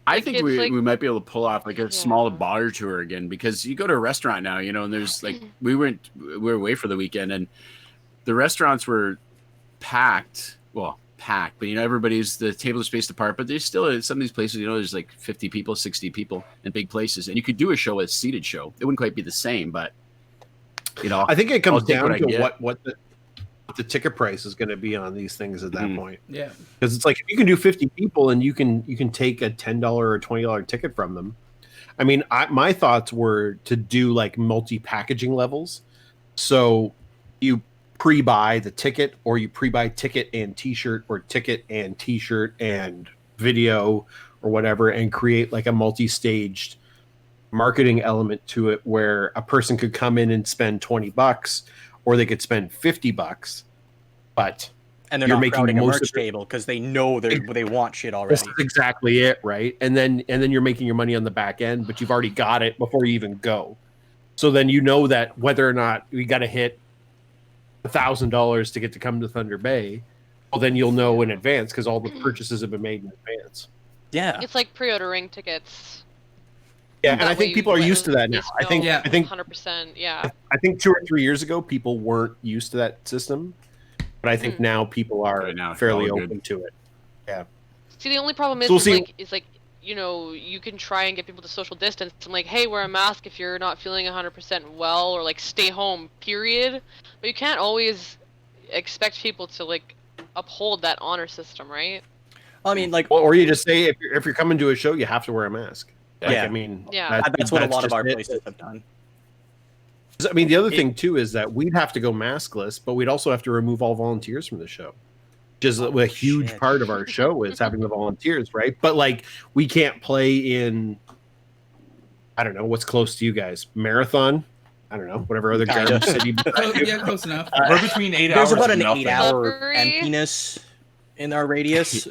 [SPEAKER 7] I
[SPEAKER 1] Like,
[SPEAKER 7] think
[SPEAKER 1] it's
[SPEAKER 7] we,
[SPEAKER 1] like-
[SPEAKER 7] we might be able to pull off like a
[SPEAKER 1] Yeah.
[SPEAKER 7] small bar tour again, because you go to a restaurant now, and there's like we were away for the weekend and the restaurants were packed. Well, packed, but everybody's the table is spaced apart. But there's still some of these places, there's like 50 people, 60 people in big places, and you could do a show, a seated show. It wouldn't quite be the same, but
[SPEAKER 5] I think it comes
[SPEAKER 7] I'll take
[SPEAKER 5] down
[SPEAKER 7] what I
[SPEAKER 5] to
[SPEAKER 7] get.
[SPEAKER 5] what the ticket price is going to be on these things at that
[SPEAKER 7] Mhm.
[SPEAKER 5] point.
[SPEAKER 2] Yeah.
[SPEAKER 5] Because it's like if you can do 50 people and you can take a $10 or $20 ticket from them. I mean, my thoughts were to do like multi-packaging levels. So you pre-buy the ticket, or you pre-buy ticket and t-shirt, or ticket and t-shirt and video or whatever, and create like a multi-staged marketing element to it where a person could come in and spend $20, or they could spend $50, but
[SPEAKER 3] And they're
[SPEAKER 5] You're
[SPEAKER 3] not
[SPEAKER 5] making
[SPEAKER 3] crowding a
[SPEAKER 5] most of
[SPEAKER 3] merch
[SPEAKER 5] it-
[SPEAKER 3] table because they know they want shit already.
[SPEAKER 5] this is exactly it, right? And then you're making your money on the back end, but you've already got it before you even go. So then you know that whether or not we got to hit $1,000 to get to come to Thunder Bay, well, then you'll know in advance because all the purchases have been made in advance.
[SPEAKER 3] Yeah.
[SPEAKER 1] It's like pre-ordering tickets.
[SPEAKER 5] Yeah, and
[SPEAKER 1] That
[SPEAKER 5] I
[SPEAKER 1] way
[SPEAKER 5] think
[SPEAKER 1] you
[SPEAKER 5] people are
[SPEAKER 1] at
[SPEAKER 5] used to that now.
[SPEAKER 1] least
[SPEAKER 5] I think,
[SPEAKER 1] know
[SPEAKER 5] I think,
[SPEAKER 1] 100%. Yeah.
[SPEAKER 5] I think 2 or 3 years ago people weren't used to that system, but I think now people are
[SPEAKER 7] Okay, now it's
[SPEAKER 5] fairly
[SPEAKER 7] all good.
[SPEAKER 5] open to it. Yeah.
[SPEAKER 1] See, the only problem is,
[SPEAKER 5] So we'll see.
[SPEAKER 1] you know, you can try and get people to social distance. I'm like, hey, wear a mask if you're not feeling 100% well, or like stay home, period. But you can't always expect people to like uphold that honor system, right?
[SPEAKER 3] I mean, like,
[SPEAKER 5] Or you just say if you're coming to a show, you have to wear a mask. Like,
[SPEAKER 3] Yeah.
[SPEAKER 5] I mean,
[SPEAKER 1] Yeah.
[SPEAKER 3] that's what a lot of
[SPEAKER 5] just
[SPEAKER 3] our
[SPEAKER 5] it.
[SPEAKER 3] places have done.
[SPEAKER 5] I mean, the other thing too is that we'd have to go maskless, but we'd also have to remove all volunteers from the show. Which is a huge
[SPEAKER 3] shit.
[SPEAKER 5] part of our show is having the volunteers, right? But like, we can't play in, I don't know, what's close to you guys? Marathon? I don't know, whatever other
[SPEAKER 3] Kinda.
[SPEAKER 5] garbage city.
[SPEAKER 2] Yeah, close enough.
[SPEAKER 6] We're between 8
[SPEAKER 3] There's
[SPEAKER 6] hours
[SPEAKER 3] about
[SPEAKER 6] and
[SPEAKER 3] an
[SPEAKER 6] nothing.
[SPEAKER 3] 8-hour
[SPEAKER 1] Slippery.
[SPEAKER 3] emptiness in our radius.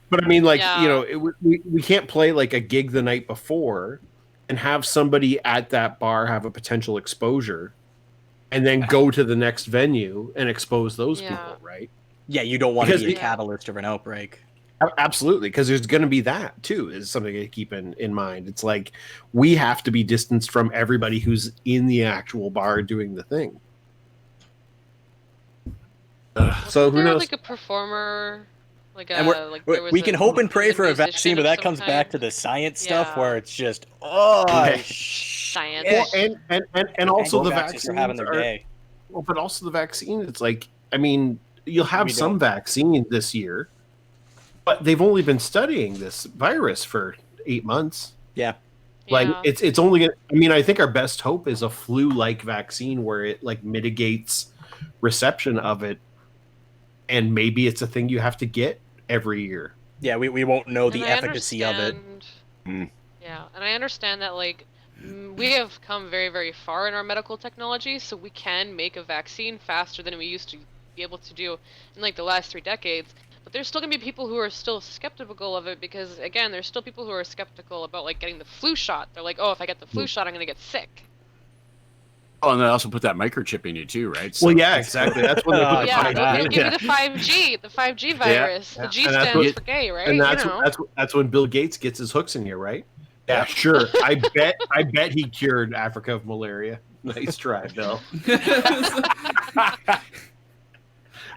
[SPEAKER 5] But I mean, like,
[SPEAKER 1] Yeah.
[SPEAKER 5] you know, we can't play like a gig the night before and have somebody at that bar have a potential exposure and then go to the next venue and expose those
[SPEAKER 1] Yeah.
[SPEAKER 5] people, right?
[SPEAKER 3] Yeah, you don't want to
[SPEAKER 5] Because
[SPEAKER 3] be a
[SPEAKER 1] the-
[SPEAKER 3] catalyst of an outbreak.
[SPEAKER 5] Absolutely, because there's going to be that too, is something to keep in mind. It's like we have to be distanced from everybody who's in the actual bar doing the thing. So who
[SPEAKER 1] There
[SPEAKER 5] knows?
[SPEAKER 1] like a performer, like
[SPEAKER 3] And
[SPEAKER 1] a like there was
[SPEAKER 3] we can
[SPEAKER 1] a-
[SPEAKER 3] hope and pray
[SPEAKER 1] a
[SPEAKER 3] for a
[SPEAKER 1] musician
[SPEAKER 3] vaccine, but
[SPEAKER 1] of
[SPEAKER 3] that
[SPEAKER 1] some
[SPEAKER 3] comes
[SPEAKER 1] kind.
[SPEAKER 3] back to the science stuff
[SPEAKER 1] Yeah.
[SPEAKER 3] where it's just, oh,
[SPEAKER 5] Okay.
[SPEAKER 1] Science.
[SPEAKER 5] Well, and also the
[SPEAKER 3] Anti-vaxxers
[SPEAKER 5] vaccines
[SPEAKER 3] are having their day.
[SPEAKER 5] Well, but also the vaccine. It's like, I mean, you'll have
[SPEAKER 3] We
[SPEAKER 5] some
[SPEAKER 3] don't.
[SPEAKER 5] vaccine this year, but they've only been studying this virus for 8 months.
[SPEAKER 3] Yeah.
[SPEAKER 5] Like
[SPEAKER 1] Yeah.
[SPEAKER 5] it's only gonna, I mean, I think our best hope is a flu-like vaccine where it like mitigates reception of it, and maybe it's a thing you have to get every year.
[SPEAKER 3] Yeah, we won't know the
[SPEAKER 1] And I
[SPEAKER 3] efficacy of it.
[SPEAKER 1] understand-
[SPEAKER 7] Mm.
[SPEAKER 1] Yeah, and I understand that like we have come very, very far in our medical technology, so we can make a vaccine faster than we used to be able to do in like the last 3 decades. But there's still gonna be people who are still skeptical of it because again, there's still people who are skeptical about like getting the flu shot. They're like, oh, if I get the flu shot, I'm gonna get sick.
[SPEAKER 7] Oh, and they also put that microchip in you too, right?
[SPEAKER 5] Well, yeah, exactly. That's when they put the
[SPEAKER 1] Yeah,
[SPEAKER 7] fuck
[SPEAKER 1] they'll,
[SPEAKER 7] that.
[SPEAKER 1] they'll give you the 5G virus.
[SPEAKER 5] yeah.
[SPEAKER 1] The G
[SPEAKER 5] And that's
[SPEAKER 1] stands
[SPEAKER 5] what-
[SPEAKER 1] for gay, right?
[SPEAKER 5] and
[SPEAKER 1] you know.
[SPEAKER 5] that's when Bill Gates gets his hooks in you, right? Yeah, sure. I bet he cured Africa of malaria. Nice try, Bill.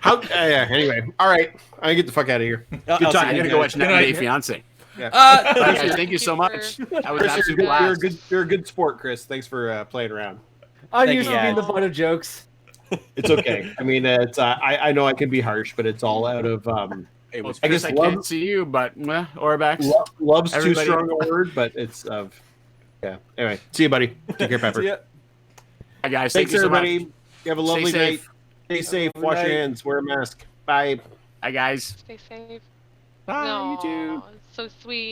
[SPEAKER 5] Yeah. Anyway, all right. I get the fuck out of here. Good
[SPEAKER 3] I'll
[SPEAKER 5] talking.
[SPEAKER 3] see
[SPEAKER 7] I
[SPEAKER 3] you
[SPEAKER 7] gotta
[SPEAKER 3] guys.
[SPEAKER 7] go watch 90
[SPEAKER 5] night.
[SPEAKER 7] Day Fiance.
[SPEAKER 2] Uh,
[SPEAKER 7] Thank you so much. That was
[SPEAKER 5] Chris,
[SPEAKER 7] absolute
[SPEAKER 5] you're
[SPEAKER 7] blast.
[SPEAKER 5] you're a good sport, Chris. Thanks for playing around.
[SPEAKER 4] I'm
[SPEAKER 3] Thank
[SPEAKER 4] used
[SPEAKER 3] you,
[SPEAKER 4] to being
[SPEAKER 3] guys.
[SPEAKER 4] the butt of jokes.
[SPEAKER 5] It's okay. I mean, it's I know I can be harsh, but it's all out of
[SPEAKER 7] It was
[SPEAKER 5] I
[SPEAKER 7] Chris,
[SPEAKER 5] guess
[SPEAKER 7] I
[SPEAKER 5] love-
[SPEAKER 7] can't see you, but Orbex.
[SPEAKER 5] love's
[SPEAKER 7] Everybody-
[SPEAKER 5] too strong a word, but it's yeah. Anyway, see you, buddy. Take care, Pepper.
[SPEAKER 4] Yeah.
[SPEAKER 7] Hi guys,
[SPEAKER 5] Thanks,
[SPEAKER 7] thank you so
[SPEAKER 5] everybody.
[SPEAKER 7] much.
[SPEAKER 5] You have a lovely
[SPEAKER 7] Stay
[SPEAKER 5] night.
[SPEAKER 7] safe.
[SPEAKER 5] Stay safe.
[SPEAKER 4] Lovely
[SPEAKER 5] Wash your
[SPEAKER 4] night.
[SPEAKER 5] hands. Wear a mask. Bye.
[SPEAKER 7] Hi guys.
[SPEAKER 1] Stay safe.
[SPEAKER 7] Bye,
[SPEAKER 1] No,
[SPEAKER 7] YouTube.
[SPEAKER 1] so sweet.